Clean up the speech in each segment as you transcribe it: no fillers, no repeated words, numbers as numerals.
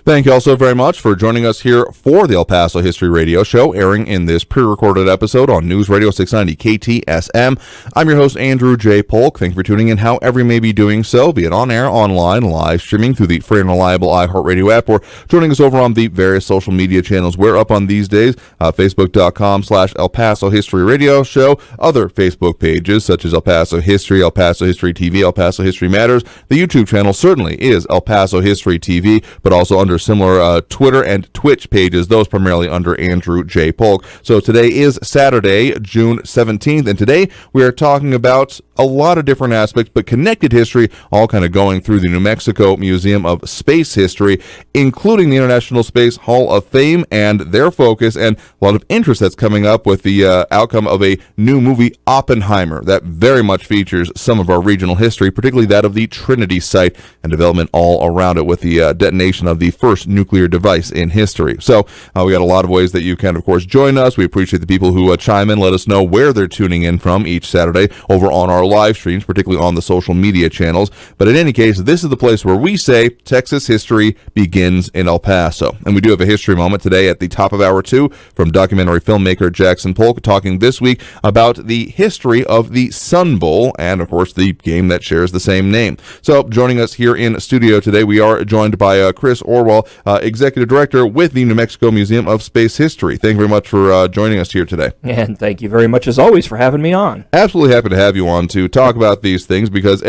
Thank you all so very much for joining us here for the El Paso History Radio Show, airing in this pre-recorded episode on News Radio 690 KTSM. I'm your host, Andrew J. Polk. Thank you for tuning in however you may be doing so, be it on air, online, live streaming through the free and reliable iHeartRadio app, or joining us over on the various social media channels we're up on these days, Facebook.com/El Paso History Radio Show, other Facebook pages such as El Paso History, El Paso History TV, El Paso History Matters. The YouTube channel certainly is El Paso History TV, but also under similar Twitter and Twitch pages, those primarily under Andrew J. Polk. So today is Saturday, June 17th, and today we are talking about a lot of different aspects, but connected history, all kind of going through the New Mexico Museum of Space History, including the International Space Hall of Fame and their focus, and a lot of interest that's coming up with the outcome of a new movie, Oppenheimer, that very much features some of our regional history, particularly that of the Trinity Site and development all around it with the detonation of the first nuclear device in history. So we got a lot of ways that you can, of course, join us. We appreciate the people who chime in, let us know where they're tuning in from each Saturday over on our live streams, particularly on the social media channels. But in any case, this is the place where we say Texas history begins in El Paso. And we do have a history moment today at the top of hour 2 from documentary filmmaker Jackson Polk, talking this week about the history of the Sun Bowl and, of course, the game that shares the same name. So joining us here in studio today, we are joined by Chris Orwoll, Executive Director with the New Mexico Museum of Space History. Thank you very much for joining us here today. And thank you very much, as always, for having me on. Absolutely happy to have you on to talk about these things because,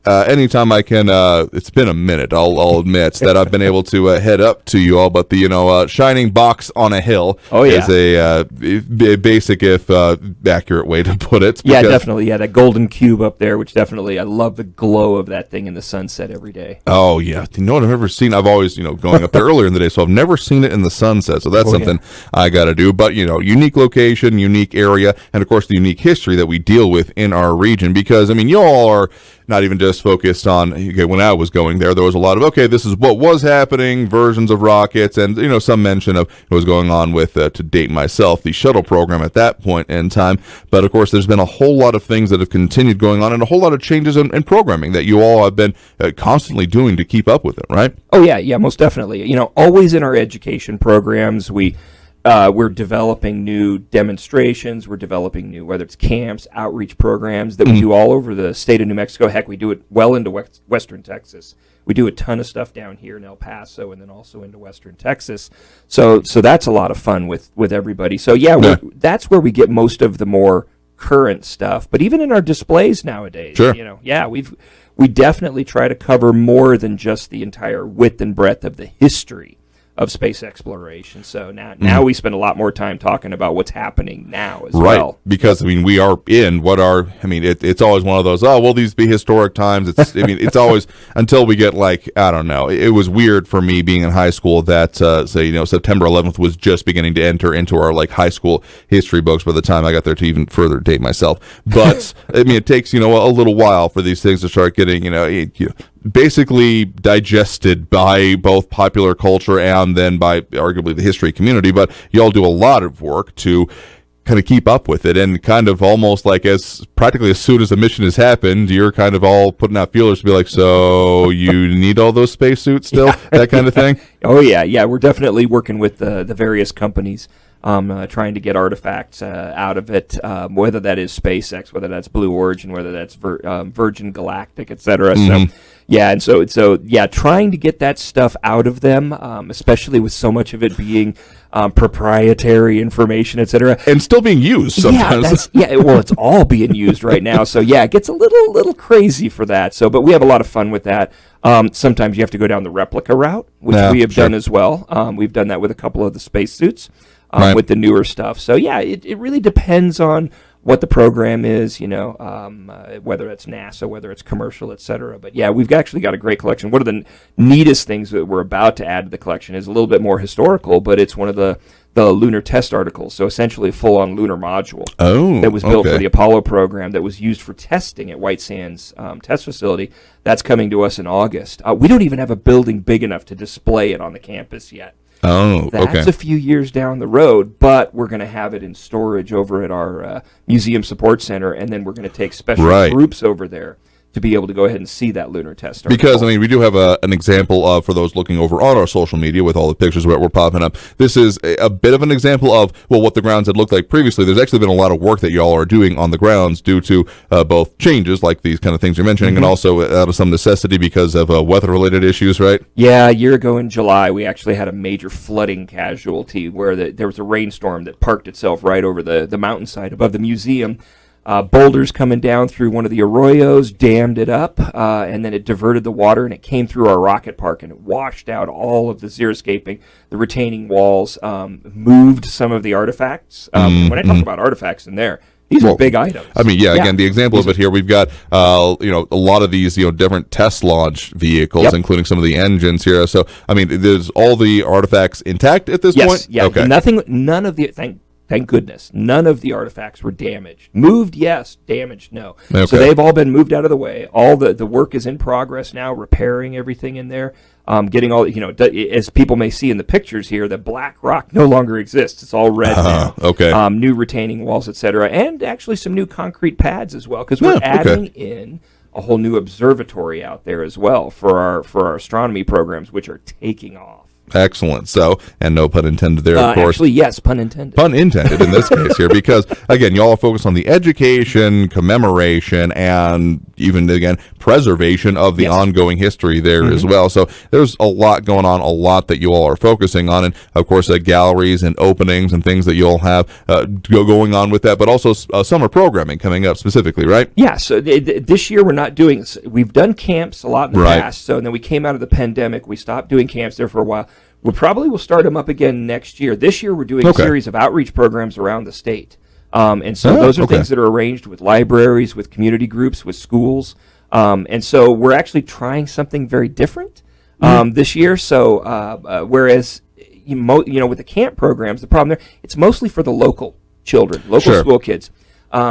anytime I can, it's been a minute, I'll admit, that I've been able to head up to you all, but the, shining box on a hill is a basic, if accurate way to put it. Yeah, definitely. Yeah, that golden cube up there, which definitely, I love the glow of that thing in the sunset every day. Oh, yeah. You know what I've never seen? I've always, going up there earlier in the day, so I've never seen it in the sunset, so that's something I got to do. But, unique location, unique area, and, of course, the unique history that we deal with in our region, because, you all are not even just focused on, when I was going there was a lot of, this is what was happening, versions of rockets, and, some mention of what was going on with, to date myself, the shuttle program at that point in time. But, of course, there's been a whole lot of things that have continued going on and a whole lot of changes in programming that you all have been constantly doing to keep up with it, right? Oh, yeah, most definitely. Always in our education programs, we're developing new demonstrations. We're developing new, whether it's camps, outreach programs that we do all over the state of New Mexico. Heck, we do it well into western Texas. We do a ton of stuff down here in El Paso and then also into western Texas. So that's a lot of fun with everybody. So, that's where we get most of the more current stuff. But even in our displays nowadays, we definitely try to cover more than just the entire width and breadth of the history of space exploration. So now we spend a lot more time talking about what's happening now as well. Right, because we are in it's always one of those, will these be historic times? It's it's always, until we get I don't know. It was weird for me being in high school that September 11th was just beginning to enter into our high school history books by the time I got there to even further date myself. But it takes a little while for these things to start getting basically digested by both popular culture and then by arguably the history community. But y'all do a lot of work to kind of keep up with it, and kind of almost as practically as soon as the mission has happened, you're kind of all putting out feelers to be like, so you need all those spacesuits still, that kind of thing? Oh, yeah, we're definitely working with the various companies trying to get artifacts out of it, whether that is SpaceX, whether that's Blue Origin, whether that's Virgin Galactic, etc. So trying to get that stuff out of them, especially with so much of it being proprietary information, etc., and still being used sometimes. Well, it's all being used right now. So it gets a little crazy for that. So, but we have a lot of fun with that. Sometimes you have to go down the replica route, which we have done as well. We've done that with a couple of the spacesuits. With the newer stuff. So, it really depends on what the program is, whether it's NASA, whether it's commercial, et cetera. But, we've actually got a great collection. One of the neatest things that we're about to add to the collection is a little bit more historical, but it's one of the lunar test articles. So, essentially a full-on lunar module that was built for the Apollo program that was used for testing at White Sands Test Facility. That's coming to us in August. We don't even have a building big enough to display it on the campus yet. Oh, That's a few years down the road, but we're going to have it in storage over at our Museum Support Center, and then we're going to take special groups over there to be able to go ahead and see that lunar test. Because, I mean, we do have an example of, for those looking over on our social media with all the pictures that we're popping up, this is a bit of an example of, well, what the grounds had looked like previously. There's actually been a lot of work that y'all are doing on the grounds due to both changes, like these kind of things you're mentioning, and also out of some necessity because of weather-related issues, right? Yeah, a year ago in July, we actually had a major flooding casualty where there was a rainstorm that parked itself right over the mountainside above the museum. Boulders coming down through one of the arroyos dammed it up, and then it diverted the water, and it came through our rocket park, and it washed out all of the xeriscaping, the retaining walls, moved some of the artifacts. When I talk about artifacts in there, these are big items. I mean, again, the example of it here, we've got, a lot of these, different test launch vehicles, including some of the engines here. So, I mean, there's all the artifacts intact at this point? Yeah, okay. None of the, thank goodness, none of the artifacts were damaged. Moved, yes. Damaged, no. Okay. So they've all been moved out of the way. All the work is in progress now, repairing everything in there. Getting all, as people may see in the pictures here, the black rock no longer exists. It's all red now. Okay. New retaining walls, etc., and actually some new concrete pads as well, because we're adding in a whole new observatory out there as well for our astronomy programs, which are taking off. Excellent. So, and no pun intended there, of course. Actually, yes, pun intended. Pun intended in this case here, because, again, y'all are focused on the education, commemoration, and even, again, preservation of the ongoing history there as well. So there's a lot going on, a lot that you all are focusing on, and, of course, galleries and openings and things that you'll have going on with that, but also summer programming coming up specifically, right? Yeah, so this year we've done camps a lot in the past, so and then we came out of the pandemic, we stopped doing camps there for a while. We probably will start them up again next year. This year we're doing a series of outreach programs around the state. And so those are things that are arranged with libraries, with community groups, with schools. And so we're actually trying something very different this year. So whereas, with the camp programs, the problem there, it's mostly for the local children, local school kids.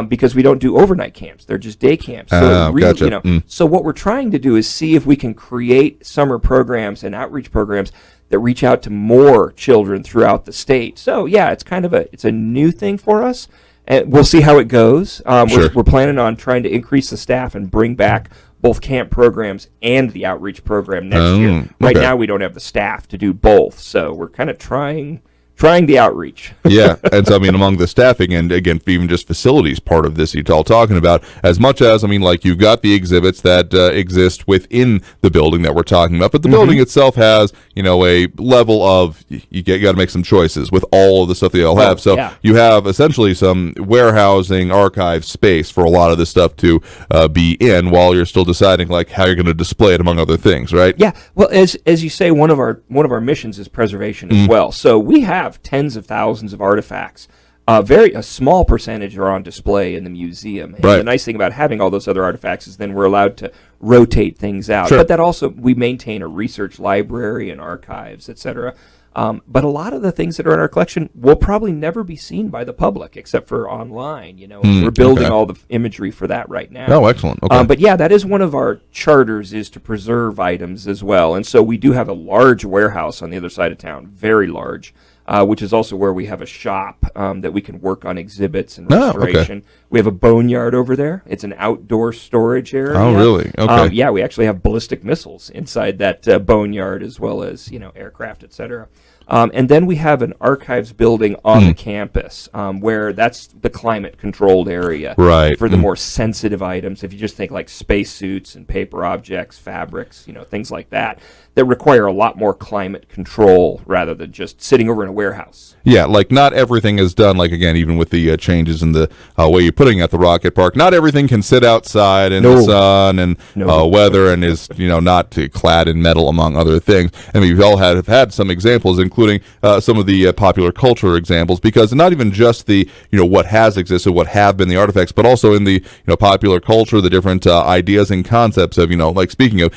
Because we don't do overnight camps. They're just day camps. So, gotcha. So what we're trying to do is see if we can create summer programs and outreach programs that reach out to more children throughout the state. So, it's kind of a new thing for us. And we'll see how it goes. We're planning on trying to increase the staff and bring back both camp programs and the outreach program next year. Right now, we don't have the staff to do both. So we're kind of trying the outreach. And so, I mean, among the staffing and, again, even just facilities part of this you're all talking about, as much as, I mean, like, you've got the exhibits that exist within the building that we're talking about, but the building itself has, a level of, you got to make some choices with all of the stuff that you'll have. So you have essentially some warehousing, archive space for a lot of this stuff to be in while you're still deciding, like, how you're going to display it, among other things, right? Yeah. Well, as you say, one of our missions is preservation as well. So we have tens of thousands of artifacts. A small percentage are on display in the museum. And the nice thing about having all those other artifacts is then we're allowed to rotate things out. But that also, we maintain a research library and archives, etc. But a lot of the things that are in our collection will probably never be seen by the public except for online. We're building all the imagery for that right now. Oh, excellent. Okay. But that is one of our charters, is to preserve items as well. And so we do have a large warehouse on the other side of town, very large. Which is also where we have a shop that we can work on exhibits and restoration. We have a boneyard over there. It's an outdoor storage area. Oh, really? Okay. We actually have ballistic missiles inside that boneyard, as well as aircraft, etc. And then we have an archives building on the campus where that's the climate-controlled area for the more sensitive items. If you just think like spacesuits and paper objects, fabrics, things like that require a lot more climate control rather than just sitting over in a warehouse. Yeah, like not everything is done, like, again, even with the changes in the way you're putting at the rocket park, not everything can sit outside in the sun and weather and is, not clad in metal, among other things. And we've all have had some examples, including some of the popular culture examples, because not even just the, what has existed, what have been the artifacts, but also in the, popular culture, the different ideas and concepts of, like, speaking of,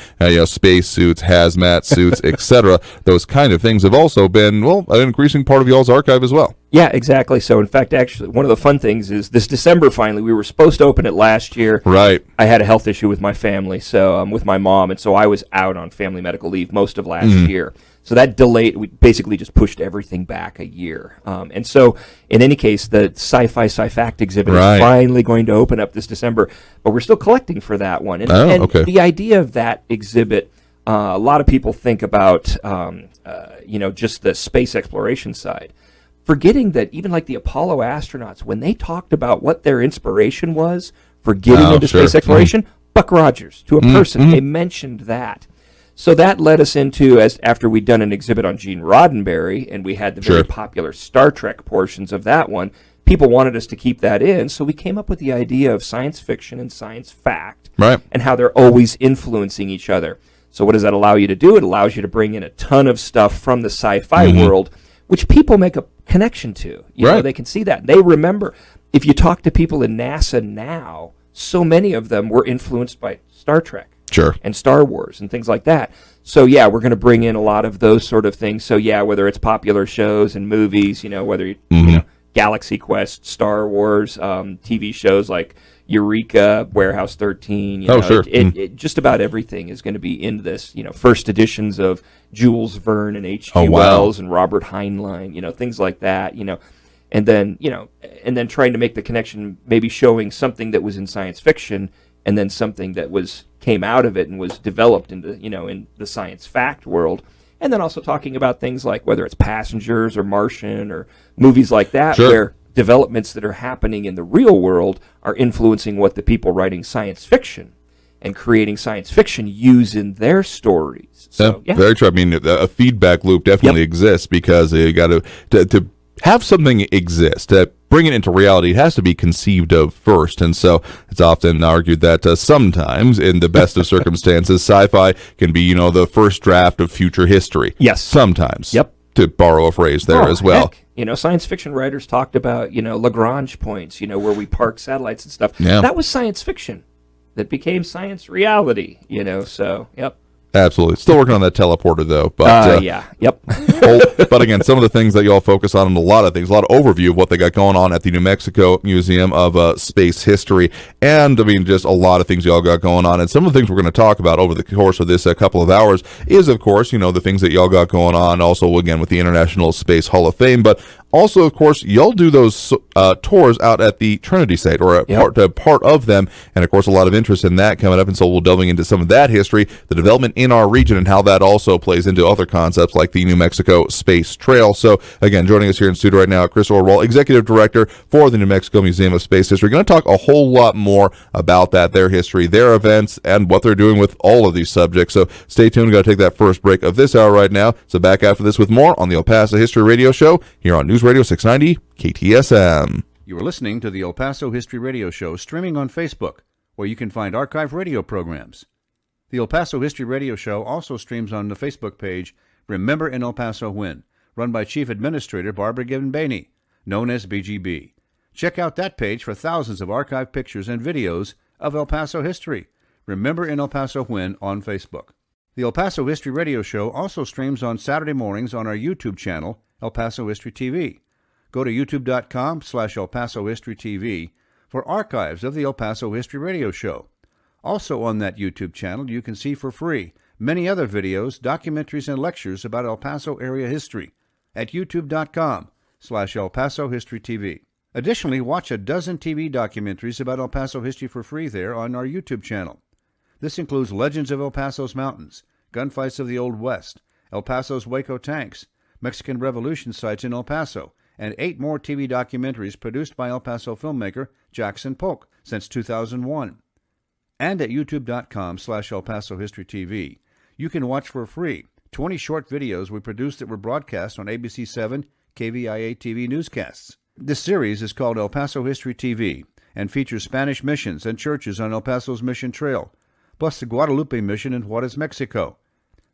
space suits, hazmat suits, etc. Those kind of things have also been, an increasing part of y'all's archive as well. Yeah, exactly. So, in fact, actually, one of the fun things is this December, finally, we were supposed to open it last year. Right. I had a health issue with my family, so with my mom, and so I was out on family medical leave most of last year. So that delayed, we basically just pushed everything back a year. And so, in any case, the Sci-Fi Sci-Fact exhibit is finally going to open up this December, but we're still collecting for that one. And, the idea of that exhibit, a lot of people think about, just the space exploration side, forgetting that even like the Apollo astronauts, when they talked about what their inspiration was for getting into space exploration, Buck Rogers, to a person, they mentioned that. So that led us into, after we'd done an exhibit on Gene Roddenberry, and we had the very popular Star Trek portions of that one, people wanted us to keep that in, so we came up with the idea of science fiction and science fact, and how they're always influencing each other. So what does that allow you to do? It allows you to bring in a ton of stuff from the sci-fi world, which people make a connection to. You know, they can see that. They remember. If you talk to people in NASA now, so many of them were influenced by Star Trek. And Star Wars and things like that. So yeah, we're going to bring in a lot of those sort of things. So yeah, whether it's popular shows and movies, whether you know, Galaxy Quest, Star Wars, TV shows like Eureka, Warehouse 13. Just about everything is going to be in this. First editions of Jules Verne and H.G. Wells and Robert Heinlein. Things like that. And then trying to make the connection, maybe showing something that was in science fiction, and then something that came out of it and was developed into, in the science fact world. And then also talking about things like whether it's Passengers or Martian or movies like that, where developments that are happening in the real world are influencing what the people writing science fiction and creating science fiction use in their stories. So, very true. I mean, a feedback loop definitely exists, because you got to have something exist, to bring it into reality, it has to be conceived of first. And so it's often argued that sometimes, in the best of circumstances, sci-fi can be, the first draft of future history. Yes. Sometimes. To borrow a phrase there as well. Heck. Science fiction writers talked about, Lagrange points, where we park satellites and stuff. That was science fiction that became science reality, so, Absolutely. Still working on that teleporter, though. But but again, some of the things that you all focus on, and a lot of overview of what they got going on at the New Mexico Museum of Space History. And, I mean, just a lot of things you all got going on. And some of the things we're going to talk about over the course of this couple of hours is, of course, the things that y'all got going on. Also, again, with the International Space Hall of Fame. But also, of course, y'all do those tours out at the Trinity Site, or a part of them. And, of course, a lot of interest in that coming up. And so we'll delving into some of that history, the development in our region, and how that also plays into other concepts like the New Mexico Space Trail. So, again, joining us here in studio right now, Chris Orwoll, Executive Director for the New Mexico Museum of Space History. Going to talk a whole lot more about that, their history, their events, and what they're doing with all of these subjects. So stay tuned. We're going to take that first break of this hour right now. So back after this with more on the El Paso History Radio Show here on News Radio 690 KTSM. You are listening to the El Paso History Radio Show, streaming on Facebook, where you can find archive radio programs. The El Paso History Radio Show also streams on the Facebook page Remember in El Paso When, run by Chief Administrator Barbara Gibbon-Bainey, known as BGB. Check out that page for thousands of archived pictures and videos of El Paso history. Remember in El Paso When on Facebook. The El Paso History Radio Show also streams on Saturday mornings on our YouTube channel, El Paso History TV. Go to youtube.com/El Paso History TV for archives of the El Paso History Radio Show. Also on that YouTube channel, you can see for free many other videos, documentaries, and lectures about El Paso area history at youtube.com/El Paso History TV. Additionally, watch a dozen TV documentaries about El Paso history for free there on our YouTube channel. This includes Legends of El Paso's Mountains, Gunfights of the Old West, El Paso's Waco Tanks, Mexican Revolution sites in El Paso, and 8 more TV documentaries produced by El Paso filmmaker Jackson Polk since 2001. And at youtube.com/El Paso History TV, you can watch for free 20 short videos we produced that were broadcast on ABC 7 KVIA TV newscasts. This series is called El Paso History TV and features Spanish missions and churches on El Paso's Mission Trail, plus the Guadalupe Mission in Juarez, Mexico.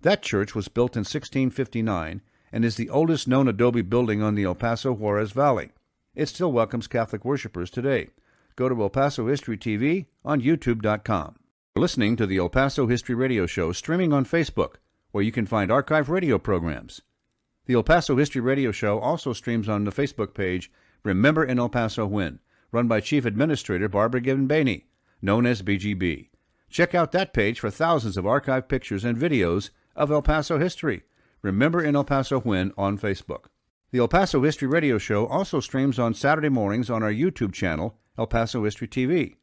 That church was built in 1659 and is the oldest known adobe building on the El Paso Juarez Valley. It still welcomes Catholic worshipers today. Go to El Paso History TV on youtube.com. You're listening to the El Paso History Radio Show, streaming on Facebook, where you can find archive radio programs. The El Paso History Radio Show also streams on the Facebook page Remember in El Paso When, run by Chief Administrator Barbara Gibbon-Bainey, known as BGB. Check out that page for thousands of archived pictures and videos of El Paso history. Remember in El Paso When on Facebook. The El Paso History Radio Show also streams on Saturday mornings on our YouTube channel, El Paso History TV.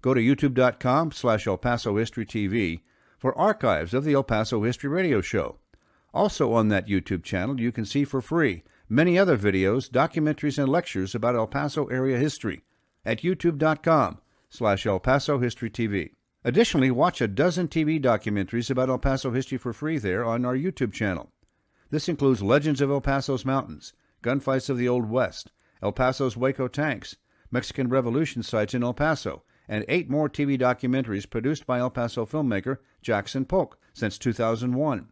Go to youtube.com/El Paso History TV for archives of the El Paso History Radio Show. Also on that YouTube channel, you can see for free many other videos, documentaries, and lectures about El Paso area history at youtube.com/El Paso History TV. Additionally, watch a dozen TV documentaries about El Paso history for free there on our YouTube channel. This includes Legends of El Paso's Mountains, Gunfights of the Old West, El Paso's Waco Tanks, Mexican Revolution sites in El Paso, and 8 more TV documentaries produced by El Paso filmmaker Jackson Polk since 2001.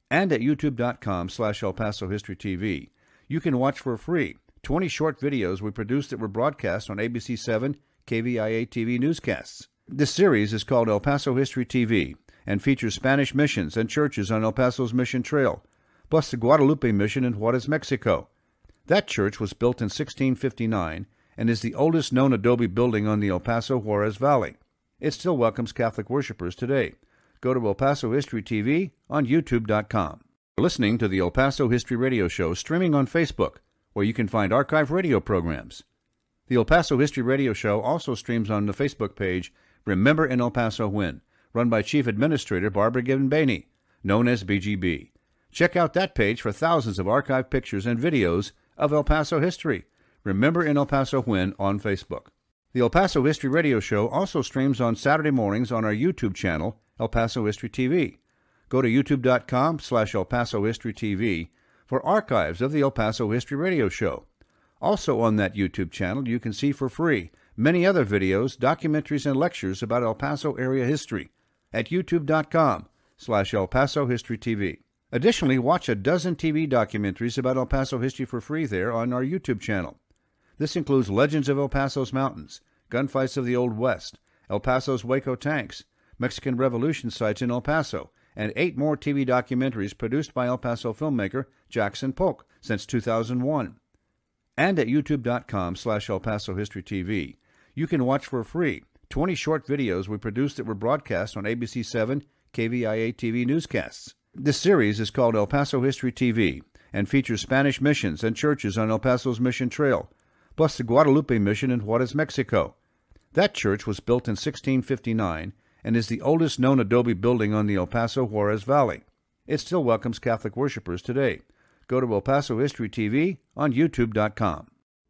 And at youtube.com/El Paso History TV, you can watch for free 20 short videos we produced that were broadcast on ABC 7 KVIA TV newscasts. This series is called El Paso History TV and features Spanish missions and churches on El Paso's Mission Trail, plus the Guadalupe Mission in Juarez, Mexico. That church was built in 1659 and is the oldest known adobe building on the El Paso Juarez Valley. It still welcomes Catholic worshipers today. Go to El Paso History TV on youtube.com. You're listening to the El Paso History Radio Show streaming on Facebook, where you can find archive radio programs. The El Paso History Radio Show also streams on the Facebook page Remember in El Paso When, run by Chief Administrator Barbara Gibbon-Baney, known as BGB. Check out that page for thousands of archive pictures and videos of El Paso history. Remember in El Paso When on Facebook. The El Paso History Radio Show also streams on Saturday mornings on our YouTube channel, El Paso History TV. Go to youtube.com/El Paso History TV for archives of the El Paso History Radio Show. Also on that YouTube channel, you can see for free many other videos, documentaries, and lectures about El Paso area history at youtube.com/El Paso History TV. Additionally, watch a dozen TV documentaries about El Paso history for free there on our YouTube channel. This includes Legends of El Paso's Mountains, Gunfights of the Old West, El Paso's Waco Tanks, Mexican Revolution sites in El Paso, and 8 more TV documentaries produced by El Paso filmmaker Jackson Polk since 2001. And at youtube.com/El Paso History TV, you can watch for free 20 short videos we produced that were broadcast on ABC 7 KVIA TV newscasts. This series is called El Paso History TV and features Spanish missions and churches on El Paso's Mission Trail, plus the Guadalupe Mission in Juarez, Mexico. That church was built in 1659 and is the oldest known adobe building on the El Paso Juarez Valley. It still welcomes Catholic worshipers today. Go to El Paso History TV on youtube.com.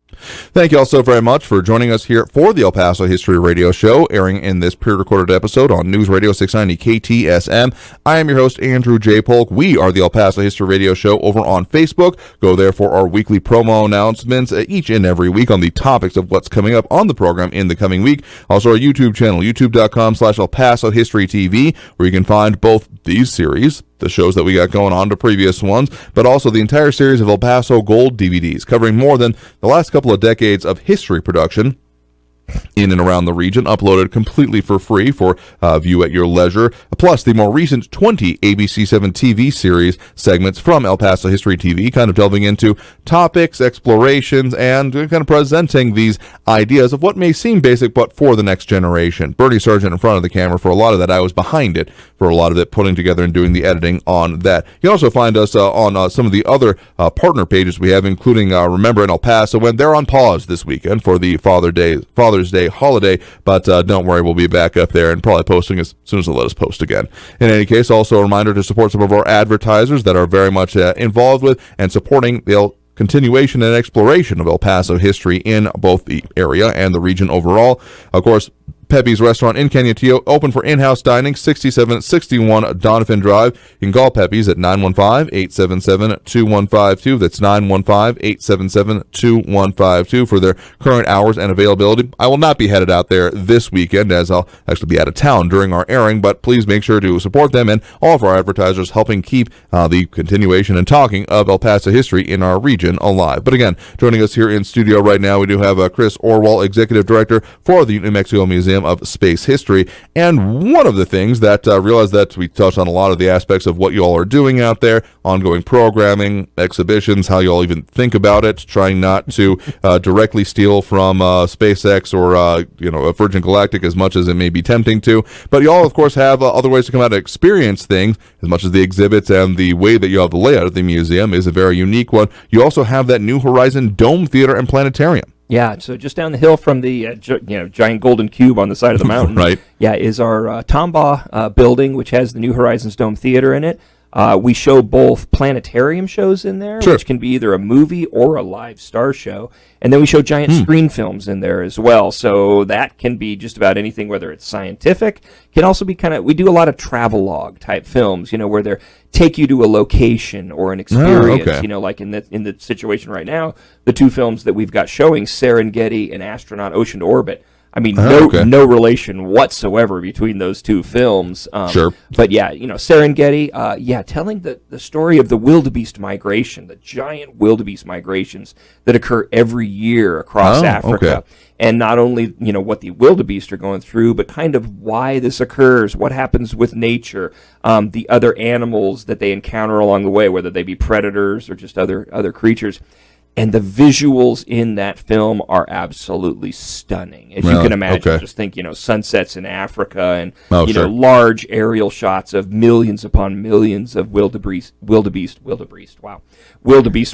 Thank you all so very much for joining us here for the El Paso History Radio Show, airing in this pre-recorded episode on News Radio 690 KTSM. I am your host, Andrew J. Polk. We are the El Paso History Radio Show over on Facebook. Go there for our weekly promo announcements each and every week on the topics of what's coming up on the program in the coming week. Also, our YouTube channel, youtube.com/El Paso History TV, where you can find both these series, the shows that we got going on to previous ones, but also the entire series of El Paso Gold DVDs, covering more than the last couple of decades of history production in and around the region, uploaded completely for free for view at your leisure, plus the more recent 20 ABC7 TV series segments from El Paso History TV, kind of delving into topics, explorations, and kind of presenting these ideas of what may seem basic, but for the next generation. Bernie Sargent in front of the camera for a lot of that. I was behind it for a lot of it, putting together and doing the editing on that. You can also find us on some of the other partner pages we have, including Remember in El Paso, when they're on pause this weekend for the Father's Day holiday, but don't worry, we'll be back up there and probably posting as soon as they let us post again. In any case, also a reminder to support some of our advertisers that are very much involved with and supporting the continuation and exploration of El Paso history in both the area and the region overall. Of course, Pepe's Restaurant in Canutillo, open for in-house dining, 6761 Donovan Drive. You can call Pepe's at 915-877-2152. That's 915-877-2152 for their current hours and availability. I will not be headed out there this weekend, as I'll actually be out of town during our airing, but please make sure to support them and all of our advertisers helping keep the continuation and talking of El Paso history in our region alive. But again, joining us here in studio right now, we do have Chris Orwoll, Executive Director for the New Mexico Museum, Museum of Space History. And one of the things that realized that we touched on a lot of the aspects of what you all are doing out there, ongoing programming, exhibitions, how you all even think about it, trying not to directly steal from SpaceX or Virgin Galactic as much as it may be tempting to. But you all, of course, have other ways to come out and experience things, as much as the exhibits and the way that you have the layout of the museum is a very unique one. You also have that New Horizon Dome Theater and Planetarium. Yeah, so just down the hill from the giant golden cube on the side of the mountain, right? Yeah, is our Tombaugh building, which has the New Horizons Dome Theater in it. We show both planetarium shows in there, sure, which can be either a movie or a live star show. And then we show giant screen films in there as well. So that can be just about anything, whether it's scientific. Can also be we do a lot of travelogue type films, where they take you to a location or an experience. Okay. Like in the situation right now, the two films that we've got showing, Serengeti and Astronaut Ocean to Orbit. I mean, no relation whatsoever between those two films. Sure. But yeah, Serengeti, telling the story of the wildebeest migration, the giant wildebeest migrations that occur every year across Africa. Okay. And not only, what the wildebeest are going through, but kind of why this occurs, what happens with nature, the other animals that they encounter along the way, whether they be predators or just other creatures. And the visuals in that film are absolutely stunning. As you can imagine, just think, sunsets in Africa and, large aerial shots of millions upon millions of wildebeest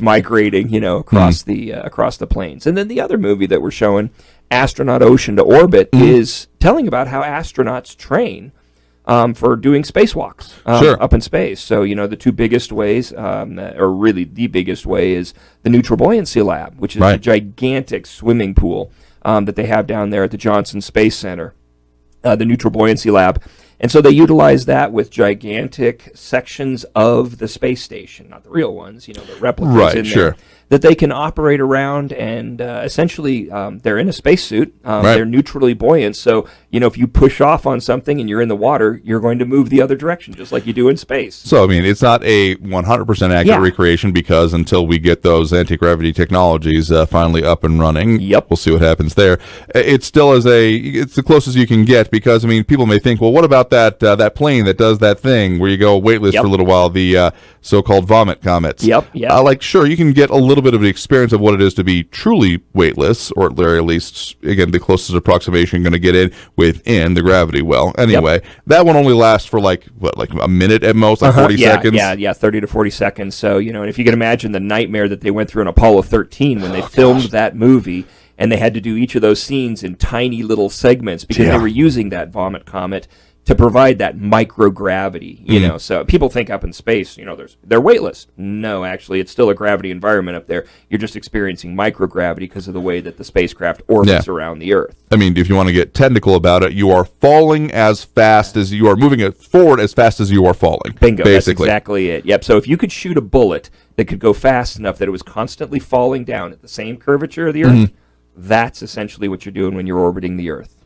migrating, across the plains. And then the other movie that we're showing, Astronaut Ocean to Orbit, is telling about how astronauts train for doing spacewalks up in space. So, the two biggest ways, or really the biggest way, is the Neutral Buoyancy Lab, which is a gigantic swimming pool that they have down there at the Johnson Space Center, the Neutral Buoyancy Lab. And so they utilize that with gigantic sections of the space station, not the real ones, the replicas in there, that they can operate around, and essentially they're in a spacesuit. They're neutrally buoyant, so if you push off on something and you're in the water, you're going to move the other direction, just like you do in space. So, it's not a 100% accurate recreation, because until we get those anti-gravity technologies finally up and running, we'll see what happens there. It still is it's the closest you can get, because, people may think, well, what about that plane that does that thing where you go weightless for a little while, the so-called vomit comets? Sure, you can get a little bit of the experience of what it is to be truly weightless, or at very least, again, the closest approximation you're going to get within the gravity well. Anyway, that one only lasts for like a minute at most, 40 seconds? Yeah, 30 to 40 seconds. So, and if you can imagine the nightmare that they went through in Apollo 13 when they filmed that movie, and they had to do each of those scenes in tiny little segments because they were using that vomit comet to provide that microgravity, So people think up in space, they're weightless. No, actually, it's still a gravity environment up there. You're just experiencing microgravity because of the way that the spacecraft orbits around the Earth. If you want to get technical about it, you are falling as fast as you are moving it forward as fast as you are falling. Bingo, basically. That's exactly it. Yep, so if you could shoot a bullet that could go fast enough that it was constantly falling down at the same curvature of the Earth, that's essentially what you're doing when you're orbiting the Earth.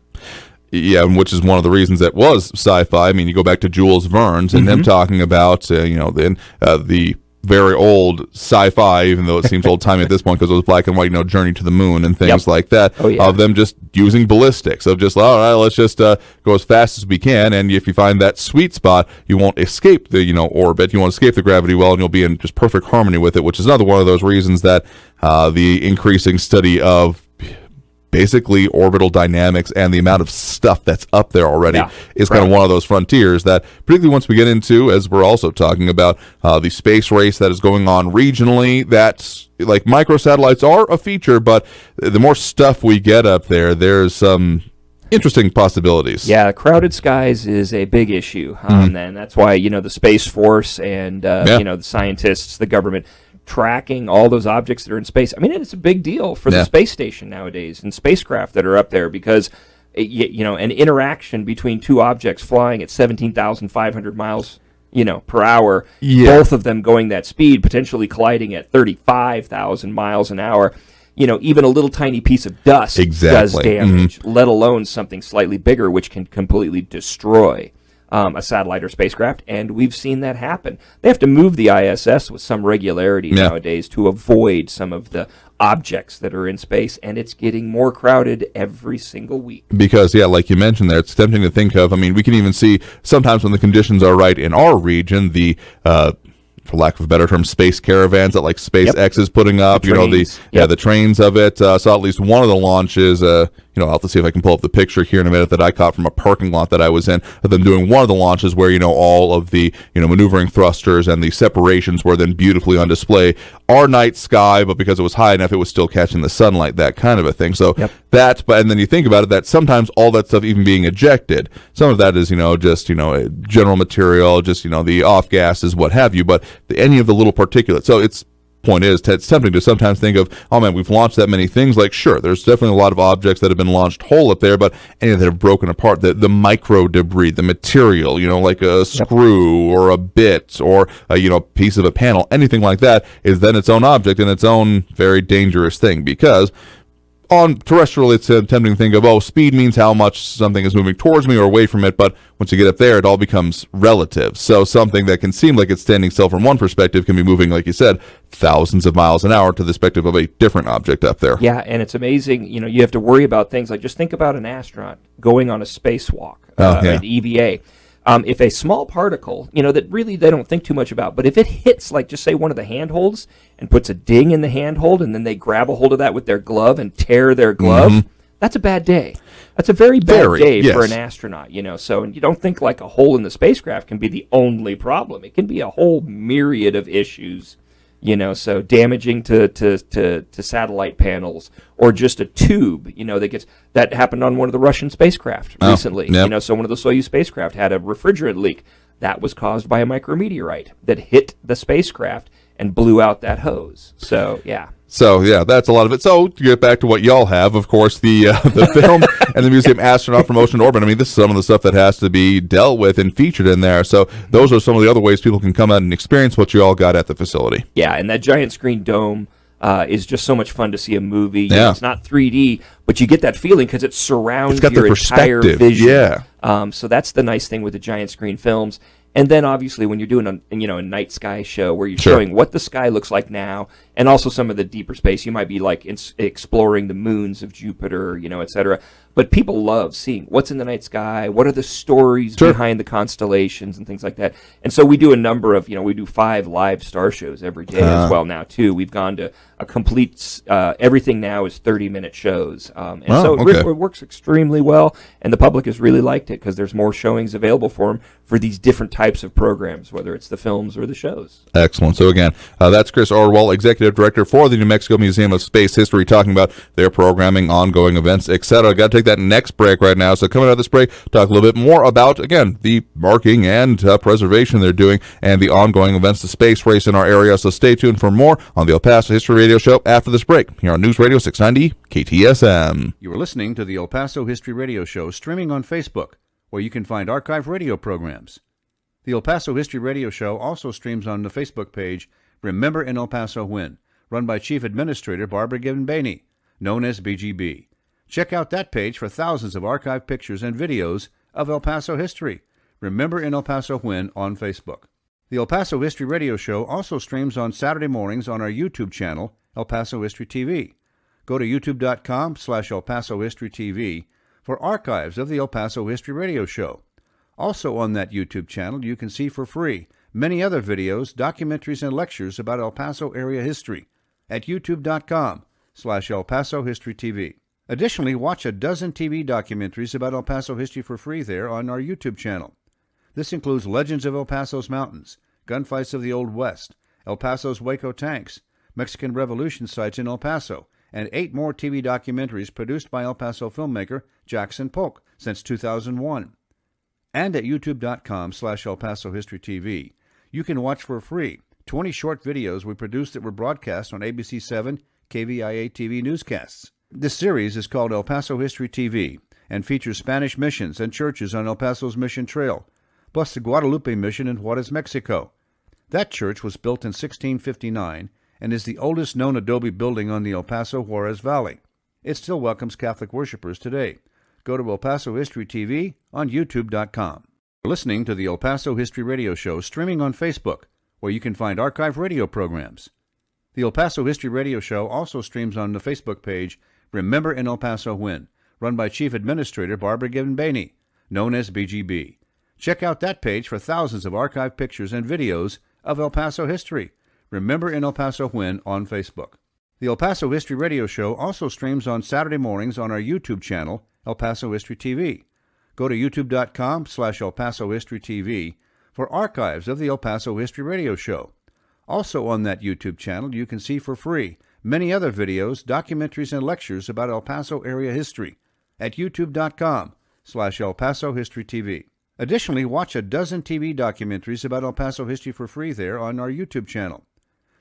Yeah, which is one of the reasons that was sci-fi. You go back to Jules Verne's and them talking about, the very old sci-fi, even though it seems old-timey at this point because it was black and white, Journey to the Moon and things like that, of them just using ballistics, of just, all right, let's just go as fast as we can, and if you find that sweet spot, you won't escape the, orbit, you won't escape the gravity well, and you'll be in just perfect harmony with it, which is another one of those reasons that the increasing study of basically orbital dynamics and the amount of stuff that's up there already is kind of one of those frontiers that, particularly once we get into, as we're also talking about, the space race that is going on regionally, that's like microsatellites are a feature, but the more stuff we get up there, there's some interesting possibilities. Yeah, crowded skies is a big issue, and that's why, the Space Force and, the scientists, the government, tracking all those objects that are in space. It's a big deal for the space station nowadays and spacecraft that are up there because, an interaction between two objects flying at 17,500 miles, per hour, both of them going that speed, potentially colliding at 35,000 miles an hour. Even a little tiny piece of dust does damage, let alone something slightly bigger, which can completely destroy a satellite or spacecraft, and we've seen that happen. They have to move the ISS with some regularity nowadays to avoid some of the objects that are in space, and it's getting more crowded every single week. Because, like you mentioned there, it's tempting to think of, we can even see sometimes when the conditions are right in our region, the for lack of a better term, space caravans that like SpaceX is putting up, the trains of it. So at least one of the launches, I'll have to see if I can pull up the picture here in a minute that I caught from a parking lot that I was in, of them doing one of the launches where, all of the, maneuvering thrusters and the separations were then beautifully on display. Our night sky, but because it was high enough, it was still catching the sunlight, that kind of a thing. So and then you think about it, that sometimes all that stuff even being ejected, some of that is, just, general material, just, the off gases, what have you, but any of the little particulates. So it's tempting to sometimes think of, oh man, we've launched that many things. Like, sure, there's definitely a lot of objects that have been launched whole up there, but any that have broken apart, the micro debris, the material, like a screw or a bit or a piece of a panel, anything like that is then its own object and its own very dangerous thing. Because on terrestrial, it's tempting to think of, speed means how much something is moving towards me or away from it, but once you get up there, it all becomes relative. So something that can seem like it's standing still from one perspective can be moving, like you said, thousands of miles an hour to the perspective of a different object up there. Yeah, and it's amazing. You have to worry about things like, just think about an astronaut going on a spacewalk, an EVA. If a small particle, that really they don't think too much about, but if it hits, like, just say one of the handholds and puts a ding in the handhold, and then they grab a hold of that with their glove and tear their glove, that's a bad day. That's a very bad day for an astronaut, So, and you don't think like a hole in the spacecraft can be the only problem. It can be a whole myriad of issues. So damaging to satellite panels, or just a tube, that happened on one of the Russian spacecraft recently. So one of the Soyuz spacecraft had a refrigerant leak that was caused by a micrometeorite that hit the spacecraft and blew out that hose. So, that's a lot of it. So to get back to what y'all have, of course, the film and the museum Astronaut from Ocean to Orbit. This is some of the stuff that has to be dealt with and featured in there. So those are some of the other ways people can come out and experience what you all got at the facility. Yeah, and that giant screen dome is just so much fun to see a movie. It's not 3D, but you get that feeling because it surrounds your entire vision. So that's the nice thing with the giant screen films. And then obviously when you're doing a night sky show where you're showing what the sky looks like now, and also some of the deeper space, you might be like exploring the moons of Jupiter, et cetera. But people love seeing what's in the night sky, what are the stories behind the constellations and things like that. And so we do a number of, we do 5 live star shows every day as well now too. We've gone to a complete, everything now is 30-minute shows. It works extremely well, and the public has really liked it because there's more showings available for them for these different types of programs, whether it's the films or the shows. Excellent. So again, that's Chris Orwoll, Executive Director for the New Mexico Museum of Space History, talking about their programming, ongoing events, etc. Got to take that next break right now. So coming out of this break, talk a little bit more about, again, the marking and preservation they're doing and the ongoing events, the space race in our area. So stay tuned for more on the El Paso History Radio Show after this break here on News Radio 690 KTSM. You are listening to the El Paso History Radio Show, streaming on Facebook, where you can find archive radio programs. The El Paso History Radio Show also streams on the Facebook page Remember in El Paso When, run by Chief Administrator Barbara Gibbon-Bainey, known as BGB. Check out that page for thousands of archived pictures and videos of El Paso history. Remember in El Paso When on Facebook. The El Paso History Radio Show also streams on Saturday mornings on our YouTube channel, El Paso History TV. Go to youtube.com/El Paso History TV for archives of the El Paso History Radio Show. Also on that YouTube channel, you can see for free many other videos, documentaries, and lectures about El Paso area history at youtube.com/El Paso History TV. Additionally, watch a dozen TV documentaries about El Paso history for free there on our YouTube channel. This includes Legends of El Paso's Mountains, Gunfights of the Old West, El Paso's Waco Tanks, Mexican Revolution sites in El Paso, and 8 more TV documentaries produced by El Paso filmmaker Jackson Polk since 2001. And at youtube.com/El Paso History TV, you can watch for free 20 short videos we produced that were broadcast on ABC 7 KVIA TV newscasts. This series is called El Paso History TV and features Spanish missions and churches on El Paso's Mission Trail, plus the Guadalupe Mission in Juarez, Mexico. That church was built in 1659 and is the oldest known adobe building on the El Paso Juarez Valley. It still welcomes Catholic worshipers today. Go to El Paso History TV on youtube.com. You're listening to the El Paso History Radio Show streaming on Facebook, where you can find archive radio programs. The El Paso History Radio Show also streams on the Facebook page Remember in El Paso When, run by Chief Administrator Barbara Gibbon-Bainey, known as BGB. Check out that page for thousands of archived pictures and videos of El Paso history. Remember in El Paso When on Facebook. The El Paso History Radio Show also streams on Saturday mornings on our YouTube channel, El Paso History TV. Go to youtube.com/El Paso History TV for archives of the El Paso History Radio Show. Also on that YouTube channel, you can see for free many other videos, documentaries, and lectures about El Paso area history at youtube.com/El Paso History TV. Additionally, watch a dozen TV documentaries about El Paso history for free there on our YouTube channel.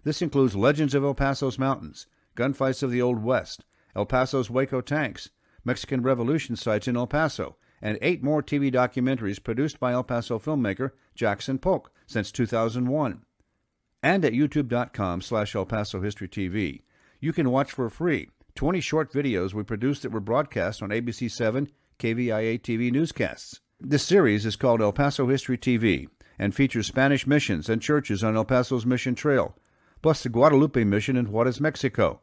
This includes Legends of El Paso's Mountains, Gunfights of the Old West, El Paso's Waco Tanks, Mexican Revolution sites in El Paso, and 8 more TV documentaries produced by El Paso filmmaker Jackson Polk since 2001. And at youtube.com/El Paso History TV, you can watch for free 20 short videos we produced that were broadcast on ABC 7 KVIA TV newscasts. This series is called El Paso History TV and features Spanish missions and churches on El Paso's Mission Trail, plus the Guadalupe Mission in Juarez, Mexico.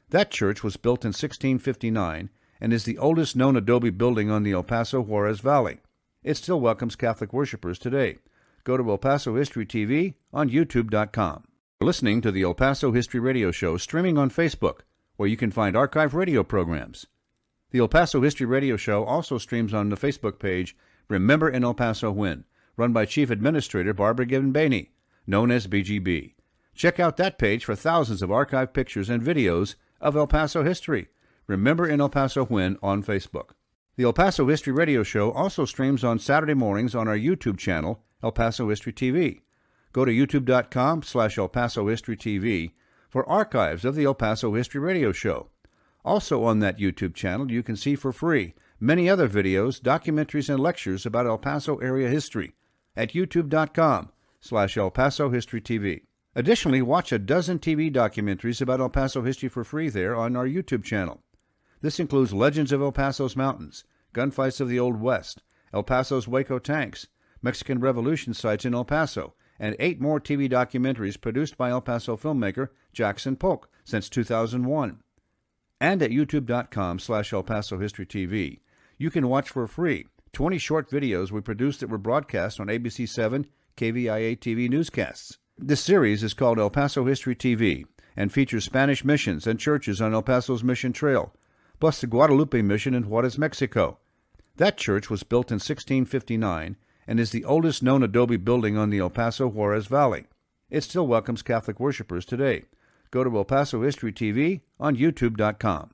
That church was built in 1659 and is the oldest known adobe building on the El Paso Juarez Valley. It still welcomes Catholic worshipers today. Go to El Paso History TV on youtube.com. You're listening to the El Paso History Radio Show streaming on Facebook, where you can find archive radio programs. The El Paso History Radio Show also streams on the Facebook page Remember in El Paso When, run by Chief Administrator Barbara Gibbon-Bainey, known as BGB. Check out that page for thousands of archived pictures and videos of El Paso history. Remember in El Paso When on Facebook. The El Paso History Radio Show also streams on Saturday mornings on our YouTube channel, El Paso History TV. Go to youtube.com/El Paso History TV for archives of the El Paso History Radio Show. Also on that YouTube channel, you can see for free many other videos, documentaries, and lectures about El Paso area history at youtube.com/El Paso History TV. Additionally, watch a dozen TV documentaries about El Paso history for free there on our YouTube channel. This includes Legends of El Paso's Mountains, Gunfights of the Old West, El Paso's Waco Tanks, Mexican Revolution sites in El Paso, and 8 more TV documentaries produced by El Paso filmmaker Jackson Polk since 2001. And at youtube.com/El Paso History TV, you can watch for free 20 short videos we produced that were broadcast on ABC 7 KVIA TV newscasts. This series is called El Paso History TV and features Spanish missions and churches on El Paso's Mission Trail, plus the Guadalupe Mission in Juarez, Mexico. That church was built in 1659 and is the oldest known adobe building on the El Paso Juarez Valley. It still welcomes Catholic worshipers today. Go to El Paso History TV on youtube.com.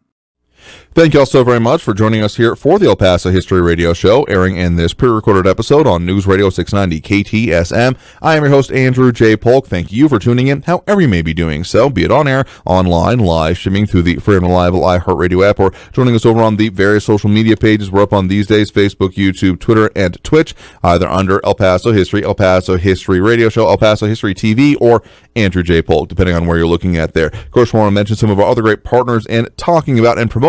Thank you all so very much for joining us here for the El Paso History Radio Show, airing in this pre-recorded episode on News Radio 690 KTSM. I am your host, Andrew J. Polk. Thank you for tuning in, however you may be doing so, be it on air, online, live streaming through the free and reliable iHeartRadio app, or joining us over on the various social media pages we're up on these days: Facebook, YouTube, Twitter, and Twitch, either under El Paso History, El Paso History Radio Show, El Paso History TV, or Andrew J. Polk, depending on where you're looking at there. Of course, we want to mention some of our other great partners in talking about and promoting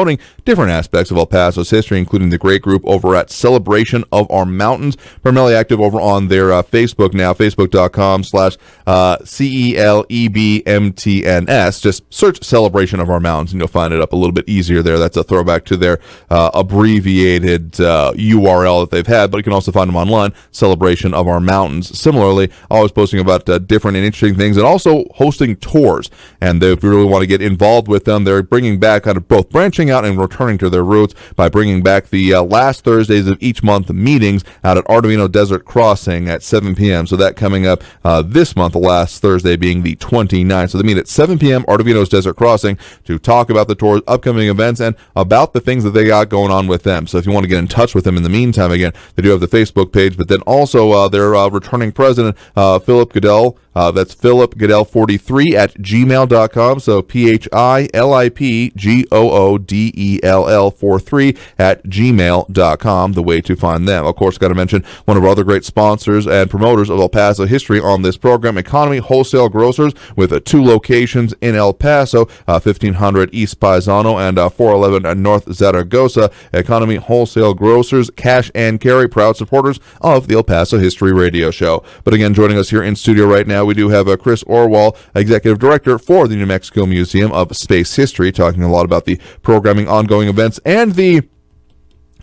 different aspects of El Paso's history, including the great group over at Celebration of Our Mountains, primarily active over on their Facebook now, facebook.com/CELEBMTNS. Just search Celebration of Our Mountains and you'll find it up a little bit easier there. That's a throwback to their abbreviated URL that they've had, but you can also find them online, Celebration of Our Mountains. Similarly, always posting about different and interesting things, and also hosting tours. And if you really want to get involved with them, they're bringing back kind of both branching out and returning to their roots by bringing back the last Thursdays of each month meetings out at Arduino Desert Crossing at 7 p.m. So that coming up this month, the last Thursday being the 29th. So they meet at 7 p.m. Arduino's Desert Crossing to talk about the tours, upcoming events, and about the things that they got going on with them. So if you want to get in touch with them in the meantime, again, they do have the Facebook page, but then also their returning president, Philip Goodell. That's Philip philipgoodell43 at gmail.com. So PHILIPGOODELL 43 at gmail.com, the way to find them. Of course, got to mention one of our other great sponsors and promoters of El Paso history on this program, Economy Wholesale Grocers, with 2 locations in El Paso, 1500 East Paisano and 411 North Zaragoza. Economy Wholesale Grocers, cash and carry, proud supporters of the El Paso History Radio Show. But again, joining us here in studio right now, we do have Chris Orwoll, Executive Director for the New Mexico Museum of Space History, talking a lot about the programming, ongoing events, and the,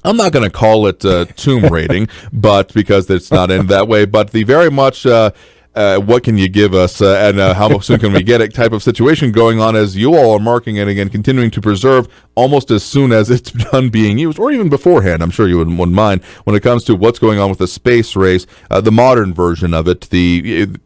I'm not going to call it tomb raiding, but because it's not in that way, but the very much what can you give us and how soon can we get it type of situation going on, as you all are marking it again, continuing to preserve almost as soon as it's done being used, or even beforehand. I'm sure you wouldn't mind when it comes to what's going on with the space race, the modern version of it, the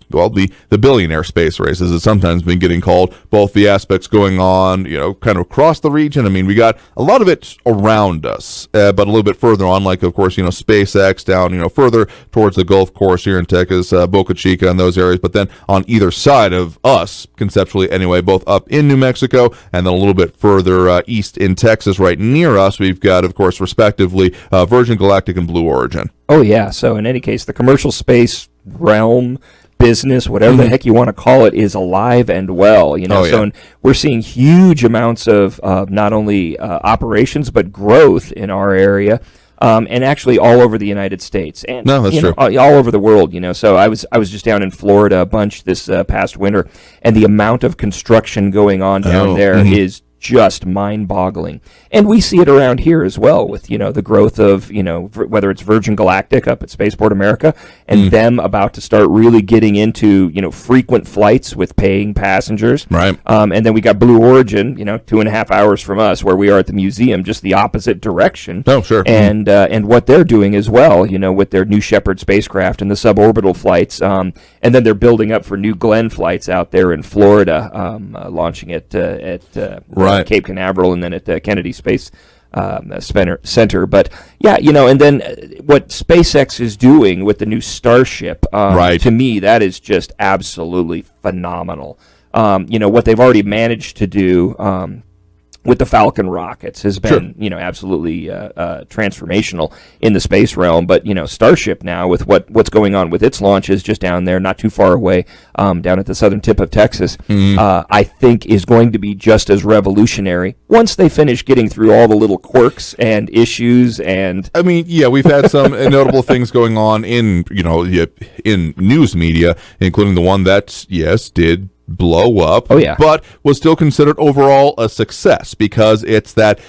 billionaire space race, as it's sometimes been getting called, both the aspects going on, kind of across the region. I mean, we got a lot of it around us, but a little bit further on, like, of course, SpaceX down, further towards the Gulf Coast here in Texas, Boca Chica and those areas, but then on either side of us, conceptually anyway, both up in New Mexico and then a little bit further east in Texas, right near us, we've got, of course, respectively, Virgin Galactic and Blue Origin. Oh, yeah. So in any case, the commercial space realm, business, whatever the heck you want to call it, is alive and well. So we're seeing huge amounts of not only operations but growth in our area. And actually all over the United States, and that's true. All over the world. So I was just down in Florida a bunch this past winter, and the amount of construction going on down there is just mind-boggling. And we see it around here as well with, the growth of, whether it's Virgin Galactic up at Spaceport America and them about to start really getting into, frequent flights with paying passengers. Right. And then we got Blue Origin, 2.5 hours from us, where we are at the museum, just the opposite direction. Oh, sure. And what they're doing as well, with their New Shepard spacecraft and the suborbital flights. And then they're building up for New Glenn flights out there in Florida, launching at Cape Canaveral and then at Kennedy Space Center. But yeah, and then what SpaceX is doing with the new Starship, to me, that is just absolutely phenomenal. What they've already managed to do with the Falcon rockets has been, absolutely transformational in the space realm. But, Starship now, with what's going on with its launches just down there, not too far away, down at the southern tip of Texas, I think is going to be just as revolutionary once they finish getting through all the little quirks and issues. And I mean, yeah, we've had some notable things going on in, in news media, including the one that, did blow up, but was still considered overall a success because it's that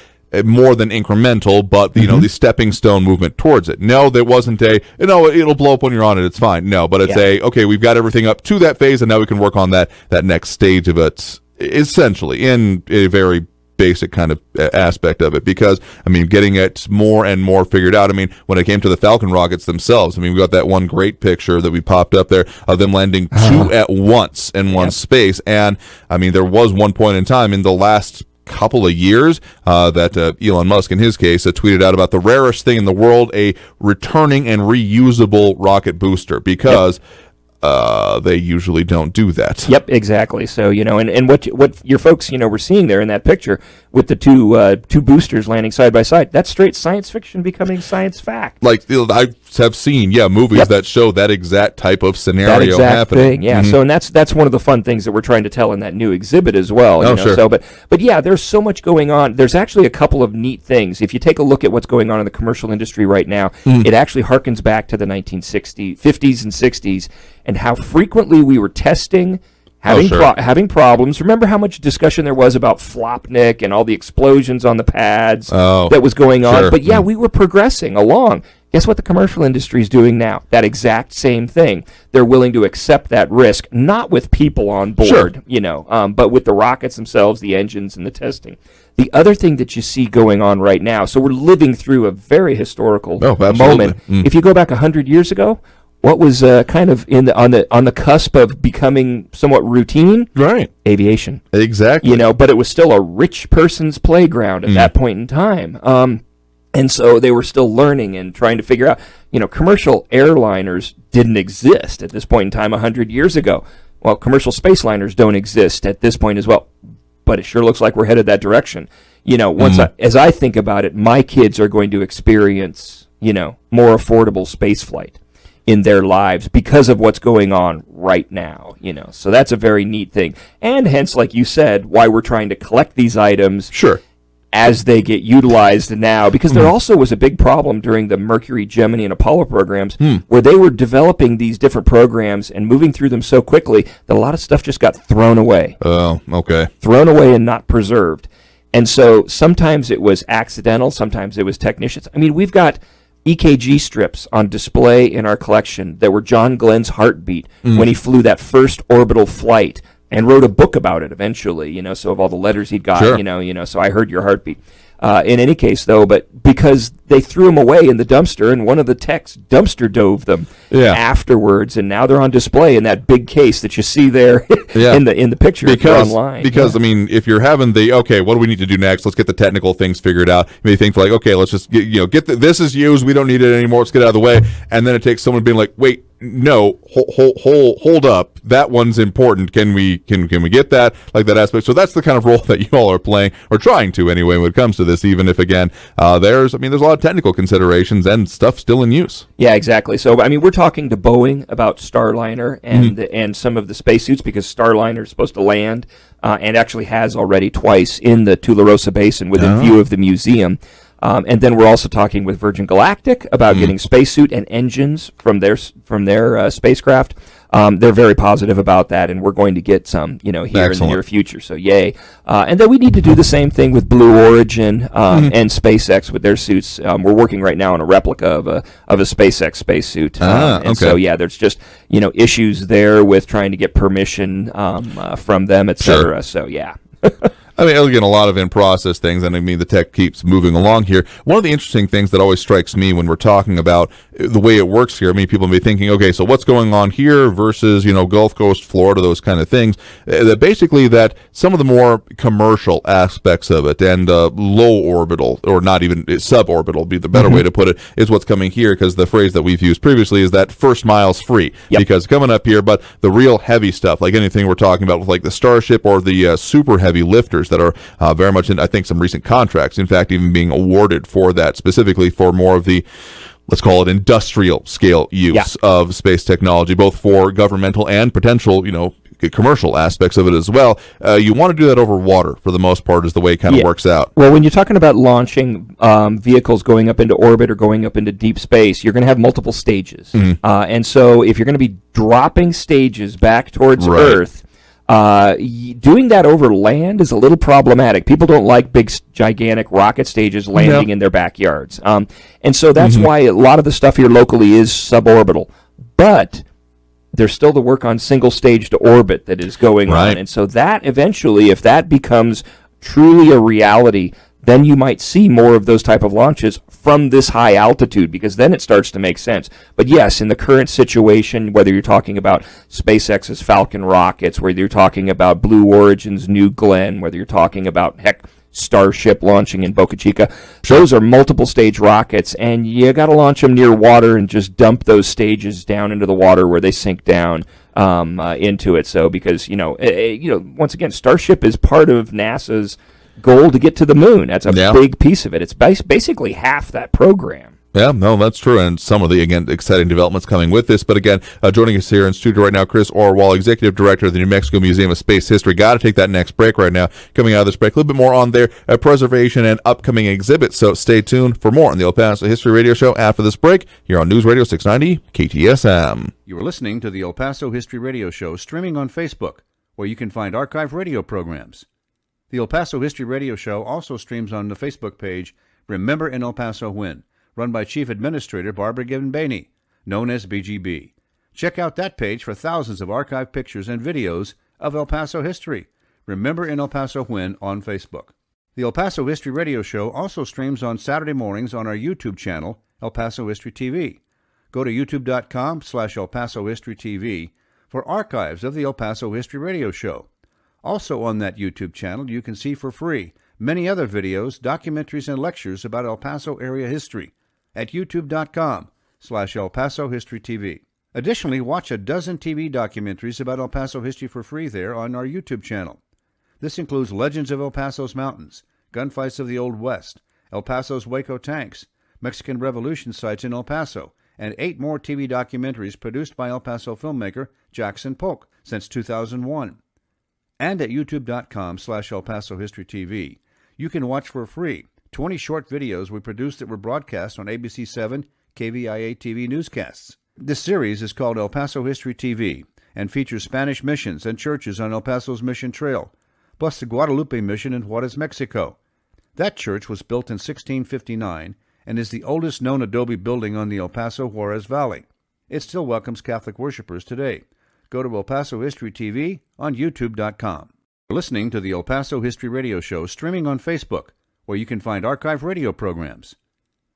more than incremental, but the stepping stone movement towards it. No, there wasn't it'll blow up when you're on it, it's fine. No, but it's okay, we've got everything up to that phase and now we can work on that next stage of it, essentially, in a very basic kind of aspect of it, because getting it more and more figured out. When it came to the Falcon rockets themselves, we got that one great picture that we popped up there of them landing 2 at once in one space, and there was one point in time in the last couple of years that Elon Musk, in his case, tweeted out about the rarest thing in the world, a returning and reusable rocket booster, because they usually don't do that. Yep, exactly. So, and what your folks, were seeing there in that picture with the two boosters landing side by side, that's straight science fiction becoming science fact. Like, I have seen, movies that show that exact type of scenario that exact happening. Thing, So, and that's one of the fun things that we're trying to tell in that new exhibit as well. Sure. So, but yeah, there's so much going on. There's actually a couple of neat things. If you take a look at what's going on in the commercial industry right now, it actually harkens back to the 1950s and 60s, and how frequently we were testing, having problems. Remember how much discussion there was about Flopnik and all the explosions on the pads that was going on? Sure. But we were progressing along. Guess what the commercial industry is doing now? That exact same thing. They're willing to accept that risk, not with people on board, but with the rockets themselves, the engines, and the testing. The other thing that you see going on right now, so we're living through a very historical moment. If you go back 100 years ago, what was kind of on the cusp of becoming somewhat routine? Right. Aviation. Exactly. But it was still a rich person's playground at that point in time. And so they were still learning and trying to figure out, commercial airliners didn't exist at this point in time 100 years ago. Well, commercial space liners don't exist at this point as well, but it sure looks like we're headed that direction. As I think about it, my kids are going to experience, more affordable space flight in their lives because of what's going on right now, So that's a very neat thing. And hence, like you said, why we're trying to collect these items. Sure. As they get utilized now, because there also was a big problem during the Mercury, Gemini, and Apollo programs where they were developing these different programs and moving through them so quickly that a lot of stuff just got thrown away. Oh, okay. Thrown away and not preserved. And so sometimes it was accidental, sometimes it was technicians. I mean, we've got EKG strips on display in our collection that were John Glenn's heartbeat when he flew that first orbital flight and wrote a book about it eventually, so of all the letters he'd got, Sure. So I heard your heartbeat. In any case, though, but because they threw them away in the dumpster, and one of the techs dumpster dove them afterwards, and now they're on display in that big case that you see there in the picture online. Because I mean, if you're having what do we need to do next? Let's get the technical things figured out. You may think okay, let's just this is used. We don't need it anymore. Let's get it out of the way. And then it takes someone being like, wait. No, hold up. That one's important. Can we get that, like that aspect? So that's the kind of role that you all are playing, or trying to anyway, when it comes to this. Even if again, there's a lot of technical considerations and stuff still in use. Yeah, exactly. So I mean, we're talking to Boeing about Starliner and some of the spacesuits, because Starliner is supposed to land and actually has already twice in the Tularosa Basin within view of the museum. And then we're also talking with Virgin Galactic about getting spacesuit and engines from their spacecraft. They're very positive about that, and we're going to get some, here Excellent. in the near future. So yay! And then we need to do the same thing with Blue Origin and SpaceX with their suits. We're working right now on a replica of a SpaceX spacesuit. So there's just issues there with trying to get permission from them, etc. Sure. So yeah. I mean, again, a lot of in-process things, and I mean, the tech keeps moving along here. One of the interesting things that always strikes me when we're talking about the way it works here, I mean, people may be thinking, okay, so what's going on here versus, Gulf Coast, Florida, those kind of things, that basically that some of the more commercial aspects of it and low orbital, or not even suborbital would be the better way to put it, is what's coming here, because the phrase that we've used previously is that first mile's free, because coming up here, but the real heavy stuff, like anything we're talking about with like the Starship or the super heavy lifters, that are very much in, I think, some recent contracts, in fact, even being awarded for that, specifically for more of the, let's call it, industrial scale use of space technology, both for governmental and potential, commercial aspects of it as well. You want to do that over water for the most part, is the way it kind of works out. Well, when you're talking about launching vehicles going up into orbit or going up into deep space, you're going to have multiple stages. And so if you're going to be dropping stages back towards Earth, doing that over land is a little problematic. People don't like big, gigantic rocket stages landing in their backyards. And so that's why a lot of the stuff here locally is suborbital. But there's still the work on single stage to orbit that is going on. And so that eventually, if that becomes truly a reality, then you might see more of those type of launches from this high altitude, because then it starts to make sense. But yes, in the current situation, whether you're talking about SpaceX's Falcon rockets, whether you're talking about Blue Origin's New Glenn, whether you're talking about, Starship launching in Boca Chica, those are multiple stage rockets, and you got to launch them near water and just dump those stages down into the water where they sink down into it. So because, once again, Starship is part of NASA's goal to get to the moon. That's a big piece of it. It's basically half that program. Yeah, no, that's true. And some of the, again, exciting developments coming with this. But again, joining us here in studio right now, Chris Orwoll, Executive Director of the New Mexico Museum of Space History. Got to take that next break right now. Coming out of this break, a little bit more on their preservation and upcoming exhibits. So stay tuned for more on the El Paso History Radio Show after this break here on News Radio 690 KTSM. You are listening to the El Paso History Radio Show, streaming on Facebook, where you can find archive radio programs. The El Paso History Radio Show also streams on the Facebook page Remember in El Paso When, run by Chief Administrator Barbara Gibbon-Baney, known as BGB. Check out that page for thousands of archived pictures and videos of El Paso history. Remember in El Paso When on Facebook. The El Paso History Radio Show also streams on Saturday mornings on our YouTube channel, El Paso History TV. Go to youtube.com/El Paso History TV for archives of the El Paso History Radio Show. Also on that YouTube channel, you can see for free many other videos, documentaries, and lectures about El Paso area history at youtube.com/El Paso History TV. Additionally, watch a dozen TV documentaries about El Paso history for free there on our YouTube channel. This includes Legends of El Paso's Mountains, Gunfights of the Old West, El Paso's Waco Tanks, Mexican Revolution sites in El Paso, and 8 more TV documentaries produced by El Paso filmmaker Jackson Polk since 2001. And at youtube.com/El Paso History TV, you can watch for free 20 short videos we produced that were broadcast on ABC 7 KVIA TV newscasts. This series is called El Paso History TV and features Spanish missions and churches on El Paso's Mission Trail, plus the Guadalupe Mission in Juarez, Mexico. That church was built in 1659 and is the oldest known adobe building on the El Paso Juarez Valley. It still welcomes Catholic worshipers today. Go to El Paso History TV on youtube.com. You're listening to the El Paso History Radio Show streaming on Facebook, where you can find archive radio programs.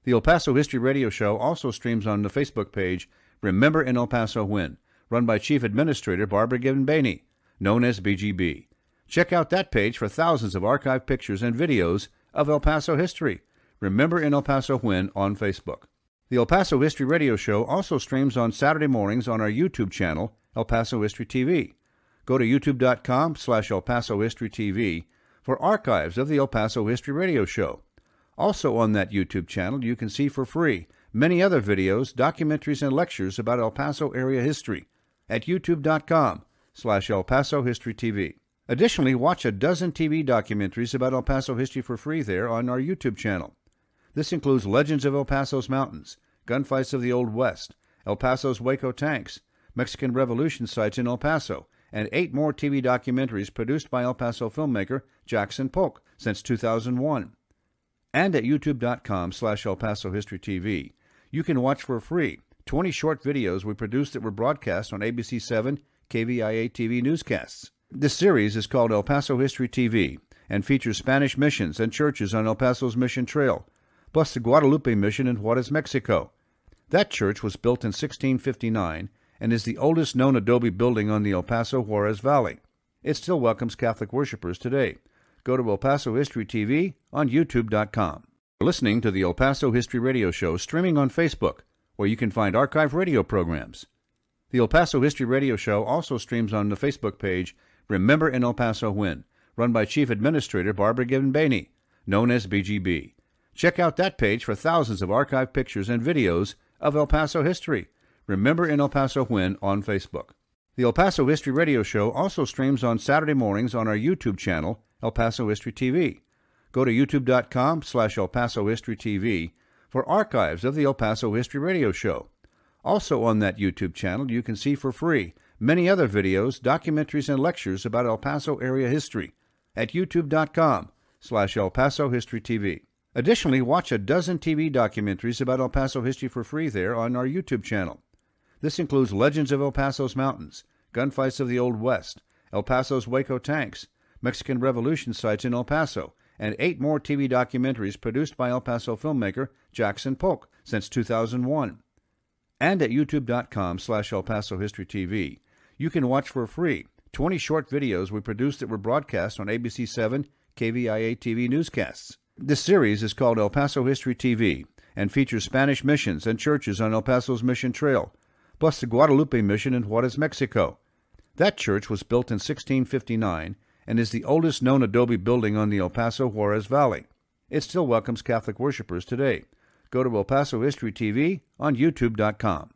The El Paso History Radio Show also streams on the Facebook page Remember in El Paso When, run by Chief Administrator Barbara Gibbon-Bainey, known as BGB. Check out that page for thousands of archived pictures and videos of El Paso history. Remember in El Paso When on Facebook. The El Paso History Radio Show also streams on Saturday mornings on our YouTube channel, El Paso History TV. Go to youtube.com/El Paso History TV for archives of the El Paso History Radio Show. Also on that YouTube channel, you can see for free many other videos, documentaries, and lectures about El Paso area history at youtube.com/El Paso History TV. Additionally, watch a dozen TV documentaries about El Paso history for free there on our YouTube channel. This includes Legends of El Paso's Mountains, Gunfights of the Old West, El Paso's Waco Tanks, Mexican Revolution sites in El Paso, and 8 more TV documentaries produced by El Paso filmmaker Jackson Polk since 2001. And at youtube.com/El Paso History TV, you can watch for free 20 short videos we produced that were broadcast on ABC 7 KVIA TV newscasts. This series is called El Paso History TV and features Spanish missions and churches on El Paso's Mission Trail, plus the Guadalupe Mission in Juarez, Mexico. That church was built in 1659 and is the oldest known adobe building on the El Paso Juarez Valley. It still welcomes Catholic worshipers today. Go to El Paso History TV on youtube.com. You're listening to the El Paso History Radio Show streaming on Facebook, where you can find archive radio programs. The El Paso History Radio Show also streams on the Facebook page Remember in El Paso When, run by Chief Administrator Barbara Gibbon-Bainey, known as BGB. Check out that page for thousands of archived pictures and videos of El Paso history. Remember in El Paso When on Facebook. The El Paso History Radio Show also streams on Saturday mornings on our YouTube channel, El Paso History TV. Go to youtube.com/El Paso History TV for archives of the El Paso History Radio Show. Also on that YouTube channel, you can see for free many other videos, documentaries, and lectures about El Paso area history at youtube.com/El Paso History TV. Additionally, watch a dozen TV documentaries about El Paso history for free there on our YouTube channel. This includes Legends of El Paso's Mountains, Gunfights of the Old West, El Paso's Waco Tanks, Mexican Revolution sites in El Paso, and 8 more TV documentaries produced by El Paso filmmaker Jackson Polk since 2001. And at youtube.com/El Paso History TV, you can watch for free 20 short videos we produced that were broadcast on ABC 7 KVIA TV newscasts. This series is called El Paso History TV and features Spanish missions and churches on El Paso's Mission Trail, plus the Guadalupe Mission in Juarez, Mexico. That church was built in 1659 and is the oldest known adobe building on the El Paso Juarez Valley. It still welcomes Catholic worshipers today. Go to El Paso History TV on youtube.com.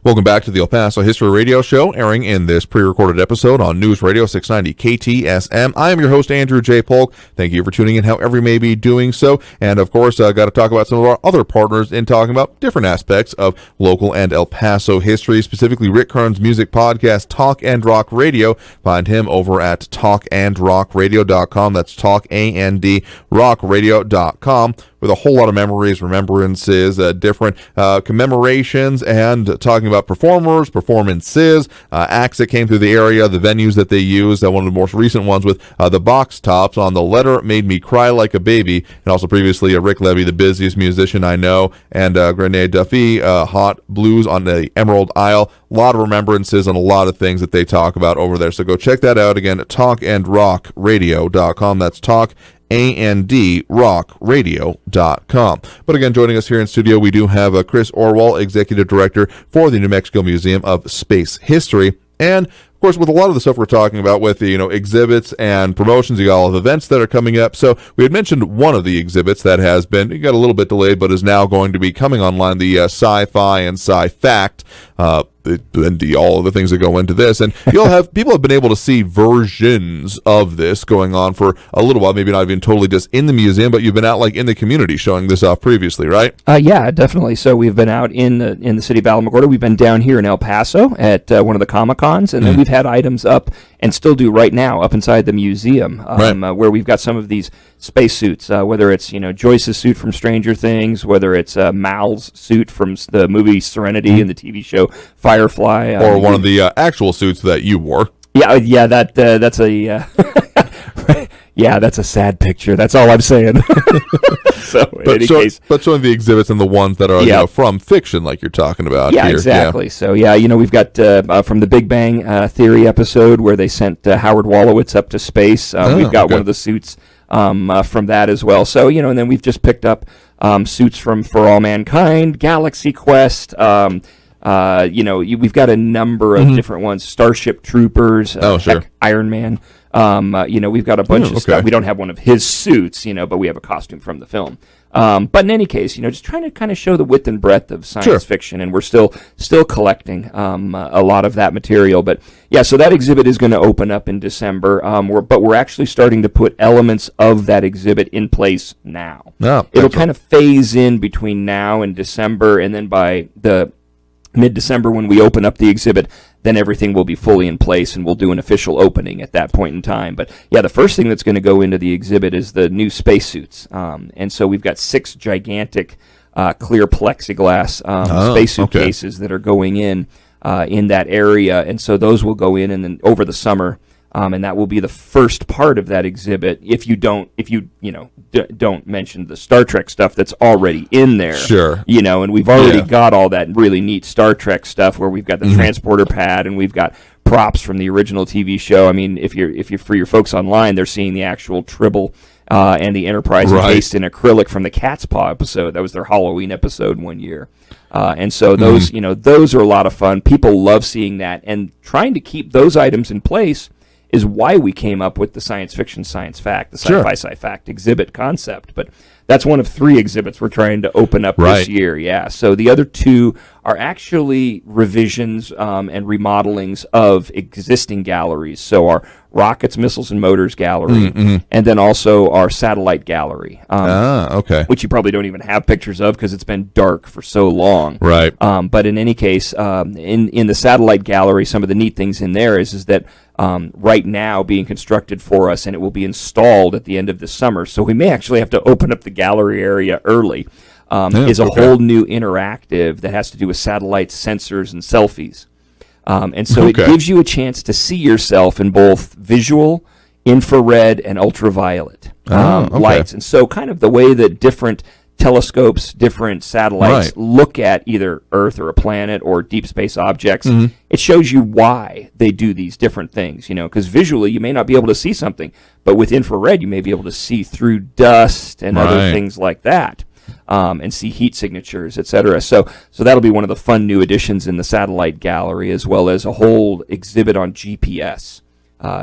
Welcome back to the El Paso History Radio Show, airing in this pre-recorded episode on News Radio 690 KTSM. I am your host, Andrew J. Polk. Thank you for tuning in, however you may be doing so. And, of course, got to talk about some of our other partners in talking about different aspects of local and El Paso history, specifically Rick Kern's music podcast, Talk and Rock Radio. Find him over at talkandrockradio.com. That's talkandrockradio.com. With a whole lot of memories, remembrances, different commemorations, and talking about performances, acts that came through the area, the venues that they used. One of the most recent ones with the Box Tops on The Letter Made Me Cry Like a Baby, and also previously Rick Levy, the busiest musician I know, and Grenade Duffy, Hot Blues on the Emerald Isle. A lot of remembrances and a lot of things that they talk about over there. So go check that out again at talkandrockradio.com. That's talk, androckradio.com. But again, joining us here in studio, we do have Chris Orwoll, Executive Director for the New Mexico Museum of Space History. And of course, with a lot of the stuff we're talking about with the, exhibits and promotions, you got all of events that are coming up. So we had mentioned one of the exhibits that has been, it got a little bit delayed, but is now going to be coming online, the Sci-Fi and Sci-Fact, all of the things that go into this. And people have been able to see versions of this going on for a little while, maybe not even totally just in the museum, but you've been out in the community showing this off previously, right? Yeah, definitely. So we've been out in the city of Alamogordo. We've been down here in El Paso at one of the Comic-Cons, and then we've had items up, and still do right now, up inside the museum, where we've got some of these spacesuits, whether it's Joyce's suit from Stranger Things, whether it's Mal's suit from the movie Serenity and the TV show Firefly, or one of the actual suits that you wore. Yeah, that's a that's a sad picture. That's all I'm saying. In any case, but showing the exhibits and the ones that are from fiction, like you're talking about. Yeah, here. exactly. Yeah. So we've got from the Big Bang Theory episode where they sent Howard Wolowitz up to space. We've got one of the suits from that as well. So and then we've just picked up suits from For All Mankind, Galaxy Quest. We've got a number of different ones. Starship Troopers. Iron Man. We've got a bunch of stuff. We don't have one of his suits, but we have a costume from the film. But in any case, just trying to kind of show the width and breadth of science fiction, and we're still collecting a lot of that material. But yeah, so that exhibit is going to open up in December. But we're actually starting to put elements of that exhibit in place now. It'll kind of phase in between now and December, and then by the mid-December when we open up the exhibit, then everything will be fully in place and we'll do an official opening at that point in time. But yeah, the first thing that's going to go into the exhibit is the new spacesuits. And so we've got 6 gigantic clear plexiglass spacesuit cases that are going in that area. And so those will go in and then over the summer. And that will be the first part of that exhibit. If you don't mention the Star Trek stuff that's already in there, and we've already got all that really neat Star Trek stuff where we've got the transporter pad and we've got props from the original TV show. I mean, if you're for your folks online, they're seeing the actual Tribble and the Enterprise encased in acrylic from the Cat's Paw episode. That was their Halloween episode one year. And so those, those are a lot of fun. People love seeing that, and trying to keep those items in place is why we came up with the science fiction, science fact, the sci-fi, sci-fact exhibit concept. But that's one of 3 exhibits we're trying to open up this year. Yeah. So the other 2 are actually revisions and remodelings of existing galleries. So our Rockets, Missiles, and Motors gallery, and then also our satellite gallery, which you probably don't even have pictures of because it's been dark for so long. Right. But in any case, in the satellite gallery, some of the neat things in there is that right now being constructed for us, and it will be installed at the end of the summer. So we may actually have to open up the gallery area early. Is a whole new interactive that has to do with satellites, sensors, and selfies. And so it gives you a chance to see yourself in both visual, infrared, and ultraviolet lights. And so kind of the way that different telescopes, different satellites look at either Earth or a planet or deep space objects, it shows you why they do these different things, because visually you may not be able to see something, but with infrared you may be able to see through dust and other things like that. And see heat signatures, etc. So that'll be one of the fun new additions in the satellite gallery, as well as a whole exhibit on GPS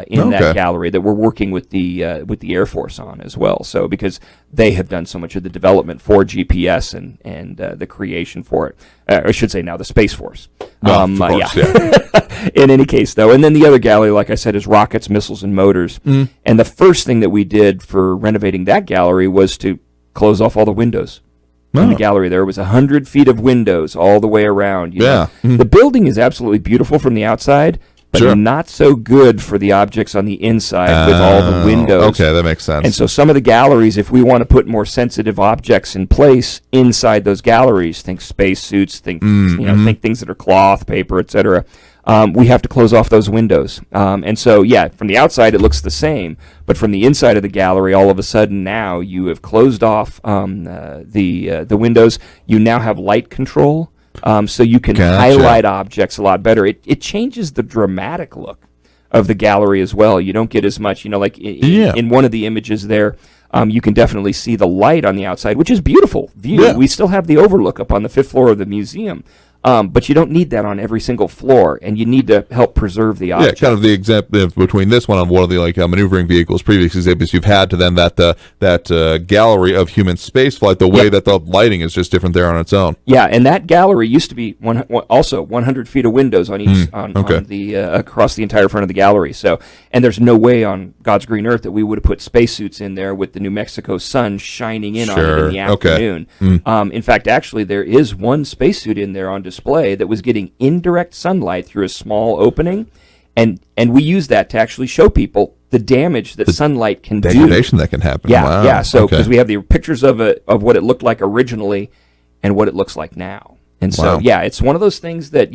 in that gallery that we're working with the Air Force on as well. So because they have done so much of the development for GPS and the creation for it, I should say now the Space Force. Of course, In any case, though, and then the other gallery, like I said, is Rockets, Missiles, and Motors. And the first thing that we did for renovating that gallery was to close off all the windows. In the gallery, there was 100 feet of windows all the way around. The building is absolutely beautiful from the outside, but not so good for the objects on the inside with all the windows. Okay, that makes sense. And so some of the galleries, if we want to put more sensitive objects in place inside those galleries, think spacesuits, think think things that are cloth, paper, etc. We have to close off those windows. And so, from the outside it looks the same, but from the inside of the gallery, all of a sudden now you have closed off the windows. You now have light control, so you can highlight objects a lot better. It changes the dramatic look of the gallery as well. You don't get as much, like in one of the images there, you can definitely see the light on the outside, which is beautiful view. Yeah. We still have the overlook up on the 5th floor of the museum. But you don't need that on every single floor, and you need to help preserve the object. Yeah, kind of the example between this one on one of the maneuvering vehicles, previous examples you've had, to then that gallery of human spaceflight. The way that the lighting is just different there on its own. Yeah, and that gallery used to be also 100 feet of windows on each on the across the entire front of the gallery. So, and there's no way on God's green earth that we would have put spacesuits in there with the New Mexico sun shining in on it in the afternoon. In fact, actually, there is one spacesuit in there on display that was getting indirect sunlight through a small opening, and we use that to actually show people the damage that sunlight can do. Degradation that can happen. Yeah, Wow. yeah. So because we have the pictures of what it looked like originally and what it looks like now, and so it's one of those things that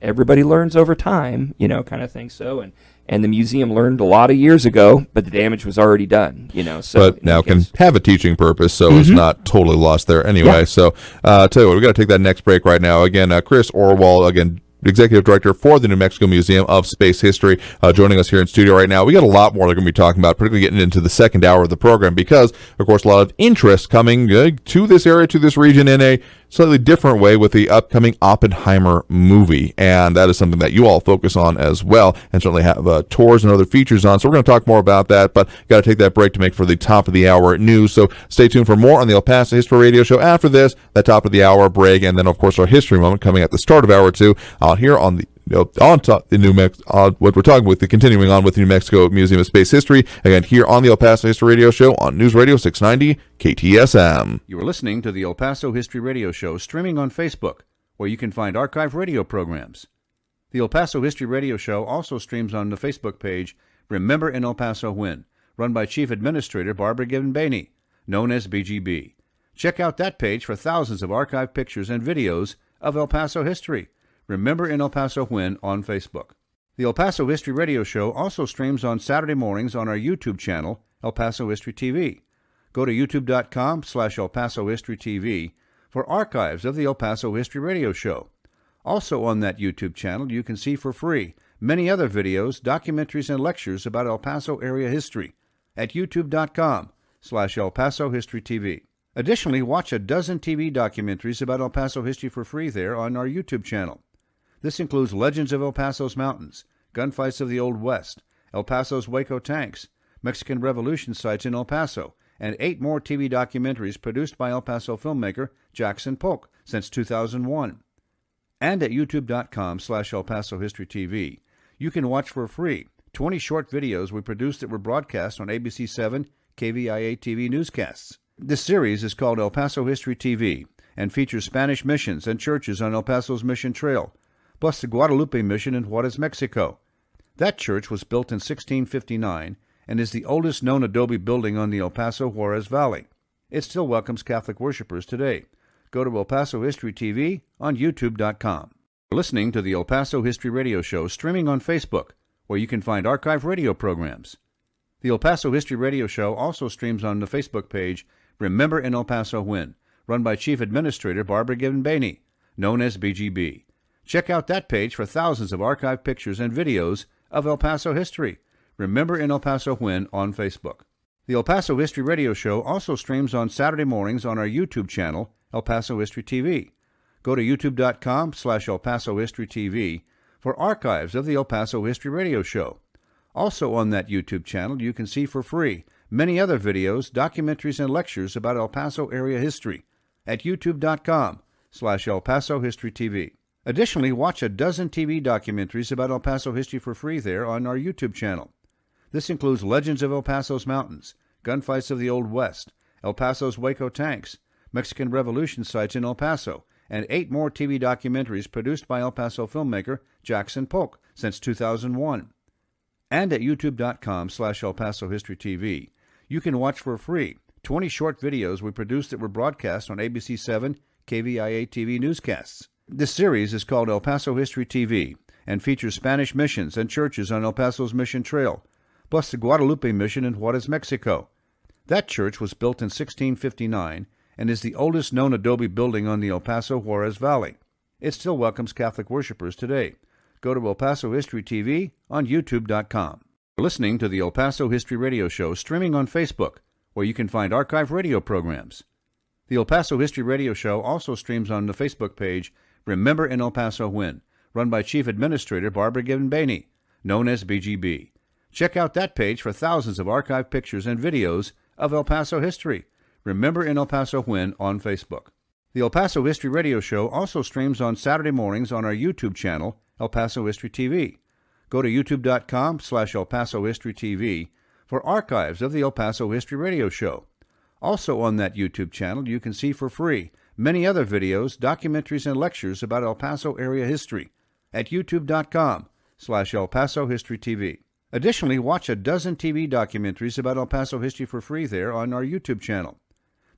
everybody learns over time, kind of thing. So and the museum learned a lot of years ago, but the damage was already done, So but now can have a teaching purpose, so it's not totally lost there anyway. Yeah. So, tell you what, we got to take that next break right now. Again, Chris Orwoll, Executive Director for the New Mexico Museum of Space History, joining us here in studio right now. We got a lot more they're going to be talking about, particularly getting into the second hour of the program, because, of course, a lot of interest coming to this area, to this region in a slightly different way with the upcoming Oppenheimer movie. And that is something that you all focus on as well, and certainly have tours and other features on. So we're going to talk more about that, but got to take that break to make for the top of the hour news. So stay tuned for more on the El Paso History Radio Show after this, that top of the hour break, and then, of course, our history moment coming at the start of hour 2 out here on the what we're talking with, continuing on with the New Mexico Museum of Space History, again here on the El Paso History Radio Show on News Radio 690 KTSM. You are listening to the El Paso History Radio Show, streaming on Facebook, where you can find archive radio programs. The El Paso History Radio Show also streams on the Facebook page Remember in El Paso When, run by Chief Administrator Barbara Gibbon-Baney, known as BGB. Check out that page for thousands of archive pictures and videos of El Paso history. Remember in El Paso When on Facebook. The El Paso History Radio Show also streams on Saturday mornings on our YouTube channel, El Paso History TV. Go to youtube.com/El Paso History TV for archives of the El Paso History Radio Show. Also on that YouTube channel, you can see for free many other videos, documentaries, and lectures about El Paso area history at youtube.com/El Paso History TV. Additionally, watch a dozen TV documentaries about El Paso history for free there on our YouTube channel. This includes Legends of El Paso's Mountains, Gunfights of the Old West, El Paso's Waco Tanks, Mexican Revolution sites in El Paso, and 8 more TV documentaries produced by El Paso filmmaker Jackson Polk since 2001. And at youtube.com/El Paso History TV, you can watch for free 20 short videos we produced that were broadcast on ABC 7 KVIA TV newscasts. This series is called El Paso History TV and features Spanish missions and churches on El Paso's Mission Trail, plus the Guadalupe Mission in Juarez, Mexico. That church was built in 1659 and is the oldest known adobe building on the El Paso Juarez Valley. It still welcomes Catholic worshipers today. Go to El Paso History TV on youtube.com. You're listening to the El Paso History Radio Show, streaming on Facebook, where you can find archive radio programs. The El Paso History Radio Show also streams on the Facebook page Remember in El Paso When, run by Chief Administrator Barbara Gibbon-Baney, known as BGB. Check out that page for thousands of archive pictures and videos of El Paso history. Remember in El Paso When on Facebook. The El Paso History Radio Show also streams on Saturday mornings on our YouTube channel, El Paso History TV. Go to youtube.com/El Paso History TV for archives of the El Paso History Radio Show. Also on that YouTube channel, you can see for free many other videos, documentaries, and lectures about El Paso area history at youtube.com/El Paso History TV. Additionally, watch a dozen TV documentaries about El Paso history for free there on our YouTube channel. This includes Legends of El Paso's Mountains, Gunfights of the Old West, El Paso's Waco Tanks, Mexican Revolution sites in El Paso, and 8 more TV documentaries produced by El Paso filmmaker Jackson Polk since 2001. And at youtube.com/El Paso History TV, you can watch for free 20 short videos we produced that were broadcast on ABC 7 KVIA TV newscasts. This series is called El Paso History TV and features Spanish missions and churches on El Paso's Mission Trail, plus the Guadalupe Mission in Juarez, Mexico. That church was built in 1659 and is the oldest known adobe building on the El Paso Juarez Valley. It still welcomes Catholic worshipers today. Go to El Paso History TV on youtube.com. You're listening to the El Paso History Radio Show, streaming on Facebook, where you can find archive radio programs. The El Paso History Radio Show also streams on the Facebook page Remember in El Paso When, run by Chief Administrator Barbara Gibbon-Bainey, known as BGB. Check out that page for thousands of archived pictures and videos of El Paso history. Remember in El Paso When on Facebook. The El Paso History Radio Show also streams on Saturday mornings on our YouTube channel, El Paso History TV. Go to youtube.com/El Paso History TV for archives of the El Paso History Radio Show. Also on that YouTube channel, you can see for free many other videos, documentaries, and lectures about El Paso area history at youtube.com/El Paso History TV. Additionally, watch a dozen TV documentaries about El Paso history for free there on our YouTube channel.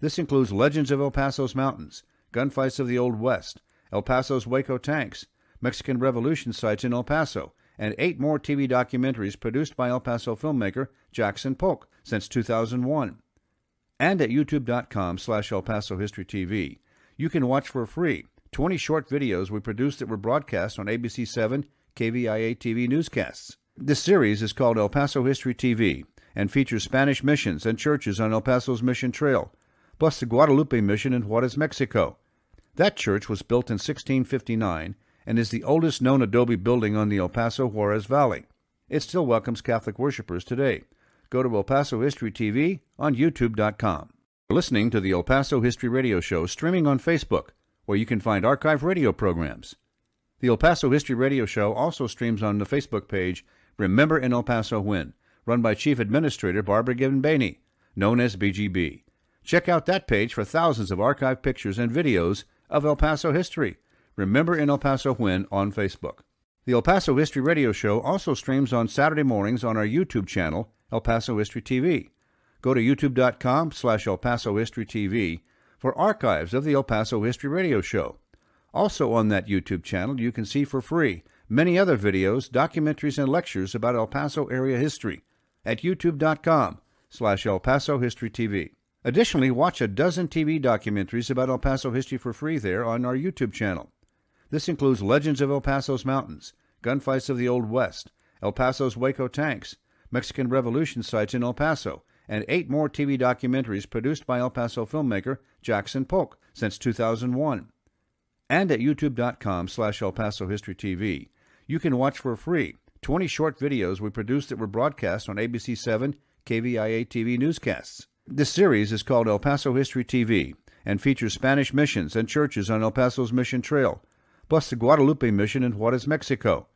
This includes Legends of El Paso's Mountains, Gunfights of the Old West, El Paso's Waco Tanks, Mexican Revolution sites in El Paso, and 8 more TV documentaries produced by El Paso filmmaker Jackson Polk since 2001. And at youtube.com/El Paso History TV, you can watch for free 20 short videos we produced that were broadcast on ABC 7 KVIA TV newscasts. This series is called El Paso History TV and features Spanish missions and churches on El Paso's Mission Trail, plus the Guadalupe Mission in Juarez, Mexico. That church was built in 1659 and is the oldest known adobe building on the El Paso Juarez Valley. It still welcomes Catholic worshipers today. Go to El Paso History TV on youtube.com. You're listening to the El Paso History Radio Show streaming on Facebook, where you can find archive radio programs. The El Paso History Radio Show also streams on the Facebook page Remember in El Paso When, run by Chief Administrator Barbara Gibbon-Bainey, known as BGB. Check out that page for thousands of archived pictures and videos of El Paso history. Remember in El Paso When on Facebook. The El Paso History Radio Show also streams on Saturday mornings on our YouTube channel, El Paso History TV. Go to youtube.com/El Paso History TV for archives of the El Paso History Radio Show. Also on that YouTube channel, you can see for free many other videos, documentaries, and lectures about El Paso area history at youtube.com/El Paso History TV. Additionally, watch a dozen TV documentaries about El Paso history for free there on our YouTube channel. This includes Legends of El Paso's Mountains, Gunfights of the Old West, El Paso's Waco Tanks, Mexican Revolution sites in El Paso, and 8 more TV documentaries produced by El Paso filmmaker Jackson Polk since 2001. And at youtube.com/El Paso History TV, you can watch for free 20 short videos we produced that were broadcast on ABC 7 KVIA TV newscasts. This series is called El Paso History TV and features Spanish missions and churches on El Paso's Mission Trail, plus the Guadalupe Mission in Juarez, Mexico.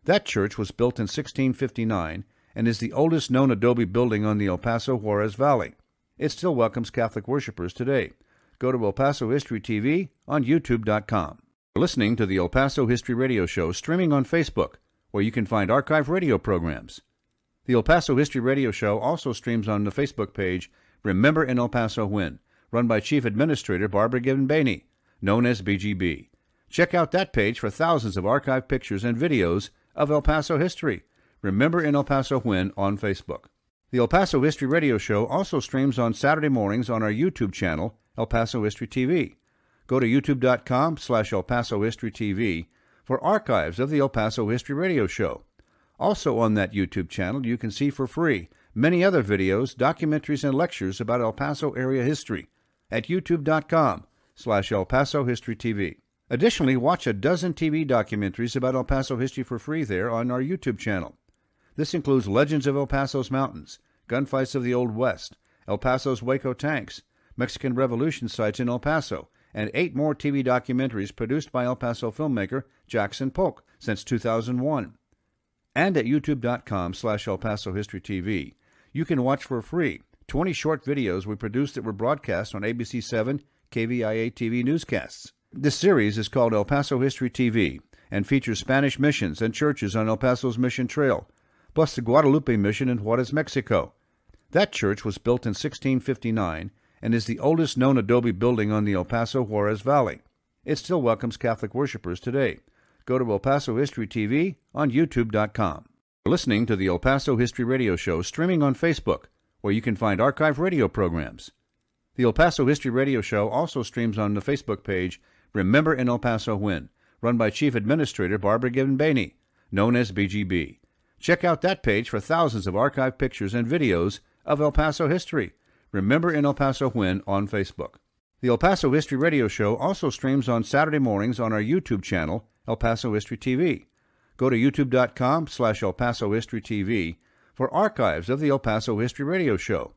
That church was built in 1659 and is the oldest known adobe building on the El Paso Juarez Valley. It still welcomes Catholic worshipers today. Go to El Paso History TV on youtube.com. You're listening to the El Paso History Radio Show streaming on Facebook, where you can find archive radio programs. The El Paso History Radio Show also streams on the Facebook page Remember in El Paso When, run by Chief Administrator Barbara Gibbon-Bainey, known as BGB. Check out that page for thousands of archived pictures and videos of El Paso history. Remember in El Paso When on Facebook. The El Paso History Radio Show also streams on Saturday mornings on our YouTube channel, El Paso History TV. Go to youtube.com/El Paso History TV for archives of the El Paso History Radio Show. Also on that YouTube channel, you can see for free many other videos, documentaries, and lectures about El Paso area history at youtube.com/El Paso History TV. Additionally, watch a dozen TV documentaries about El Paso history for free there on our YouTube channel. This includes Legends of El Paso's Mountains, Gunfights of the Old West, El Paso's Waco Tanks, Mexican Revolution sites in El Paso, and 8 more TV documentaries produced by El Paso filmmaker Jackson Polk since 2001. And at youtube.com/El Paso History TV, you can watch for free 20 short videos we produced that were broadcast on ABC 7 KVIA TV newscasts. This series is called El Paso History TV and features Spanish missions and churches on El Paso's Mission Trail, plus the Guadalupe Mission in Juarez, Mexico. That church was built in 1659 and is the oldest known adobe building on the El Paso Juarez Valley. It still welcomes Catholic worshipers today. Go to El Paso History TV on youtube.com. You're listening to the El Paso History Radio Show streaming on Facebook, where you can find archive radio programs. The El Paso History Radio Show also streams on the Facebook page Remember in El Paso When, run by Chief Administrator Barbara Gibbon-Bainey, known as BGB. Check out that page for thousands of archived pictures and videos of El Paso history. Remember in El Paso When on Facebook. The El Paso History Radio Show also streams on Saturday mornings on our YouTube channel, El Paso History TV. Go to youtube.com/El Paso History TV for archives of the El Paso History Radio Show.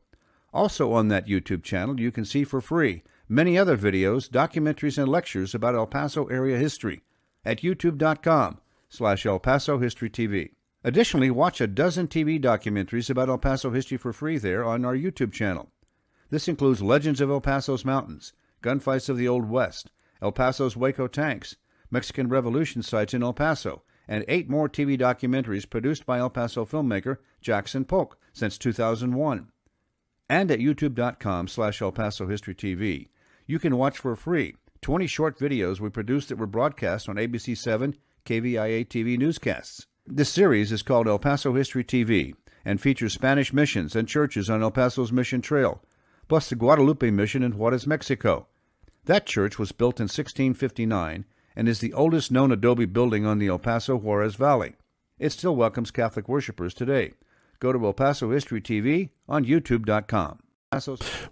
Also on that YouTube channel, you can see for free many other videos, documentaries, and lectures about El Paso area history at youtube.com/El Paso History TV. Additionally, watch a dozen TV documentaries about El Paso history for free there on our YouTube channel. This includes Legends of El Paso's Mountains, Gunfights of the Old West, El Paso's Waco Tanks, Mexican Revolution sites in El Paso, and 8 more TV documentaries produced by El Paso filmmaker Jackson Polk since 2001. And at youtube.com/El Paso History TV, you can watch for free 20 short videos we produced that were broadcast on ABC 7 KVIA TV newscasts. This series is called El Paso History TV and features Spanish missions and churches on El Paso's Mission Trail, plus the Guadalupe Mission in Juarez, Mexico. That church was built in 1659 and is the oldest known adobe building on the El Paso Juarez Valley. It still welcomes Catholic worshipers today. Go to El Paso History TV on youtube.com.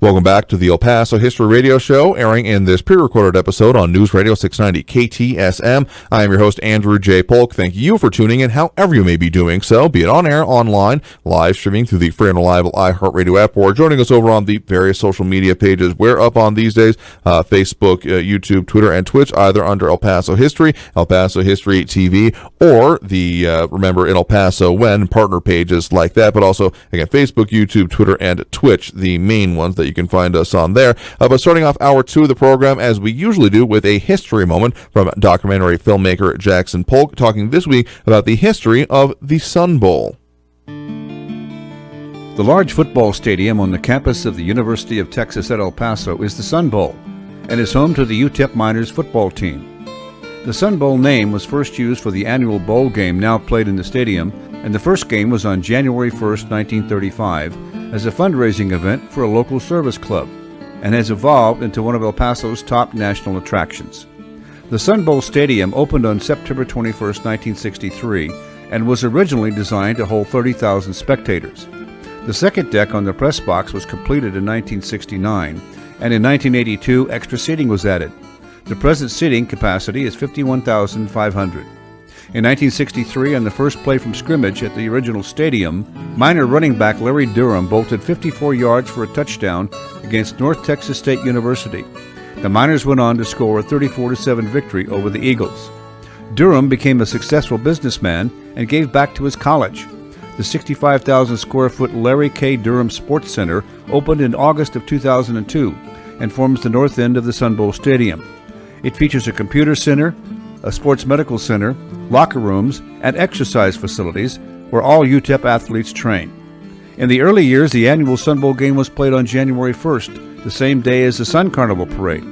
Welcome back to the El Paso History Radio Show, airing in this pre-recorded episode on News Radio 690 KTSM. I am your host, Andrew J. Polk. Thank you for tuning in, however you may be doing so, be it on air, online, live streaming through the free and reliable iHeartRadio app, or joining us over on the various social media pages we're up on these days, Facebook, YouTube, Twitter, and Twitch, either under El Paso History, El Paso History TV, or the Remember in El Paso When partner pages like that, but also, again, Facebook, YouTube, Twitter, and Twitch, the main ones that you can find us on there. But starting off hour 2 of the program, as we usually do, with a history moment from documentary filmmaker Jackson Polk, talking this week about the history of the Sun Bowl. The large football stadium on the campus of the University of Texas at El Paso is the Sun Bowl and is home to the UTEP Miners football team. The Sun Bowl name was first used for the annual bowl game now played in the stadium, and the first game was on January 1st, 1935, as a fundraising event for a local service club, and has evolved into one of El Paso's top national attractions. The Sun Bowl Stadium opened on September 21, 1963, and was originally designed to hold 30,000 spectators. The second deck on the press box was completed in 1969, and in 1982 extra seating was added. The present seating capacity is 51,500. In 1963, on the first play from scrimmage at the original stadium, Miner running back Larry Durham bolted 54 yards for a touchdown against North Texas State University. The Miners went on to score a 34-7 victory over the Eagles. Durham became a successful businessman and gave back to his college. The 65,000 square foot Larry K. Durham Sports Center opened in August of 2002 and forms the north end of the Sun Bowl Stadium. It features a computer center, a sports medical center, locker rooms, and exercise facilities where all UTEP athletes train. In the early years, the annual Sun Bowl game was played on January 1st, the same day as the Sun Carnival Parade.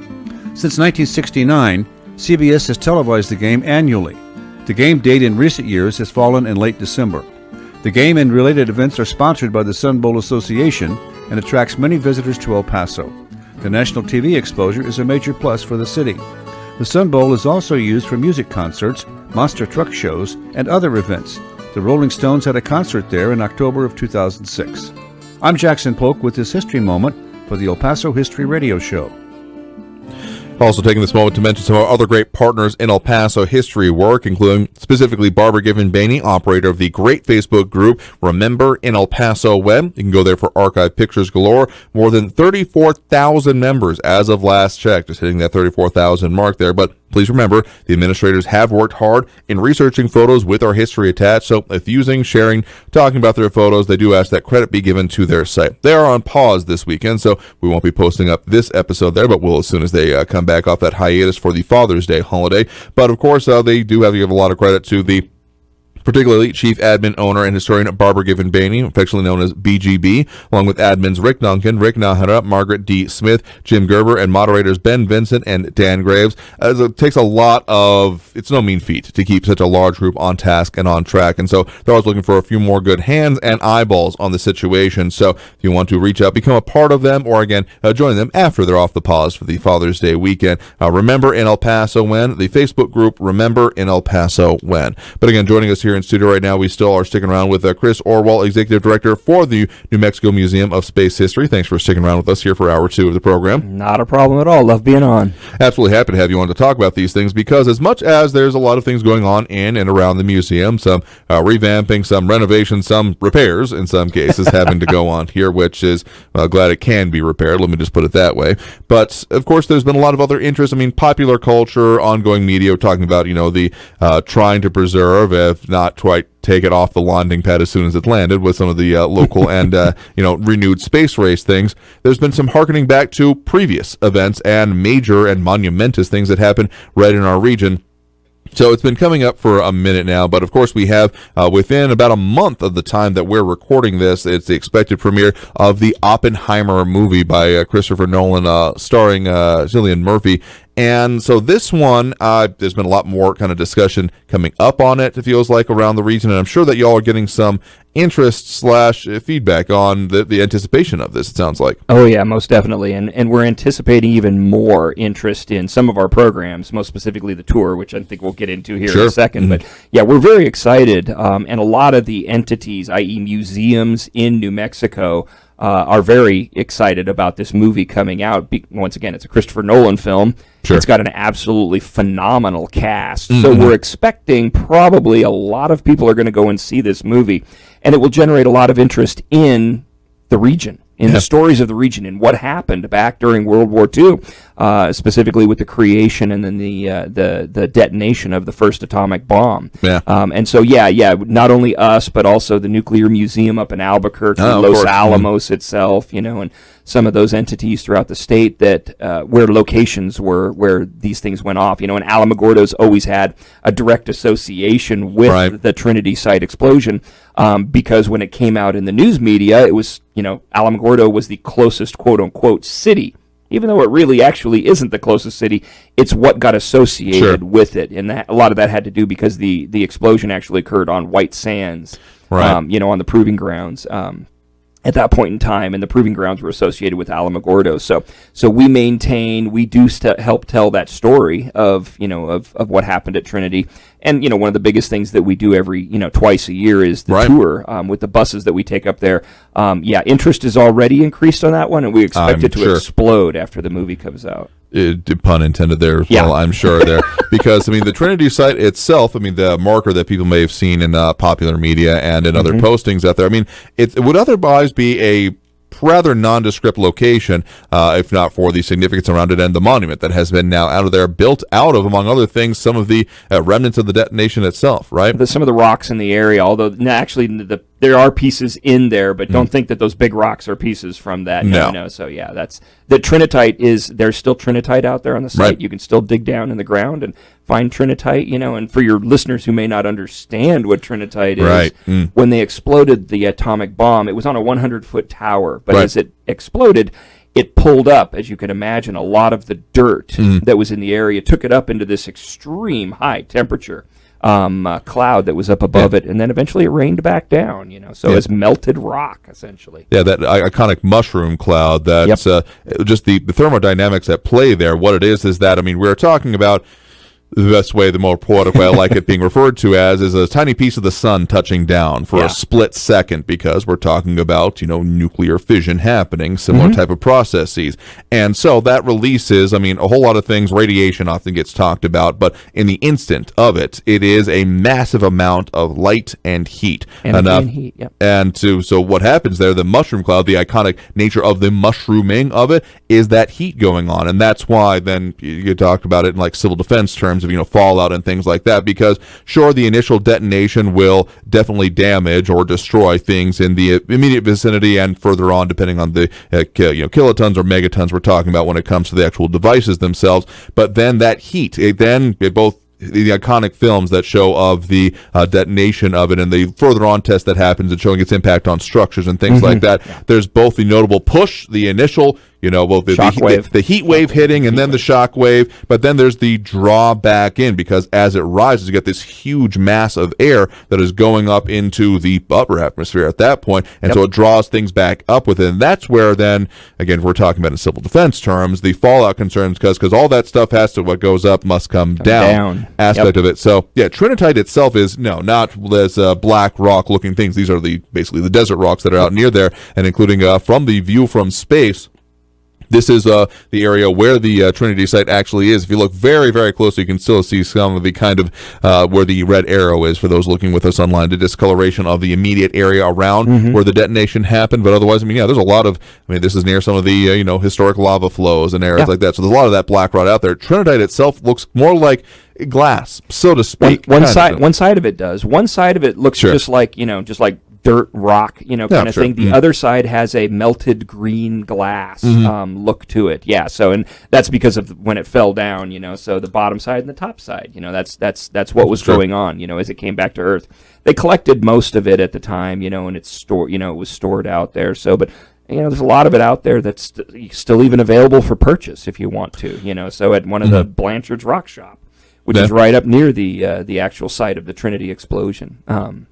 Since 1969, CBS has televised the game annually. The game date in recent years has fallen in late December. The game and related events are sponsored by the Sun Bowl Association and attracts many visitors to El Paso. The national TV exposure is a major plus for the city. The Sun Bowl is also used for music concerts, monster truck shows, and other events. The Rolling Stones had a concert there in October of 2006. I'm Jackson Polk with this history moment for the El Paso History Radio Show. Also taking this moment to mention some of our other great partners in El Paso history work, including specifically Barbara Given Bainey, operator of the great Facebook group Remember in El Paso Web. You can go there for archive pictures galore. More than 34,000 members as of last check, just hitting that 34,000 mark there. But please remember, the administrators have worked hard in researching photos with our history attached, so if using, sharing, talking about their photos, they do ask that credit be given to their site. They are on pause this weekend, so we won't be posting up this episode there, but we'll as soon as they come back off that hiatus for the Father's Day holiday. But of course, they do have to give a lot of credit to the particularly Chief Admin, Owner, and Historian Barbara Given Bainey, affectionately known as BGB, along with admins Rick Duncan, Rick Nahara, Margaret D. Smith, Jim Gerber, and moderators Ben Vincent and Dan Graves. As it takes a lot of, it's no mean feat to keep such a large group on task and on track, and so they're always looking for a few more good hands and eyeballs on the situation. So if you want to reach out, become a part of them, or again, join them after they're off the pause for the Father's Day weekend. Remember in El Paso When, the Facebook group Remember in El Paso When. But again, joining us here here in studio right now. We still are sticking around with Chris Orwoll, Executive Director for the New Mexico Museum of Space History. Thanks for sticking around with us here for hour 2 of the program. Not a problem at all. Love being on. Absolutely happy to have you on to talk about these things, because as much as there's a lot of things going on in and around the museum, some revamping, some renovations, some repairs in some cases having to go on here, which is glad it can be repaired. Let me just put it that way. But of course, there's been a lot of other interests. I mean, popular culture, ongoing media, talking about, the trying to preserve, if not quite take it off the landing pad as soon as it landed, with some of the local and renewed space race things. There's been some hearkening back to previous events and major and monumentous things that happened right in our region. So it's been coming up for a minute now, but of course we have, within about a month of the time that we're recording this, it's the expected premiere of the Oppenheimer movie by Christopher Nolan, starring Cillian Murphy. And so this one, there's been a lot more kind of discussion coming up on it, it feels like, around the region, and I'm sure that y'all are getting some interest / feedback on the anticipation of this, it sounds like. Oh, yeah, most definitely. And we're anticipating even more interest in some of our programs, most specifically the tour, which I think we'll get into here in a second. Mm-hmm. But, yeah, we're very excited. And a lot of the entities, i.e. museums in New Mexico, are very excited about this movie coming out. Once again, it's a Christopher Nolan film. Sure. It's got an absolutely phenomenal cast. Mm-hmm. So we're expecting probably a lot of people are going to go and see this movie, and it will generate a lot of interest in the region, in the stories of the region, and what happened back during World War II, specifically with the creation and then the detonation of the first atomic bomb. Yeah. And so, not only us, but also the Nuclear Museum up in Albuquerque, Los Alamos itself, and some of those entities throughout the state that where locations were where these things went off. And Alamogordo's always had a direct association with the Trinity Site explosion, because when it came out in the news media, it was, Alamogordo was the closest quote-unquote city. Even though it really actually isn't the closest city, it's what got associated with it. And a lot of that had to do because the explosion actually occurred on White Sands, on the proving grounds. At that point in time, and the proving grounds were associated with Alamogordo. So we do help tell that story of what happened at Trinity. And, one of the biggest things that we do every, twice a year is the tour with the buses that we take up there. Interest is already increased on that one, and we expect it to explode after the movie comes out. Pun intended there as well, I'm sure there. Because, the Trinity Site itself, the marker that people may have seen in popular media and in other postings out there, it would otherwise be a rather nondescript location, if not for the significance around it and the monument that has been now out of there, built out of, among other things, some of the remnants of the detonation itself, right? Some of the rocks in the area, although actually there are pieces in there, but don't think that those big rocks are pieces from that. No. So that's the Trinitite there's still Trinitite out there on the site. Right. You can still dig down in the ground and find Trinitite, and for your listeners who may not understand what Trinitite is, when they exploded the atomic bomb, it was on a 100-foot tower, but as it exploded, it pulled up, as you can imagine, a lot of the dirt that was in the area, took it up into this extreme high temperature cloud that was up above it, and then eventually it rained back down, so it's melted rock, essentially. Yeah, that iconic mushroom cloud, that's just the thermodynamics at play there. What it is that, we're talking about the best way, the more poetic way I like it being referred to as, is a tiny piece of the sun touching down for a split second, because we're talking about, nuclear fission happening, similar type of processes. And so that releases, a whole lot of things. Radiation often gets talked about, but in the instant of it, it is a massive amount of light and heat. So what happens there, the mushroom cloud, the iconic nature of the mushrooming of it, is that heat going on. And that's why then you talked about it in like civil defense terms of fallout and things like that, because sure, the initial detonation will definitely damage or destroy things in the immediate vicinity and further on, depending on the kilotons or megatons we're talking about when it comes to the actual devices themselves. But then that heat, both the iconic films that show of the detonation of it and the further on test that happens and showing its impact on structures and things like that. Yeah. There's both the notable push, the initial well, the heat wave hitting and then the shock wave, but then there's the draw back in, because as it rises, you get this huge mass of air that is going up into the upper atmosphere at that point, and so it draws things back up with it. And that's where then, again, if we're talking about in civil defense terms, the fallout concerns, because all that stuff has to, what goes up must come down aspect of it. So, yeah, Trinitite itself is, not as black rock looking things. These are basically the desert rocks that are out near there, and including from the view from space. This is the area where the Trinity Site actually is. If you look very, very closely, you can still see some of the kind of where the red arrow is, for those looking with us online, the discoloration of the immediate area around where the detonation happened. But otherwise, there's a lot of, this is near some of the, historic lava flows and areas like that. So there's a lot of that black rot out there. Trinitite itself looks more like glass, so to speak. One side of it does. One side of it looks just like dirt rock, kind of thing. The other side has a melted green glass look to it. Yeah. So, and that's because of when it fell down, so the bottom side and the top side, that's what was going on, as it came back to Earth. They collected most of it at the time, and it's stored, it was stored out there. So, but there's a lot of it out there that's still even available for purchase if you want to, so at one of the Blanchard's Rock Shop, which is right up near the actual site of the Trinity explosion.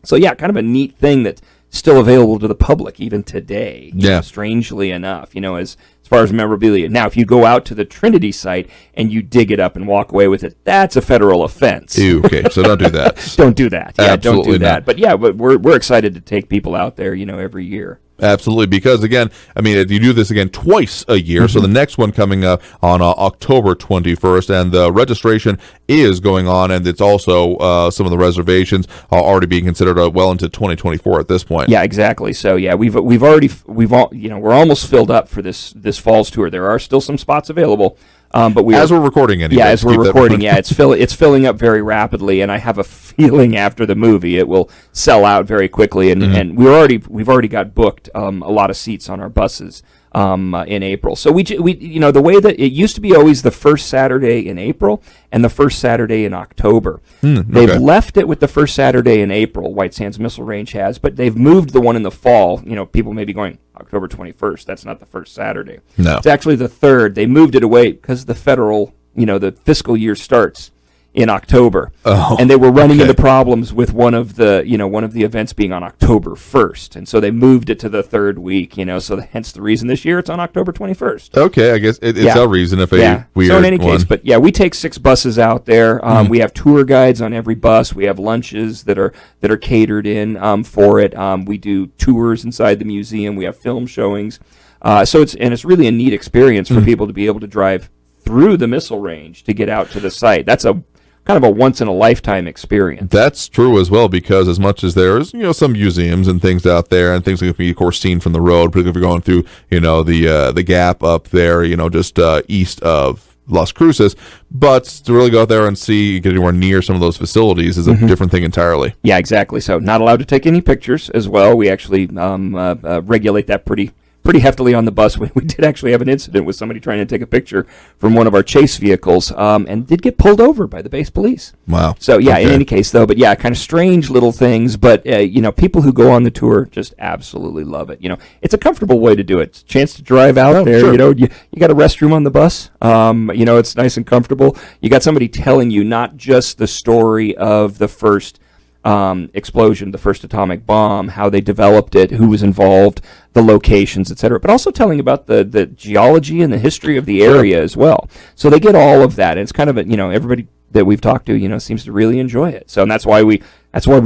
So yeah, kind of a neat thing that's still available to the public even today. Strangely enough, as far as memorabilia. Now, if you go out to the Trinity Site and you dig it up and walk away with it, that's a federal offense. Ew, okay, so don't do that. Don't do that. Yeah, Absolutely don't do that. Not. But yeah, we're excited to take people out there, every year. Absolutely, because again, you do this again twice a year, so the next one coming up on October 21st, and the registration is going on, and it's also some of the reservations are already being considered well into 2024 at this point. Yeah, exactly. So yeah, we're almost filled up for this fall's tour. There are still some spots available. But as we're recording, anyway. Yeah, as we're recording, it's filling up very rapidly, and I have a feeling after the movie it will sell out very quickly. And we've already got booked a lot of seats on our buses in April. So we the way that it used to be always the first Saturday in April and the first Saturday in October. They've left it with the first Saturday in April. White Sands Missile Range has, but they've moved the one in the fall. People may be going October 21st. That's not the first Saturday. No, it's actually the third. They moved it away because the federal, the fiscal year starts in October, and they were running into problems with one of the events being on October 1st, and so they moved it to the third week. So hence the reason this year it's on October 21st. Okay, I guess it's a reason if a weird. So in any case, one. but yeah, we take 6 buses out there. We have tour guides on every bus. We have lunches that are catered in for it. We do tours inside the museum. We have film showings. So it's really a neat experience for people to be able to drive through the missile range to get out to the site. That's a kind of a once-in-a-lifetime experience. That's true as well, because as much as there's, some museums and things out there and things that can be, of course, seen from the road, particularly if you're going through, the gap up there, just east of Las Cruces, but to really go out there and get anywhere near some of those facilities is a different thing entirely. Yeah, exactly. So not allowed to take any pictures as well. We actually regulate that pretty heftily on the bus. We did actually have an incident with somebody trying to take a picture from one of our chase vehicles and did get pulled over by the base police. Wow. So, yeah, in any case, though, but yeah, kind of strange little things. But, people who go on the tour just absolutely love it. It's a comfortable way to do it. It's a chance to drive out there. Sure. You got a restroom on the bus. It's nice and comfortable. You got somebody telling you not just the story of the first explosion, the first atomic bomb, how they developed it, who was involved, the locations, etc., but also telling about the geology and the history of the area as well. So they get all of that, and it's kind of everybody that we've talked to, seems to really enjoy it. So, and that's why we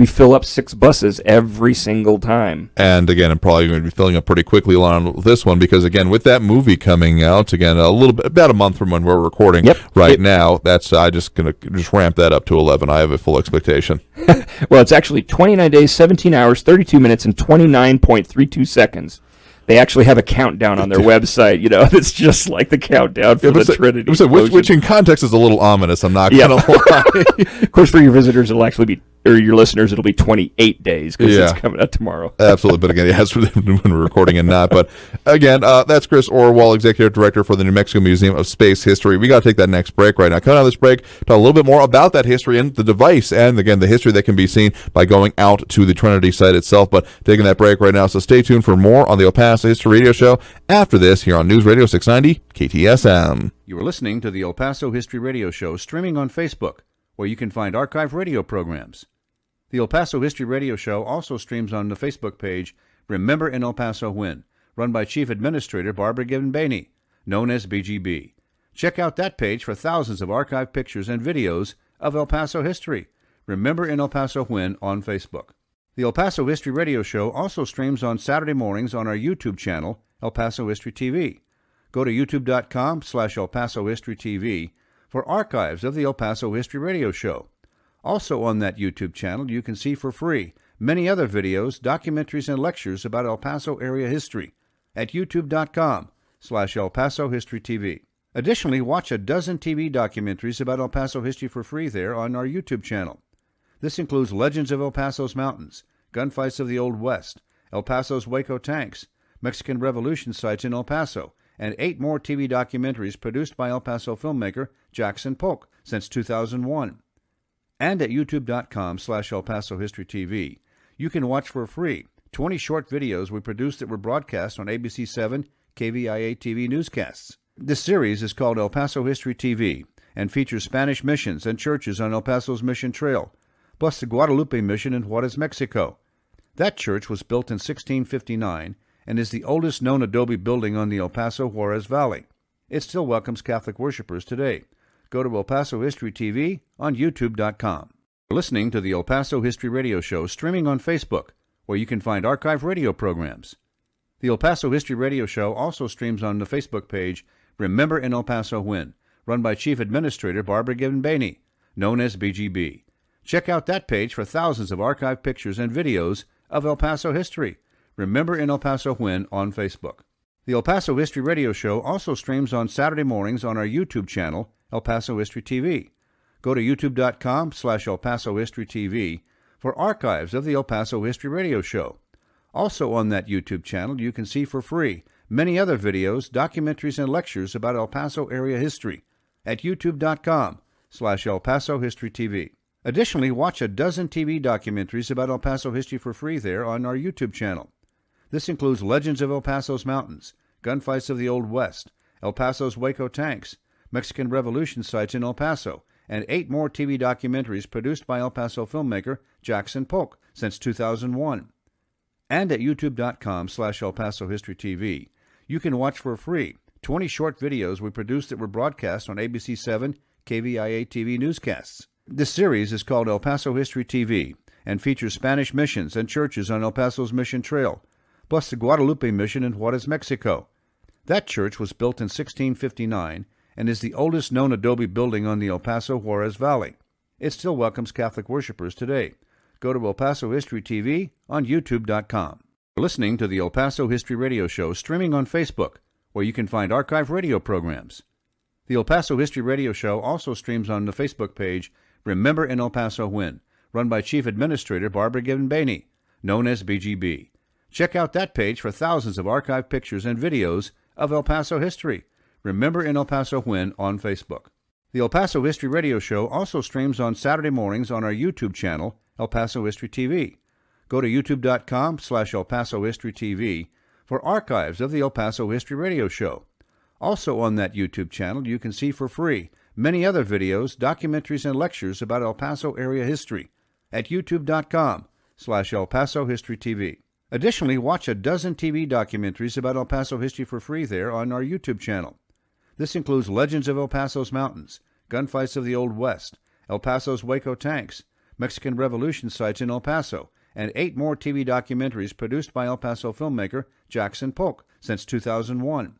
fill up 6 buses every single time. And again, I'm probably going to be filling up pretty quickly on this one because, again, with that movie coming out, again, about a month from when we're recording now, that's I just going to ramp that up to 11. I have a full expectation. Well, it's actually 29 days, 17 hours, 32 minutes, and 29.32 seconds. They actually have a countdown on their website, that's just like the countdown for the Trinity. Which in context is a little ominous, I'm not going to lie. Of course, for your visitors, it'll actually be or your listeners, it'll be 28 days because Yeah. it's coming out tomorrow. Absolutely. But again, yes, when we're recording and not. But again, that's Chris Orwoll, Executive Director for the New Mexico Museum of Space History. We got to take that next break right now. Coming out of this break, talk a little bit more about that history and the device, and again, the history that can be seen by going out to the Trinity Site itself. But taking that break right now, so stay tuned for more on the El Paso History Radio Show after this here on News Radio 690 KTSM. You are listening to the El Paso History Radio Show streaming on Facebook, where you can find archive radio programs. The El Paso History Radio Show also streams on the Facebook page Remember in El Paso When, run by Chief Administrator Barbara Gibbon-Baney, known as BGB. Check out that page for thousands of archived pictures and videos of El Paso history. Remember in El Paso When on Facebook. The El Paso History Radio Show also streams on Saturday mornings on our YouTube channel, El Paso History TV. Go to youtube.com/El Paso History TV for archives of the El Paso History Radio Show. Also on that YouTube channel, you can see for free many other videos, documentaries, and lectures about El Paso area history at youtube.com/El Paso History TV. Additionally, watch a dozen TV documentaries about El Paso history for free there on our YouTube channel. This includes Legends of El Paso's Mountains, Gunfights of the Old West, El Paso's Waco Tanks, Mexican Revolution sites in El Paso, and 8 more TV documentaries produced by El Paso filmmaker Jackson Polk since 2001. And at youtube.com/El Paso History TV, you can watch for free 20 short videos we produced that were broadcast on ABC 7 KVIA TV newscasts. This series is called El Paso History TV and features Spanish missions and churches on El Paso's Mission Trail, plus the Guadalupe Mission in Juarez, Mexico. That church was built in 1659 and is the oldest known adobe building on the El Paso Juarez Valley. It still welcomes Catholic worshipers today. Go to El Paso History TV on youtube.com. You're listening to the El Paso History Radio Show streaming on Facebook, where you can find archive radio programs. The El Paso History Radio Show also streams on the Facebook page Remember in El Paso When, run by Chief Administrator Barbara Gibbon-Baney, known as BGB. Check out that page for thousands of archived pictures and videos of El Paso history. Remember in El Paso When on Facebook. The El Paso History Radio Show also streams on Saturday mornings on our YouTube channel, El Paso History TV. Go to youtube.com/El Paso History TV for archives of the El Paso History Radio Show. Also on that YouTube channel, you can see for free many other videos, documentaries, and lectures about El Paso area history at youtube.com/El Paso History TV. Additionally, watch a dozen TV documentaries about El Paso history for free there on our YouTube channel. This includes Legends of El Paso's Mountains, Gunfights of the Old West, El Paso's Waco Tanks, Mexican Revolution sites in El Paso, and 8 more TV documentaries produced by El Paso filmmaker Jackson Polk since 2001. And at youtube.com/El Paso History TV, you can watch for free 20 short videos we produced that were broadcast on ABC 7 KVIA TV newscasts. This series is called El Paso History TV and features Spanish missions and churches on El Paso's Mission Trail, plus the Guadalupe Mission in Juarez, Mexico. That church was built in 1659 and is the oldest known adobe building on the El Paso Juarez Valley. It still welcomes Catholic worshipers today. Go to El Paso History TV on youtube.com. You're listening to the El Paso History Radio Show streaming on Facebook, where you can find archive radio programs. The El Paso History Radio Show also streams on the Facebook page Remember in El Paso When, run by Chief Administrator Barbara Gibbon-Baney, known as BGB. Check out that page for thousands of archived pictures and videos of El Paso history. Remember in El Paso When on Facebook. The El Paso History Radio Show also streams on Saturday mornings on our YouTube channel, El Paso History TV. Go to youtube.com/El Paso History TV for archives of the El Paso History Radio Show. Also on that YouTube channel, you can see for free many other videos, documentaries, and lectures about El Paso area history at youtube.com/El Paso History TV. Additionally, watch a dozen TV documentaries about El Paso history for free there on our YouTube channel. This includes Legends of El Paso's Mountains, Gunfights of the Old West, El Paso's Waco Tanks, Mexican Revolution sites in El Paso, and 8 more TV documentaries produced by El Paso filmmaker Jackson Polk since 2001.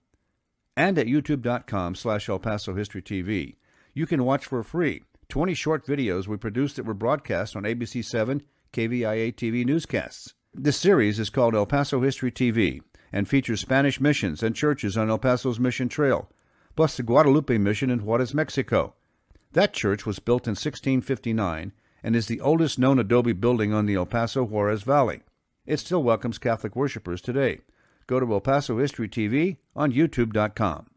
And at youtube.com/El Paso History TV, you can watch for free 20 short videos we produced that were broadcast on ABC 7 KVIA TV newscasts. This series is called El Paso History TV and features Spanish missions and churches on El Paso's Mission Trail, plus the Guadalupe Mission in Juarez, Mexico. That church was built in 1659 and is the oldest known adobe building on the El Paso Juarez Valley. It still welcomes Catholic worshipers today. Go to El Paso History TV on YouTube.com.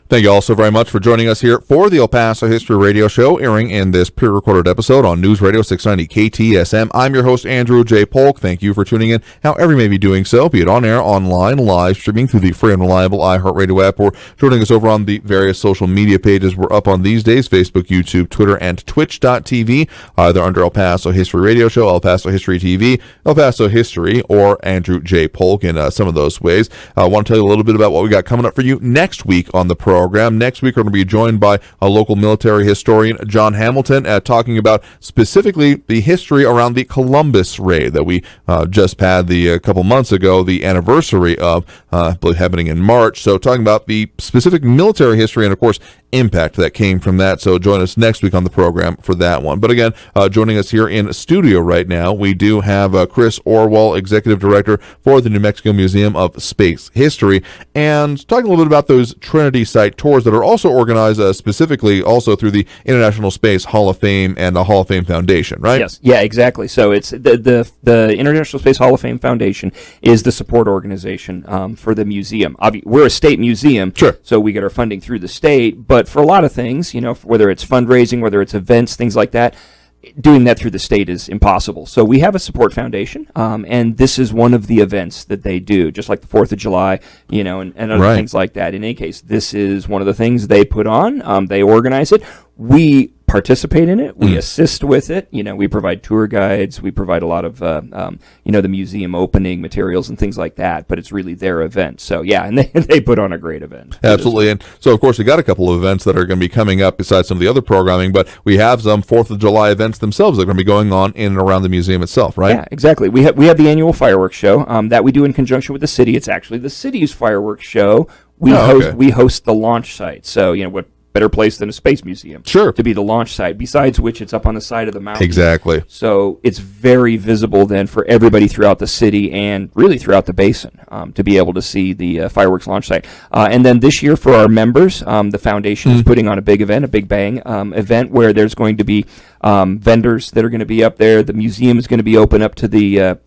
Thank you all so very much for joining us here for the El Paso History Radio Show, airing in this pre-recorded episode on News Radio 690 KTSM. I'm your host, Andrew J. Polk. Thank you for tuning in, however you may be doing so, be it on air, online, live streaming through the free and reliable iHeartRadio app, or joining us over on the various social media pages we're up on these days, Facebook, YouTube, Twitter, and Twitch.tv, either under El Paso History Radio Show, El Paso History TV, El Paso History, or Andrew J. Polk in some of those ways. I want to tell you a little bit about what we got coming up for you next week on the program. Next week, we're going to be joined by a local military historian, John Hamilton, talking about specifically the history around the Columbus raid that we just had a couple months ago, the anniversary of, I believe, happening in March. So talking about the specific military history and, of course, impact that came from that. So join us next week on the program for that one. But again, joining us here in studio right now, we do have Chris Orwoll, Executive Director for the New Mexico Museum of Space History, and talking a little bit about those Trinity Site tours that are also organized specifically also through the International Space Hall of Fame and the Hall of Fame Foundation, right? Yes, yeah, exactly. So it's the International Space Hall of Fame Foundation is the support organization for the museum. We're a state museum, sure, so we get our funding through the state, but for a lot of things, whether it's fundraising, whether it's events, things like that, doing that through the state is impossible. So we have a support foundation, and this is one of the events that they do, just like the 4th of July, and other things like that. In any case, this is one of the things they put on. They organize it. We participate in it. We assist with it. We provide tour guides. We provide a lot of, the museum opening materials and things like that. But it's really their event. So yeah, and they put on a great event. Absolutely. And so of course we got a couple of events that are going to be coming up besides some of the other programming. But we have some 4th of July events themselves that are going to be going on in and around the museum itself, right? Yeah, exactly. We have the annual fireworks show that we do in conjunction with the city. It's actually the city's fireworks show. We host the launch site. So what better place than a space museum to be the launch site, besides which it's up on the side of the mountain. Exactly. So it's very visible then for everybody throughout the city and really throughout the basin to be able to see the fireworks launch site. And then this year for our members, the foundation is putting on a big event, a big bang event where there's going to be vendors that are going to be up there. The museum is going to be open up to the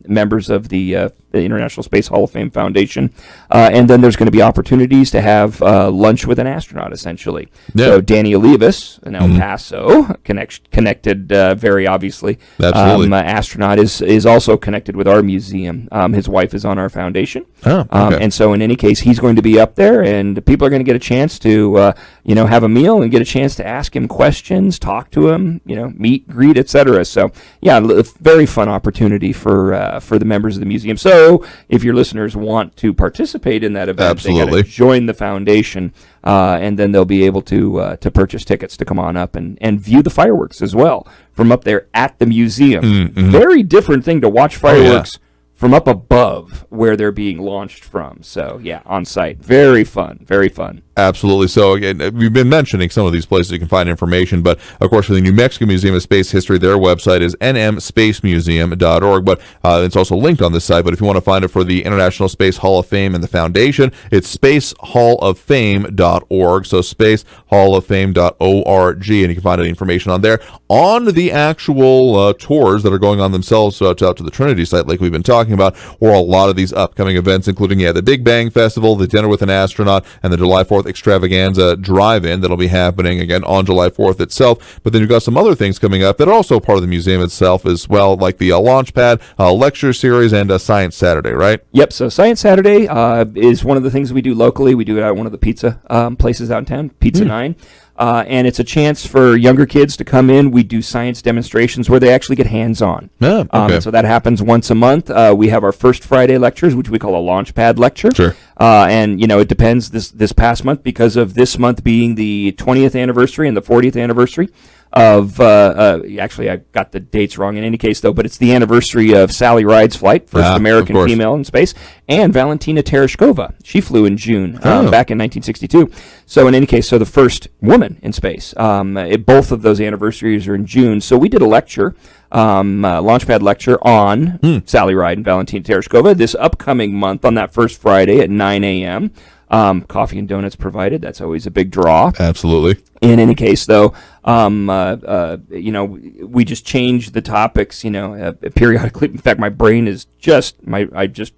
members of the International Space Hall of Fame Foundation, and then there's going to be opportunities to have lunch with an astronaut, essentially. Yeah. So Danny Olivas, an El Paso connected, very obviously. Absolutely. Astronaut is also connected with our museum. His wife is on our foundation. Oh, okay. And so in any case, he's going to be up there, and people are going to get a chance to have a meal and get a chance to ask him questions, talk to him, meet, greet, etc. So yeah, a very fun opportunity for the members of the museum. So if your listeners want to participate in that event, they got to join the foundation, and then they'll be able to purchase tickets to come on up and view the fireworks as well from up there at the museum. Mm-hmm. Very different thing to watch fireworks from up above where they're being launched from. So yeah, on site. Very fun. Very fun. Absolutely. So again, we've been mentioning some of these places you can find information, but of course for the New Mexico Museum of Space History, their website is nmspacemuseum.org, but it's also linked on this site. But if you want to find it for the International Space Hall of Fame and the Foundation, it's spacehalloffame.org, so spacehalloffame.org, and you can find any information on there. On the actual tours that are going on themselves out to the Trinity Site, like we've been talking about, or a lot of these upcoming events, including the Big Bang Festival, the Dinner with an Astronaut, and the July 4th Extravaganza Drive-In that'll be happening again on July 4th itself. But then you've got some other things coming up that are also part of the museum itself as well, like the Launchpad lecture series and Science Saturday, right? Yep. So Science Saturday is one of the things we do locally. We do it at one of the pizza places out in town, Pizza 9. And it's a chance for younger kids to come in. We do science demonstrations where they actually get hands-on. Oh, okay. So that happens once a month. We have our first Friday lectures, which we call a Launchpad lecture. Sure. And, it depends this past month because of this month being the 20th anniversary and the 40th anniversary of, actually I got the dates wrong in any case though, but it's the anniversary of Sally Ride's flight, first American female in space, and Valentina Tereshkova. She flew in June, back in 1962. So in any case, so the first woman in space. Both of those anniversaries are in June. So we did a lecture, Launchpad lecture on Sally Ride and Valentina Tereshkova this upcoming month on that first Friday at 9 a.m. Coffee and donuts provided. That's always a big draw. Absolutely. In any case, though, we just change the topics, periodically. In fact, my brain is I just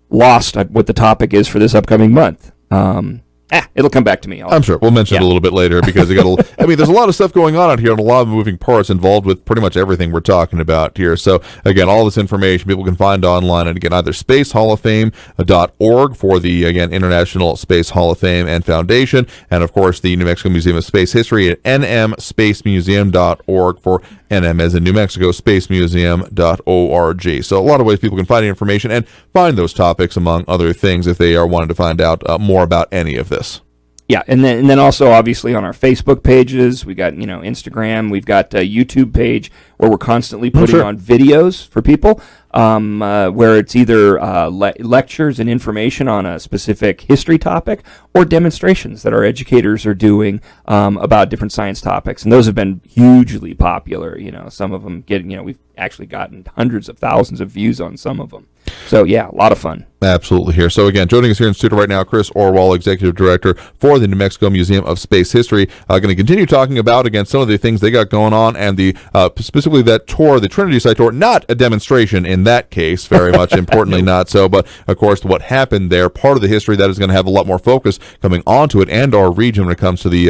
lost what the topic is for this upcoming month. It'll come back to me. I'm sure. We'll mention it a little bit later because there's a lot of stuff going on out here and a lot of moving parts involved with pretty much everything we're talking about here. So, again, all this information people can find online. And, again, either spacehalloffame.org for the, again, International Space Hall of Fame and Foundation. And, of course, the New Mexico Museum of Space History at nmspacemuseum.org for NM as in New Mexico Space Museum.org. So, a lot of ways people can find information and find those topics, among other things, if they are wanting to find out more about any of this. Yeah, and then also obviously on our Facebook pages, we got Instagram, we've got a YouTube page where we're constantly putting on videos for people, where it's either lectures and information on a specific history topic or demonstrations that our educators are doing about different science topics, and those have been hugely popular. Some of them we've actually gotten hundreds of thousands of views on some of them. So, yeah, a lot of fun. Absolutely here. So, again, joining us here in studio right now, Chris Orwoll, Executive Director for the New Mexico Museum of Space History. Going to continue talking about, again, some of the things they got going on and the specifically that tour, the Trinity Site tour, not a demonstration in that case, very much importantly not so, but, of course, what happened there, part of the history that is going to have a lot more focus coming onto it and our region when it comes to the,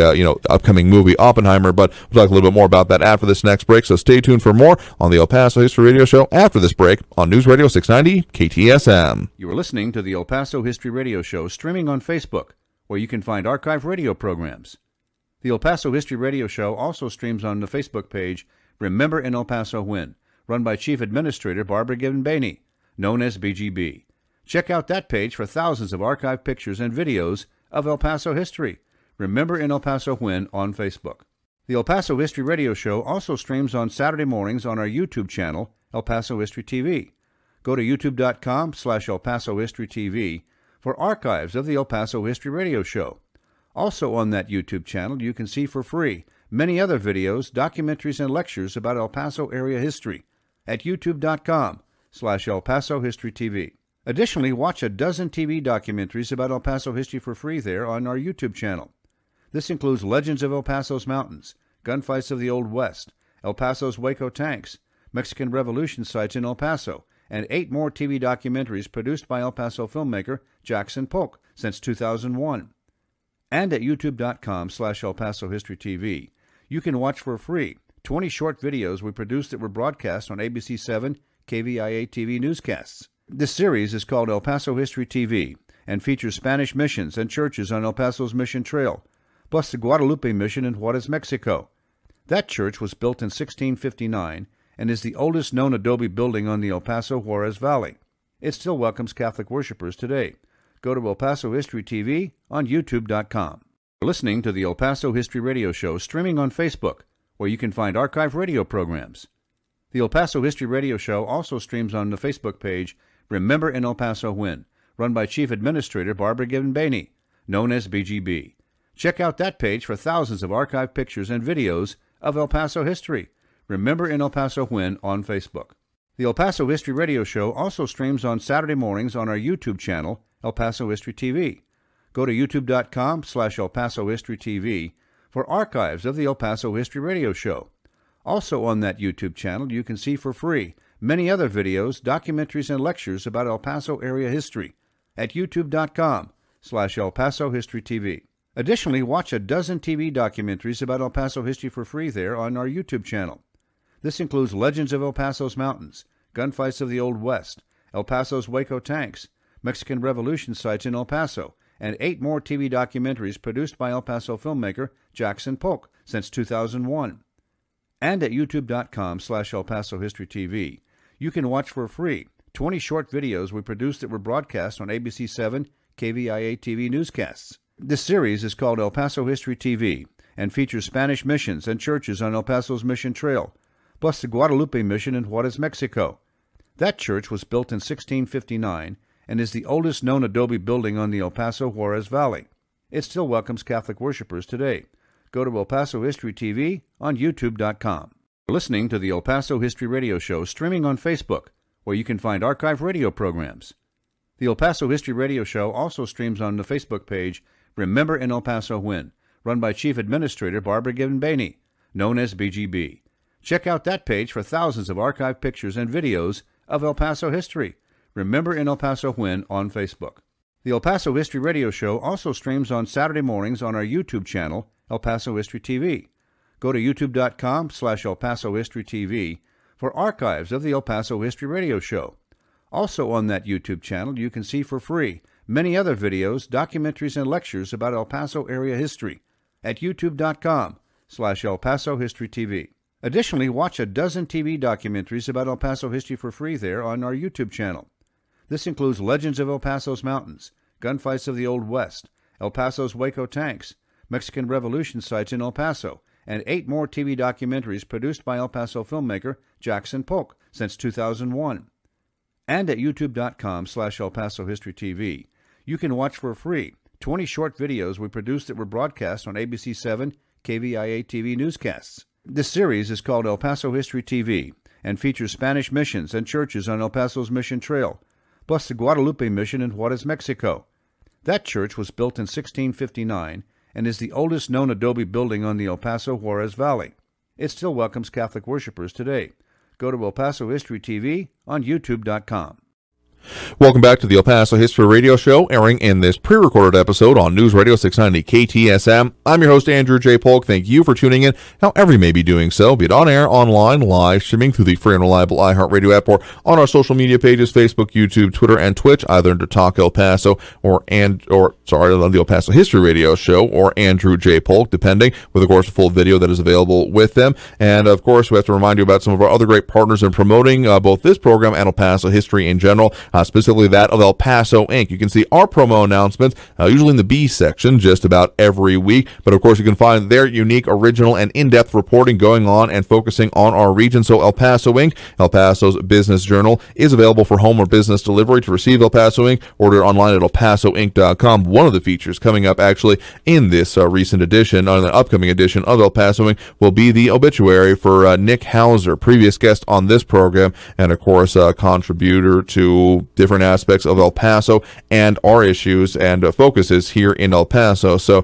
upcoming movie Oppenheimer, but we'll talk a little bit more about that after this next break, so stay tuned for more on the El Paso History Radio Show after this break on News Radio 690 KTSM. You are listening to the El Paso History Radio Show streaming on Facebook, where you can find archive radio programs. The El Paso History Radio Show also streams on the Facebook page Remember in El Paso When, run by Chief Administrator Barbara Gibbon-Baney, known as BGB. Check out that page for thousands of archive pictures and videos of El Paso history. Remember in El Paso When on Facebook. The El Paso History Radio Show also streams on Saturday mornings on our YouTube channel, El Paso History TV. Go to youtube.com/El Paso History TV for archives of the El Paso History Radio Show. Also on that YouTube channel, you can see for free many other videos, documentaries, and lectures about El Paso area history at youtube.com/El Paso History TV. Additionally, watch a dozen TV documentaries about El Paso history for free there on our YouTube channel. This includes Legends of El Paso's Mountains, Gunfights of the Old West, El Paso's Waco Tanks, Mexican Revolution sites in El Paso, and 8 more TV documentaries produced by El Paso filmmaker Jackson Polk since 2001. And at youtube.com/El Paso History TV, you can watch for free 20 short videos we produced that were broadcast on ABC 7 KVIA TV newscasts. This series is called El Paso History TV and features Spanish missions and churches on El Paso's Mission Trail, plus the Guadalupe Mission in Juarez, Mexico. That church was built in 1659 and is the oldest known adobe building on the El Paso Juarez Valley. It still welcomes Catholic worshipers today. Go to El Paso History TV on youtube.com. You're listening to the El Paso History Radio Show streaming on Facebook, where you can find archive radio programs. The El Paso History Radio Show also streams on the Facebook page Remember in El Paso When, run by Chief Administrator Barbara Gibbon-Baney, known as BGB. Check out that page for thousands of archive pictures and videos of El Paso history. Remember in El Paso When on Facebook. The El Paso History Radio Show also streams on Saturday mornings on our YouTube channel, El Paso History TV. Go to youtube.com/El Paso History TV for archives of the El Paso History Radio Show. Also on that YouTube channel, you can see for free many other videos, documentaries, and lectures about El Paso area history at youtube.com/El Paso History TV. Additionally, watch a dozen TV documentaries about El Paso history for free there on our YouTube channel. This includes Legends of El Paso's Mountains, Gunfights of the Old West, El Paso's Waco Tanks, Mexican Revolution sites in El Paso, and 8 more TV documentaries produced by El Paso filmmaker Jackson Polk since 2001. And at youtube.com/El Paso History TV, you can watch for free 20 short videos we produced that were broadcast on ABC 7 KVIA TV newscasts. This series is called El Paso History TV and features Spanish missions and churches on El Paso's Mission Trail, plus the Guadalupe Mission in Juarez, Mexico. That church was built in 1659 and is the oldest known adobe building on the El Paso Juarez Valley. It still welcomes Catholic worshipers today. Go to El Paso History TV on youtube.com. You're listening to the El Paso History Radio Show streaming on Facebook, where you can find archive radio programs. The El Paso History Radio Show also streams on the Facebook page Remember in El Paso When, run by Chief Administrator Barbara Gibbon-Bainey, known as BGB. Check out that page for thousands of archived pictures and videos of El Paso history. Remember in El Paso When on Facebook. The El Paso History Radio Show also streams on Saturday mornings on our YouTube channel, El Paso History TV. Go to youtube.com/El Paso History TV for archives of the El Paso History Radio Show. Also on that YouTube channel, you can see for free many other videos, documentaries, and lectures about El Paso area history at youtube.com/El Paso History TV. Additionally, watch a dozen TV documentaries about El Paso history for free there on our YouTube channel. This includes Legends of El Paso's Mountains, Gunfights of the Old West, El Paso's Waco Tanks, Mexican Revolution sites in El Paso, and 8 more TV documentaries produced by El Paso filmmaker Jackson Polk since 2001. And at youtube.com/El Paso History TV, you can watch for free 20 short videos we produced that were broadcast on ABC 7 KVIA TV newscasts. This series is called El Paso History TV and features Spanish missions and churches on El Paso's Mission Trail, plus the Guadalupe Mission in Juarez, Mexico. That church was built in 1659 and is the oldest known adobe building on the El Paso Juarez Valley. It still welcomes Catholic worshipers today. Go to El Paso History TV on youtube.com. Welcome back to the El Paso History Radio Show, airing in this pre-recorded episode on News Radio 690 KTSM. I'm your host, Andrew J. Polk. Thank you for tuning in, however you may be doing so, be it on air, online, live, streaming through the free and reliable iHeartRadio app, or on our social media pages, Facebook, YouTube, Twitter, and Twitch, either under Talk El Paso on the El Paso History Radio Show, or Andrew J. Polk, depending, with, of course, a full video that is available with them. And, of course, we have to remind you about some of our other great partners in promoting both this program and El Paso history in general. Specifically that of El Paso Inc. You can see our promo announcements, usually in the B section, just about every week. But, of course, you can find their unique, original, and in-depth reporting going on and focusing on our region. So El Paso Inc., El Paso's business journal, is available for home or business delivery. To receive El Paso Inc., order online at elpasoinc.com. One of the features coming up, actually, in this recent edition, or the upcoming edition of El Paso Inc., will be the obituary for Nick Hauser, previous guest on this program, and, of course, a contributor to different aspects of El Paso and our issues and focuses here in El Paso. So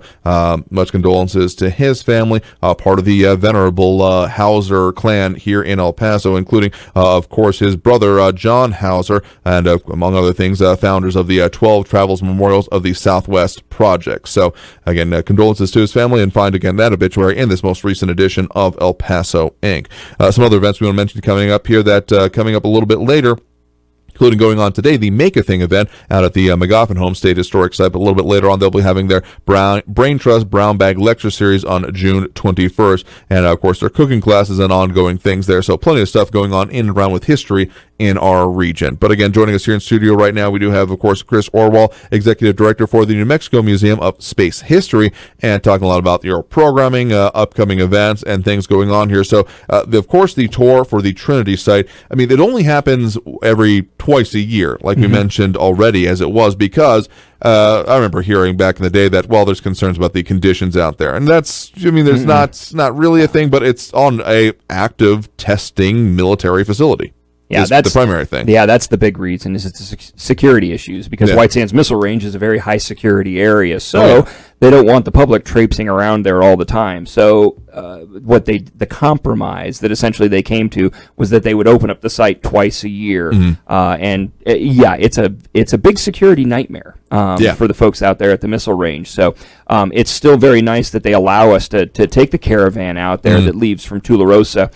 much condolences to his family, part of the venerable Hauser clan here in El Paso, including, of course, his brother, John Hauser, and among other things, founders of the 12 Travels Memorials of the Southwest Project. So, again, condolences to his family, and find, again, that obituary in this most recent edition of El Paso Inc. Some other events we want to mention coming up here, that coming up a little bit later, including going on today, the Make a Thing event out at the McGoffin Home State Historic Site. But a little bit later on, they'll be having their Brain Trust Brown Bag Lecture Series on June 21st. And, of course, their cooking classes and ongoing things there. So plenty of stuff going on in and around with history in our region. But again, joining us here in studio right now, we do have, of course, Chris Orwoll, Executive Director for the New Mexico Museum of Space History, and talking a lot about your programming, upcoming events, and things going on here. So, of course, the tour for the Trinity Site, I mean, it only happens every twice a year, like we mentioned already, as it was, because I remember hearing back in the day that, well, there's concerns about the conditions out there. And that's, I mean, there's not really a thing, but it's on a active testing military facility. Yeah, that's the primary thing. Yeah, that's the big reason, is it's security issues, because White Sands Missile Range is a very high security area. So they don't want the public traipsing around there all the time. So the compromise that essentially they came to was that they would open up the site twice a year. It's a big security nightmare for the folks out there at the missile range. So it's still very nice that they allow us to take the caravan out there that leaves from Tularosa,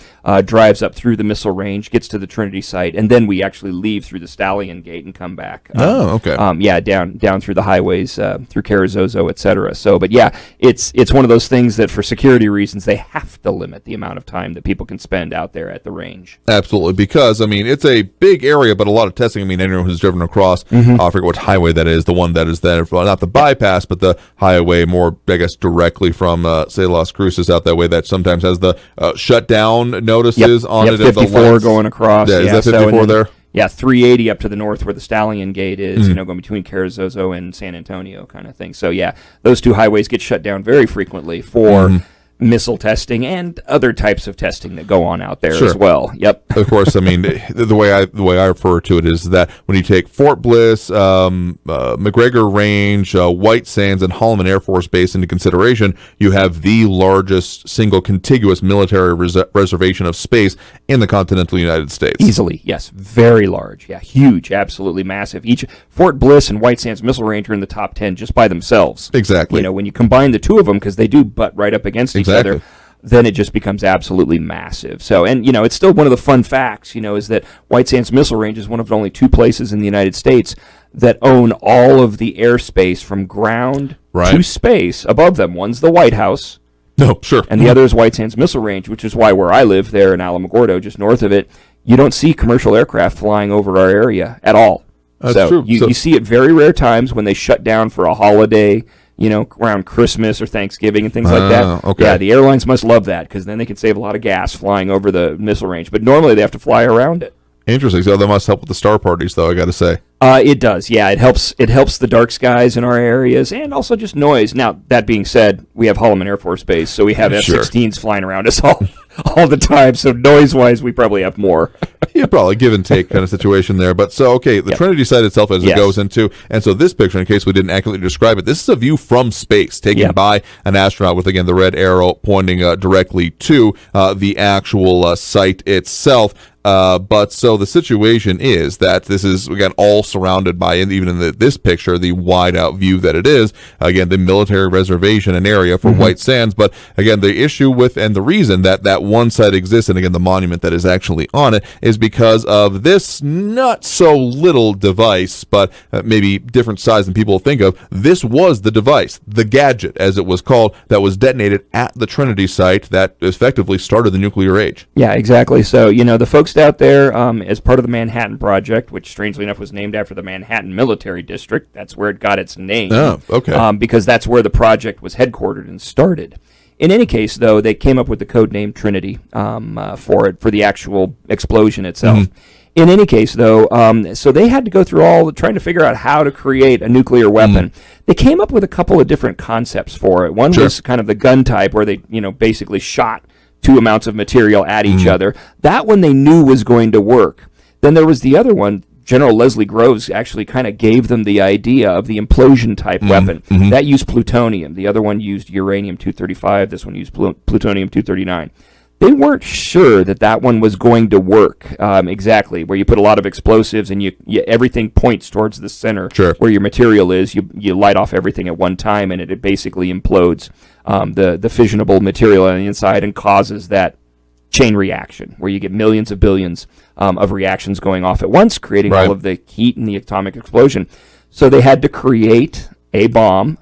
drives up through the missile range, gets to the Trinity Site, and then we actually leave through the Stallion Gate and come back. Down through the highways, through Carrizozo, etc. So, but yeah, it's one of those things that for security reasons they have to limit the amount of time that people can spend out there at the range. Absolutely, because I mean it's a big area, but a lot of testing. I mean, anyone who's driven across, I forget what highway that is, the one that is there, not the bypass, but the highway more, I guess, directly from say Las Cruces out that way, that sometimes has the shutdown notices on it. 54 going across. Yeah, is that 54 there? Yeah, 380 up to the north where the Stallion Gate is, going between Carrizozo and San Antonio kind of thing. So, yeah, those two highways get shut down very frequently for missile testing and other types of testing that go on out there as well. Yep. Of course, I mean the way I refer to it is that when you take Fort Bliss, McGregor Range, White Sands, and Holloman Air Force Base into consideration, you have the largest single contiguous military reservation of space in the continental United States. Easily, yes, very large, yeah, huge, absolutely massive. Each Fort Bliss and White Sands Missile Range are in the top 10 just by themselves. Exactly. You know, when you combine the two of them, because they do butt right up against each other, then it just becomes absolutely massive. So, and you know, it's still one of the fun facts, you know, is that White Sands Missile Range is one of only 2 places in the United States that own all of the airspace from ground to space above them. One's the White House. No, sure. And the other is White Sands Missile Range, which is why where I live there in Alamogordo, just north of it, you don't see commercial aircraft flying over our area at all. That's true. You see it very rare times when they shut down for a holiday, you know, around Christmas or Thanksgiving and things like that. Okay. Yeah, the airlines must love that because then they can save a lot of gas flying over the missile range. But normally they have to fly around it. Interesting. So that must help with the star parties, though, I got to say. It does. Yeah, it helps. It helps the dark skies in our areas and also just noise. Now, that being said, we have Holloman Air Force Base, so we have F-16s flying around us all the time. So noise-wise, we probably have more. Yeah, probably give and take kind of situation there. But so, okay, the Trinity Site itself as it goes into, and so this picture, in case we didn't accurately describe it, this is a view from space taken by an astronaut with, again, the red arrow pointing directly to the actual site itself. But so the situation is that this is, again, all surrounded by, and even in this picture, the wide out view that it is, again, the military reservation and area for White Sands. But again, the issue with, and the reason that that one site exists, and again, the monument that is actually on it, is because of this not so little device, but maybe different size than people think of. This was the device, the gadget, as it was called, that was detonated at the Trinity Site that effectively started the nuclear age. Yeah, exactly. So, you know, the folks out there, as part of the Manhattan Project, which strangely enough was named after the Manhattan Military District. That's where it got its name. Oh, okay. Because that's where the project was headquartered and started. In any case, though, they came up with the code name Trinity for the actual explosion itself. In any case, though, so they had to go through trying to figure out how to create a nuclear weapon. They came up with a couple of different concepts for it. One was kind of the gun type, where they, you know, basically shot 2 amounts of material at each other. That one they knew was going to work. Then there was the other one. General Leslie Groves actually kind of gave them the idea of the implosion type weapon. That used plutonium. The other one used uranium-235. This one used plutonium-239. They weren't sure that one was going to work exactly, where you put a lot of explosives and you everything points towards the center where your material is. You light off everything at one time, and it basically implodes the fissionable material on the inside and causes that chain reaction, where you get millions of billions of reactions going off at once, creating all of the heat and the atomic explosion. So they had to create a bomb.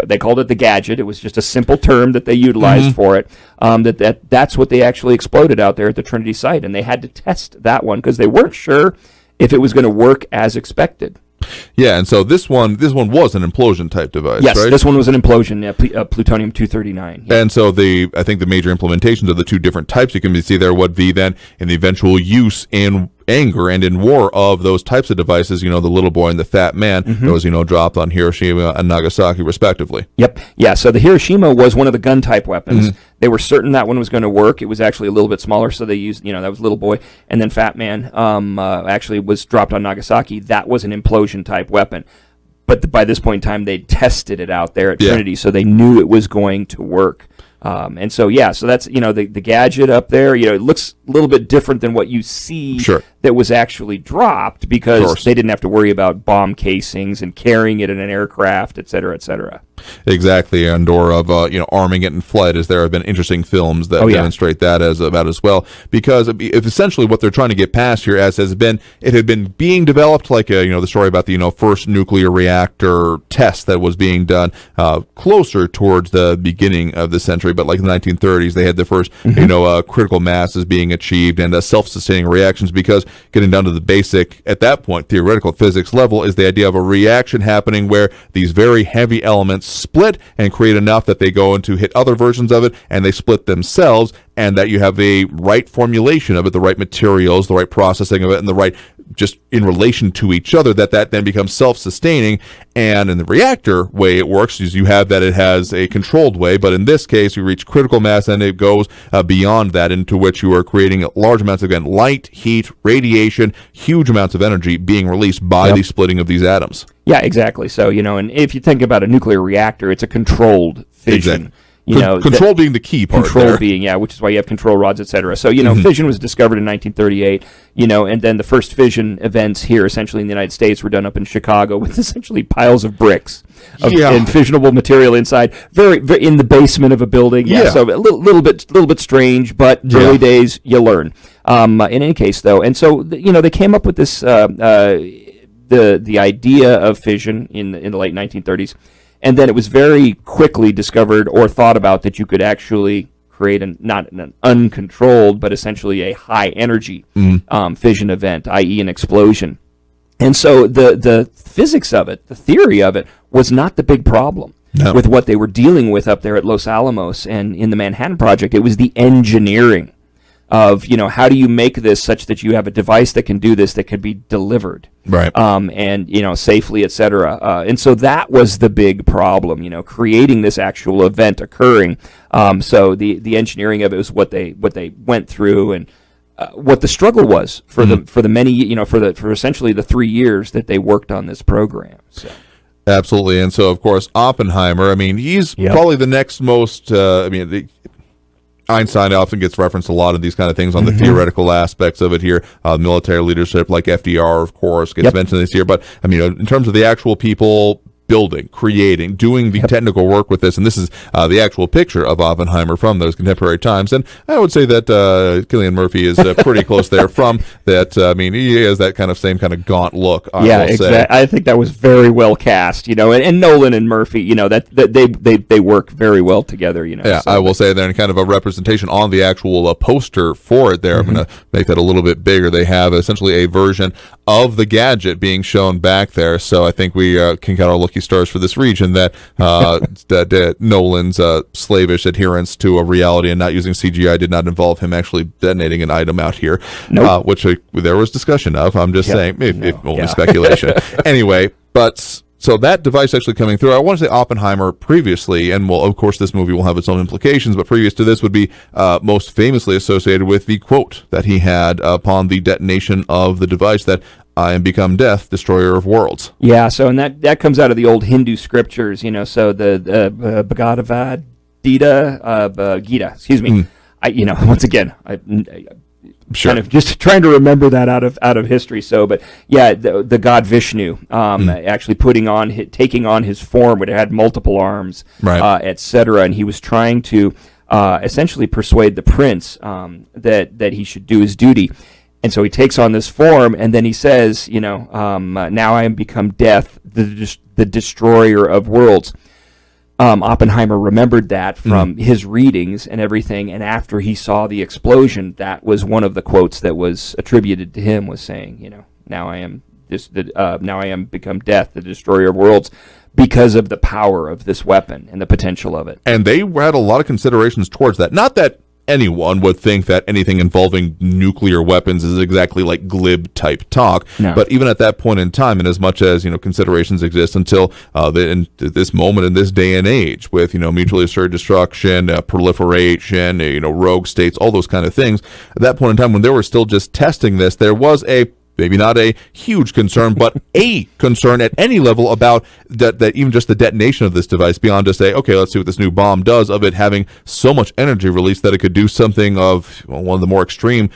They called it the gadget. It was just a simple term that they utilized for it. That's what they actually exploded out there at the Trinity Site, and they had to test that one because they weren't sure if it was going to work as expected. Yeah, and so this one was an implosion type device, yes, right? This one was an implosion, plutonium-239. And so I think the major implementations of the 2 different types you can see there would be then in the eventual use in anger and in war of those types of devices, you know, the little boy and the fat man, those, you know, dropped on Hiroshima and Nagasaki, respectively. Yep. Yeah, so the Hiroshima was one of the gun-type weapons. They were certain that one was going to work. It was actually a little bit smaller, so they used, you know, that was little boy. And then Fat Man actually was dropped on Nagasaki. That was an implosion-type weapon. But by this point in time, they tested it out there at Trinity, so they knew it was going to work. And so, so that's, you know, the gadget up there, you know, it looks a little bit different than what you see that was actually dropped because they didn't have to worry about bomb casings and carrying it in an aircraft, et cetera, et cetera. Exactly, and or of arming it in flight, as there have been interesting films that demonstrate that as well. Because if essentially what they're trying to get past here, as has been, it had been being developed, like the story about the first nuclear reactor test that was being done closer towards the beginning of the century, but like in the 1930s, they had the first critical masses being achieved and self-sustaining reactions. Because getting down to the basic, at that point, theoretical physics level, is the idea of a reaction happening where these very heavy elements split and create enough that they go into hit other versions of it and they split themselves, and that you have a right formulation of it, the right materials, the right processing of it, and the right just in relation to each other, that then becomes self-sustaining. And in the reactor way it works is you have that it has a controlled way, but in this case you reach critical mass and it goes beyond that, into which you are creating large amounts of, again, light, heat, radiation, huge amounts of energy being released by the splitting of these atoms. Yeah, exactly. So, and if you think about a nuclear reactor, it's a controlled fission. Exactly. Control being the key part. Control being, which is why you have control rods, et cetera. So, fission was discovered in 1938, and then the first fission events here, essentially in the United States, were done up in Chicago with essentially piles of bricks and fissionable material inside, very, very in the basement of a building. Yeah. So a little bit strange, but early days, you learn. In any case, though, and so they came up with this the idea of fission in the late 1930s. And then it was very quickly discovered or thought about that you could actually create not an uncontrolled, but essentially a high energy fission event, i.e. an explosion. And so the physics of it, the theory of it, was not the big problem with what they were dealing with up there at Los Alamos and in the Manhattan Project. It was the engineering of, how do you make this such that you have a device that can do this, that could be delivered, right? And safely, et cetera. And so that was the big problem, creating this actual event occurring. So the engineering of it was what they went through, and what the struggle was for the many, for essentially the 3 years that they worked on this program. So. Absolutely. And so, of course, Oppenheimer, he's probably the next most, Einstein often gets referenced a lot of these kind of things on the theoretical aspects of it here. Military leadership, like FDR, of course, gets mentioned this year. But, in terms of the actual people building, creating, doing the technical work with this, and this is the actual picture of Oppenheimer from those contemporary times. And I would say that Cillian Murphy is pretty close there from that. He has that same kind of gaunt look, I will say. I think that was very well cast, and Nolan and Murphy, that they work very well together, Yeah, so. I will say they're kind of a representation on the actual poster for it there. I'm going to make that a little bit bigger. They have essentially a version of the gadget being shown back there. So I think we can count our lucky stars for this region that Nolan's slavish adherence to a reality and not using CGI did not involve him actually detonating an item out here, which there was discussion of. I'm just saying, if only speculation. Anyway, but so that device actually coming through, I want to say Oppenheimer previously, and of course this movie will have its own implications, but previous to this would be most famously associated with the quote that he had upon the detonation of the device, that I am become death, destroyer of worlds. Yeah, so and that comes out of the old Hindu scriptures, so the Bhagavad Gita, excuse me. Once again, Sure. Kind of just trying to remember that out of history. So, but yeah, the god Vishnu, actually taking on his form, which had multiple arms, right. etc. And he was trying to essentially persuade the prince that he should do his duty. And so he takes on this form, and then he says, now I am become death, the destroyer of worlds. Oppenheimer remembered that from his readings and everything, and after he saw the explosion, that was one of the quotes that was attributed to him, was saying, now I am become death, the destroyer of worlds, because of the power of this weapon and the potential of it. And they had a lot of considerations towards that. Not that anyone would think that anything involving nuclear weapons is exactly like glib type talk, but even at that point in time, and as much as considerations exist until in this moment, in this day and age, with mutually assured destruction, proliferation, rogue states, all those kind of things, at that point in time when they were still just testing this, there was maybe not a huge concern, but a concern at any level about that even just the detonation of this device, beyond just okay, let's see what this new bomb does, of it having so much energy release that it could do something of one of the more extreme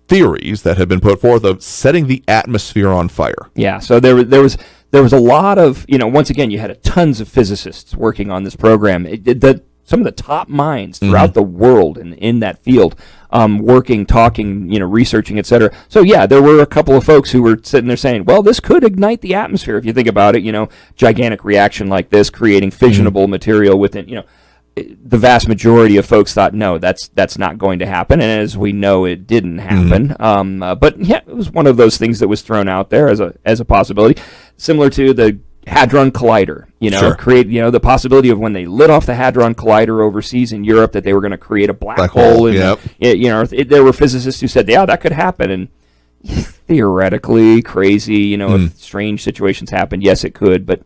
theories that have been put forth of setting the atmosphere on fire. Yeah, so there was a lot of, once again, you had tons of physicists working on this program. Some of the top minds throughout the world in that field, working, talking, researching, etc. So yeah, there were a couple of folks who were sitting there saying, well, this could ignite the atmosphere. If you think about it, gigantic reaction like this, creating fissionable material within, the vast majority of folks thought, no, that's not going to happen. And as we know, it didn't happen. But yeah, it was one of those things that was thrown out there as a possibility, similar to the Hadron Collider, create, the possibility of when they lit off the Hadron Collider overseas in Europe, that they were going to create a black hole. And, there were physicists who said, yeah, that could happen. And, theoretically crazy, if strange situations happened, yes, it could. But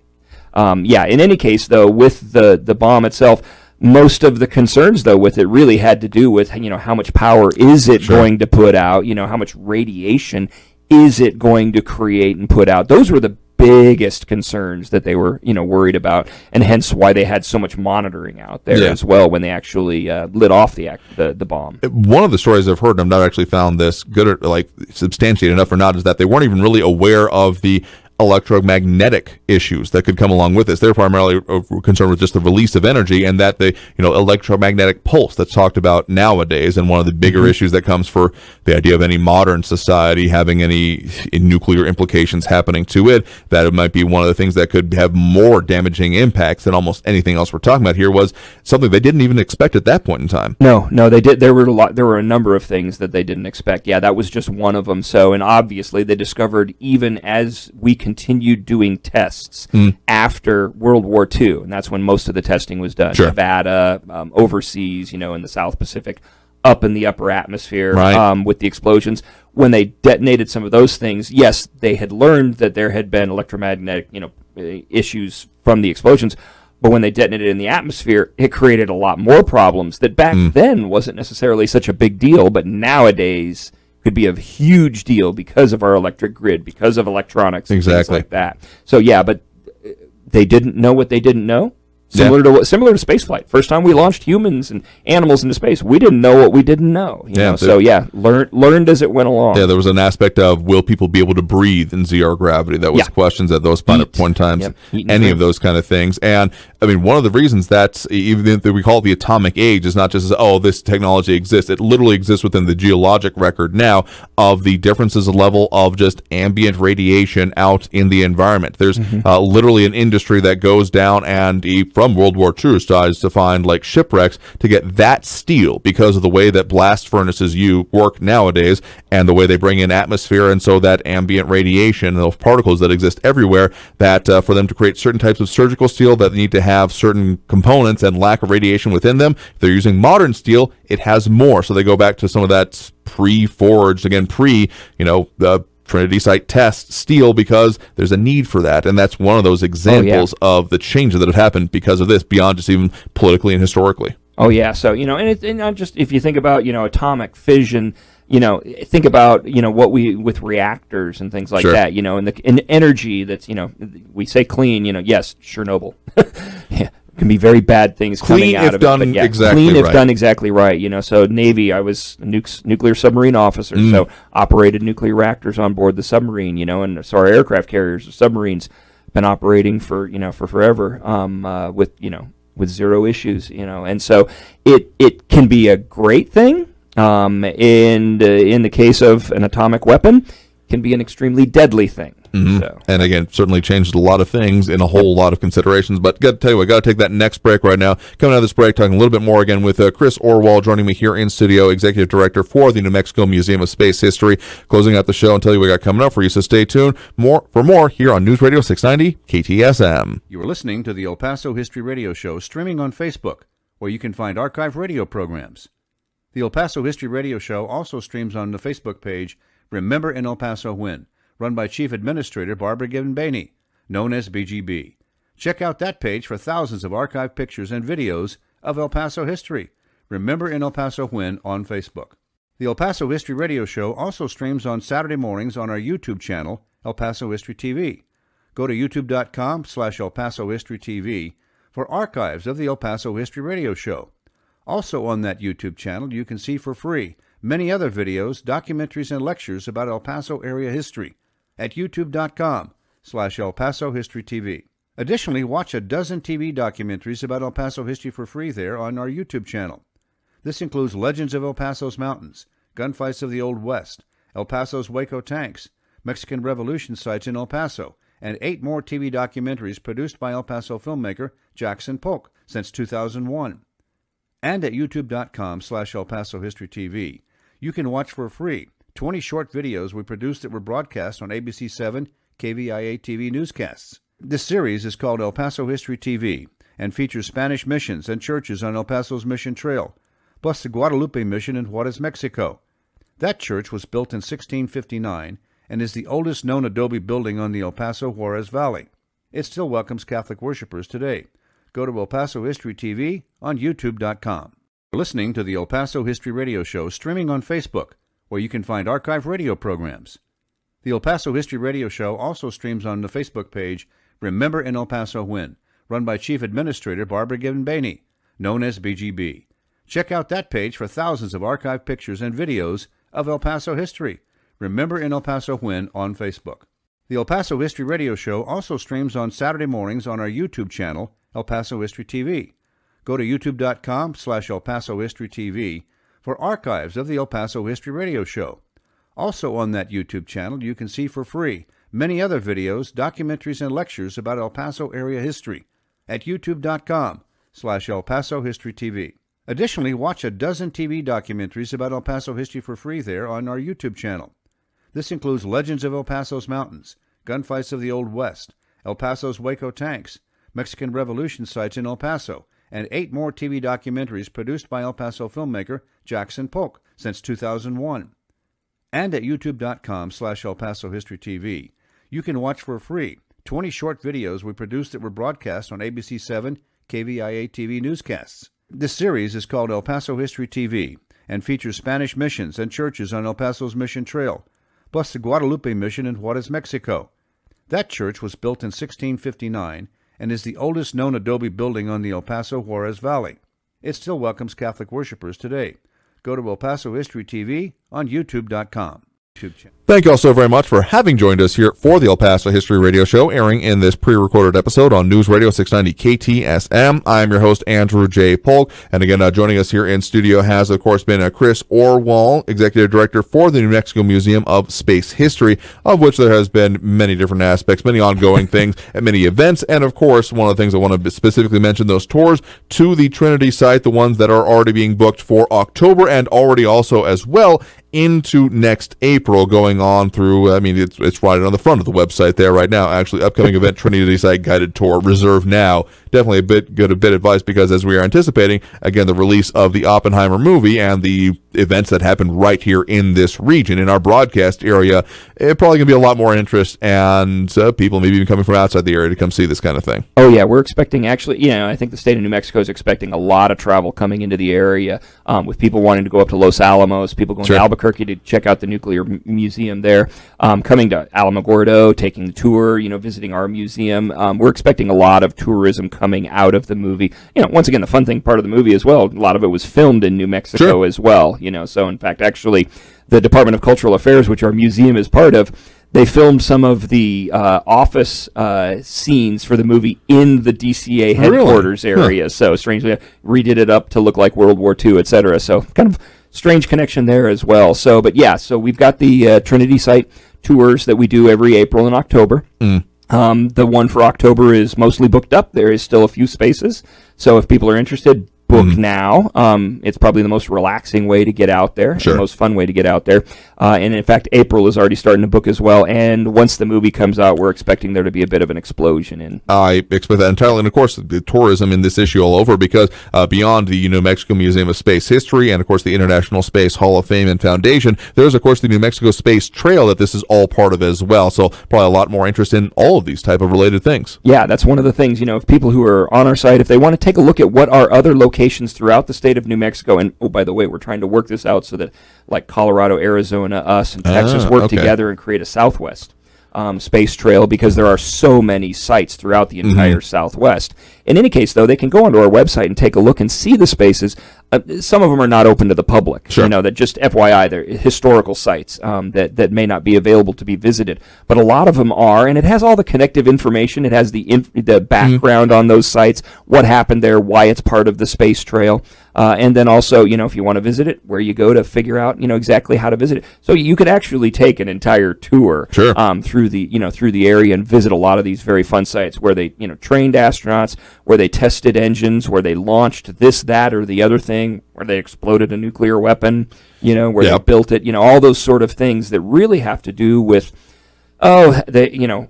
yeah, in any case, though, with the bomb itself, most of the concerns, though, with it really had to do with, how much power is it going to put out? How much radiation is it going to create and put out? Those were the biggest concerns that they were, worried about, and hence why they had so much monitoring out there as well when they actually lit off the bomb. One of the stories I've heard, and I've not actually found this good or like substantiated enough or not, is that they weren't even really aware of the electromagnetic issues that could come along with this. They're primarily concerned with just the release of energy, and that the electromagnetic pulse that's talked about nowadays, and one of the bigger issues that comes for the idea of any modern society having any nuclear implications happening to it, that it might be one of the things that could have more damaging impacts than almost anything else we're talking about here, was something they didn't even expect at that point in time. No, they did. There were a number of things that they didn't expect. Yeah, that was just one of them. So, and obviously they discovered, even as we continued doing tests after World War II, and that's when most of the testing was done. Nevada, overseas, in the South Pacific, up in the upper atmosphere, with the explosions. When they detonated some of those things, yes, they had learned that there had been electromagnetic, issues from the explosions. But when they detonated in the atmosphere, it created a lot more problems that back then wasn't necessarily such a big deal, but nowadays could be a huge deal because of our electric grid, because of electronics, and things like that. So yeah, but they didn't know what they didn't know. Similar to spaceflight. First time we launched humans and animals into space, we didn't know what we didn't know. So learned as it went along. Yeah, there was an aspect of, will people be able to breathe in zero gravity? That was questions at those point in times. Any of those kind of things. And I mean, one of the reasons that's, even that we call it the atomic age, is not just this technology exists. It literally exists within the geologic record now of the differences of level of just ambient radiation out in the environment. There's literally an industry that goes down and from World War II tries to find like shipwrecks to get that steel, because of the way that blast furnaces work nowadays and the way they bring in atmosphere, and so that ambient radiation and those particles that exist everywhere, that for them to create certain types of surgical steel that need to have certain components and lack of radiation within them, if they're using modern steel, it has more. So they go back to some of that pre-forged, again, the Trinity Site test steel, because there's a need for that. And that's one of those examples of the changes that have happened because of this, beyond just even politically and historically. Oh, yeah. So, and not just, if you think about, atomic fission, think about, what with reactors and things like that, and energy that's, we say clean, yes, Chernobyl. Can be very bad things coming out of it. But clean if done exactly right. So Navy, I was a nuclear submarine officer, so operated nuclear reactors on board the submarine, and so our aircraft carriers, the submarines, been operating for forever, with zero issues, and so it can be a great thing. And in the case of an atomic weapon, can be an extremely deadly thing. So. And again, certainly changed a lot of things in a whole lot of considerations. But got to tell you, I got to take that next break right now. Coming out of this break, talking a little bit more again with Chris Orwoll, joining me here in studio, Executive Director for the New Mexico Museum of Space History, closing out the show and tell you what we got coming up for you. So stay tuned for more here on News Radio 690 KTSM. You are listening to the El Paso History Radio Show, streaming on Facebook, where you can find archive radio programs. The El Paso History Radio Show also streams on the Facebook page Remember in El Paso When, run by Chief Administrator Barbara Gibbon-Bainey, known as BGB. Check out that page for thousands of archived pictures and videos of El Paso history. Remember in El Paso When on Facebook. The El Paso History Radio Show also streams on Saturday mornings on our YouTube channel, El Paso History TV. Go to youtube.com/El Paso History TV for archives of the El Paso History Radio Show. Also on that YouTube channel, you can see for free many other videos, documentaries, and lectures about El Paso area history at youtube.com/El Paso History TV. Additionally, watch a dozen TV documentaries about El Paso history for free there on our YouTube channel. This includes Legends of El Paso's Mountains, Gunfights of the Old West, El Paso's Waco Tanks, Mexican Revolution sites in El Paso, and 8 more TV documentaries produced by El Paso filmmaker Jackson Polk since 2001. And at youtube.com/El Paso History TV, you can watch for free 20 short videos we produced that were broadcast on ABC 7 KVIA TV newscasts. This series is called El Paso History TV and features Spanish missions and churches on El Paso's Mission Trail, plus the Guadalupe Mission in Juarez, Mexico. That church was built in 1659 and is the oldest known adobe building on the El Paso Juarez Valley. It still welcomes Catholic worshipers today. Go to El Paso History TV on YouTube.com. You're listening to the El Paso History Radio Show streaming on Facebook, where you can find archive radio programs. The El Paso History Radio Show also streams on the Facebook page Remember in El Paso When, run by Chief Administrator Barbara Gibbon-Bainey, known as BGB. Check out that page for thousands of archived pictures and videos of El Paso history. Remember in El Paso When on Facebook. The El Paso History Radio Show also streams on Saturday mornings on our YouTube channel, El Paso History TV. Go to youtube.com/El Paso History TV for archives of the El Paso History Radio Show. Also on that YouTube channel, you can see for free many other videos, documentaries, and lectures about El Paso area history at youtube.com/El Paso History TV. Additionally, watch a dozen TV documentaries about El Paso history for free there on our YouTube channel. This includes Legends of El Paso's Mountains, Gunfights of the Old West, El Paso's Waco Tanks, Mexican Revolution sites in El Paso, and 8 more TV documentaries produced by El Paso filmmaker Jackson Polk since 2001. And at youtube.com/El Paso History TV, you can watch for free 20 short videos we produced that were broadcast on ABC7 KVIA TV newscasts. This series is called El Paso History TV and features Spanish missions and churches on El Paso's Mission Trail, plus the Guadalupe Mission in Juarez, Mexico. That church was built in 1659 and is the oldest known adobe building on the El Paso Juarez Valley. It still welcomes Catholic worshipers today. Go to El Paso History TV on youtube.com. Thank you all so very much for having joined us here for the El Paso History Radio Show, airing in this pre-recorded episode on News Radio 690 KTSM. I'm your host, Andrew J. Polk, and again, joining us here in studio has, of course, been Chris Orwoll, Executive Director for the New Mexico Museum of Space History, of which there has been many different aspects, many ongoing things, and many events, and of course, one of the things I want to specifically mention, those tours to the Trinity Site, the ones that are already being booked for October, and already also as well into next April, going on through, it's right on the front of the website there right now, actually, upcoming event, Trinity Site Guided Tour, reserve now. Definitely a bit advice, because as we are anticipating, again, the release of the Oppenheimer movie and the events that happen right here in this region, in our broadcast area, it probably going to be a lot more interest, and people maybe even coming from outside the area to come see this kind of thing. Oh, yeah, we're expecting, actually, I think the state of New Mexico is expecting a lot of travel coming into the area, with people wanting to go up to Los Alamos, people going to Albuquerque to check out the nuclear museum there, coming to Alamogordo, taking the tour, visiting our museum. We're expecting a lot of tourism coming out of the movie. Once again, the fun thing part of the movie as well, a lot of it was filmed in New Mexico as well, so in fact, actually, the Department of Cultural Affairs, which our museum is part of, they filmed some of the office scenes for the movie in the DCA headquarters area. So strangely, redid it up to look like World War II, etc. So kind of strange connection there as well. So, but yeah, so we've got the Trinity Site tours that we do every April and October. The one for October is mostly booked up. There is still a few spaces. So if people are interested, book now. It's probably the most relaxing way to get out there, the most fun way to get out there. And in fact, April is already starting to book as well. And once the movie comes out, we're expecting there to be a bit of an explosion in. I expect that entirely. And of course, the tourism in this issue all over, because beyond the New Mexico Museum of Space History and of course the International Space Hall of Fame and Foundation, there's of course the New Mexico Space Trail that this is all part of as well. So probably a lot more interest in all of these type of related things. Yeah, that's one of the things, if people who are on our site, if they want to take a look at what our other locations throughout the state of New Mexico, and oh, by the way, we're trying to work this out so that like Colorado, Arizona, us, and Texas work together and create a Southwest space trail, because there are so many sites throughout the entire Southwest. In any case, though, they can go onto our website and take a look and see the spaces. Some of them are not open to the public, that just FYI, they're historical sites that may not be available to be visited. But a lot of them are, and it has all the connective information. It has the background on those sites, what happened there, why it's part of the space trail. And then also, if you want to visit it, where you go to figure out, exactly how to visit it. So you could actually take an entire tour through the area and visit a lot of these very fun sites where they, trained astronauts, where they tested engines, where they launched this, that, or the other thing, where they exploded a nuclear weapon, where they built it, all those sort of things that really have to do with Oh,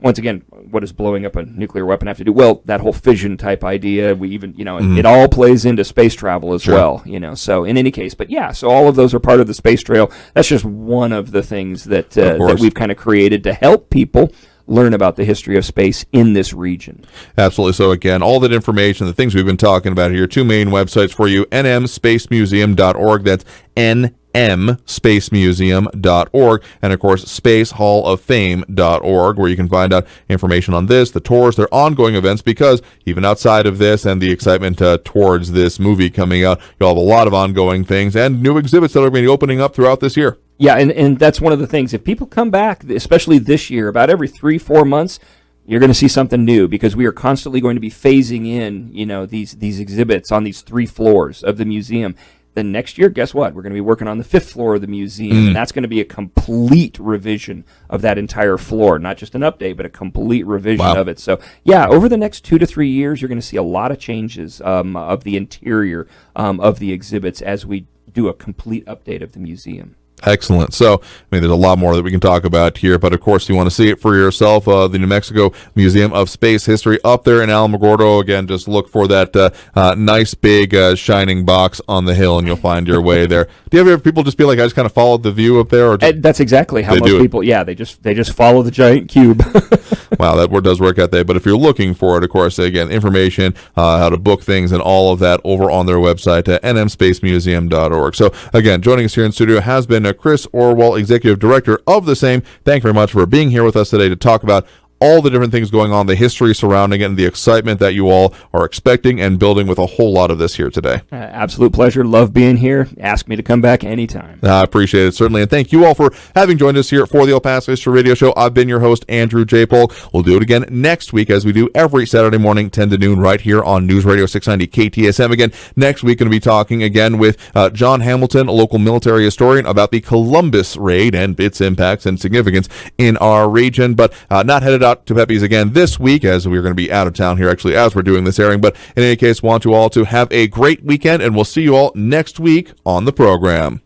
once again, what does blowing up a nuclear weapon have to do? Well, that whole fission type idea, we even, it all plays into space travel as well, so in any case, but yeah, so all of those are part of the space trail. That's just one of the things that we've kind of created to help people learn about the history of space in this region. Absolutely. So again, all that information, the things we've been talking about here, two main websites for you, nmspacemuseum.org, that's nmspacemuseum.org, and of course spacehalloffame.org, where you can find out information on this, the tours, their ongoing events, because even outside of this and the excitement towards this movie coming out, you'll have a lot of ongoing things and new exhibits that are going to be opening up throughout this year. Yeah, and that's one of the things. If people come back, especially this year, about every 3-4 months, you're going to see something new, because we are constantly going to be phasing in, these exhibits on these 3 floors of the museum. Then next year, guess what? We're going to be working on the 5th floor of the museum, and that's going to be a complete revision of that entire floor. Not just an update, but a complete revision of it. So, yeah, over the next 2 to 3 years, you're going to see a lot of changes of the interior of the exhibits as we do a complete update of the museum. Excellent. So, there's a lot more that we can talk about here, but of course, you want to see it for yourself. The New Mexico Museum of Space History up there in Alamogordo. Again, just look for that nice big shining box on the hill, and you'll find your way there. Do you ever have people just be like, I just kind of followed the view up there? Or that's exactly how most people, they just follow the giant cube. Wow, that does work out there. But if you're looking for it, of course, again, information, how to book things, and all of that over on their website at nmspacemuseum.org. So, again, joining us here in studio has been Chris Orwoll, Executive Director of the same. Thank you very much for being here with us today to talk about all the different things going on, the history surrounding it, and the excitement that you all are expecting and building with a whole lot of this here today. Absolute pleasure. Love being here. Ask me to come back anytime. I appreciate it, certainly. And thank you all for having joined us here for the El Paso History Radio Show. I've been your host, Andrew J. Polk. We'll do it again next week, as we do every Saturday morning, 10 to noon, right here on News Radio 690 KTSM. Again, next week, going to be talking again with John Hamilton, a local military historian, about the Columbus raid and its impacts and significance in our region. But not headed out to Pepe's again this week, as we're going to be out of town here actually as we're doing this airing. But in any case, want you all to have a great weekend, and we'll see you all next week on the program.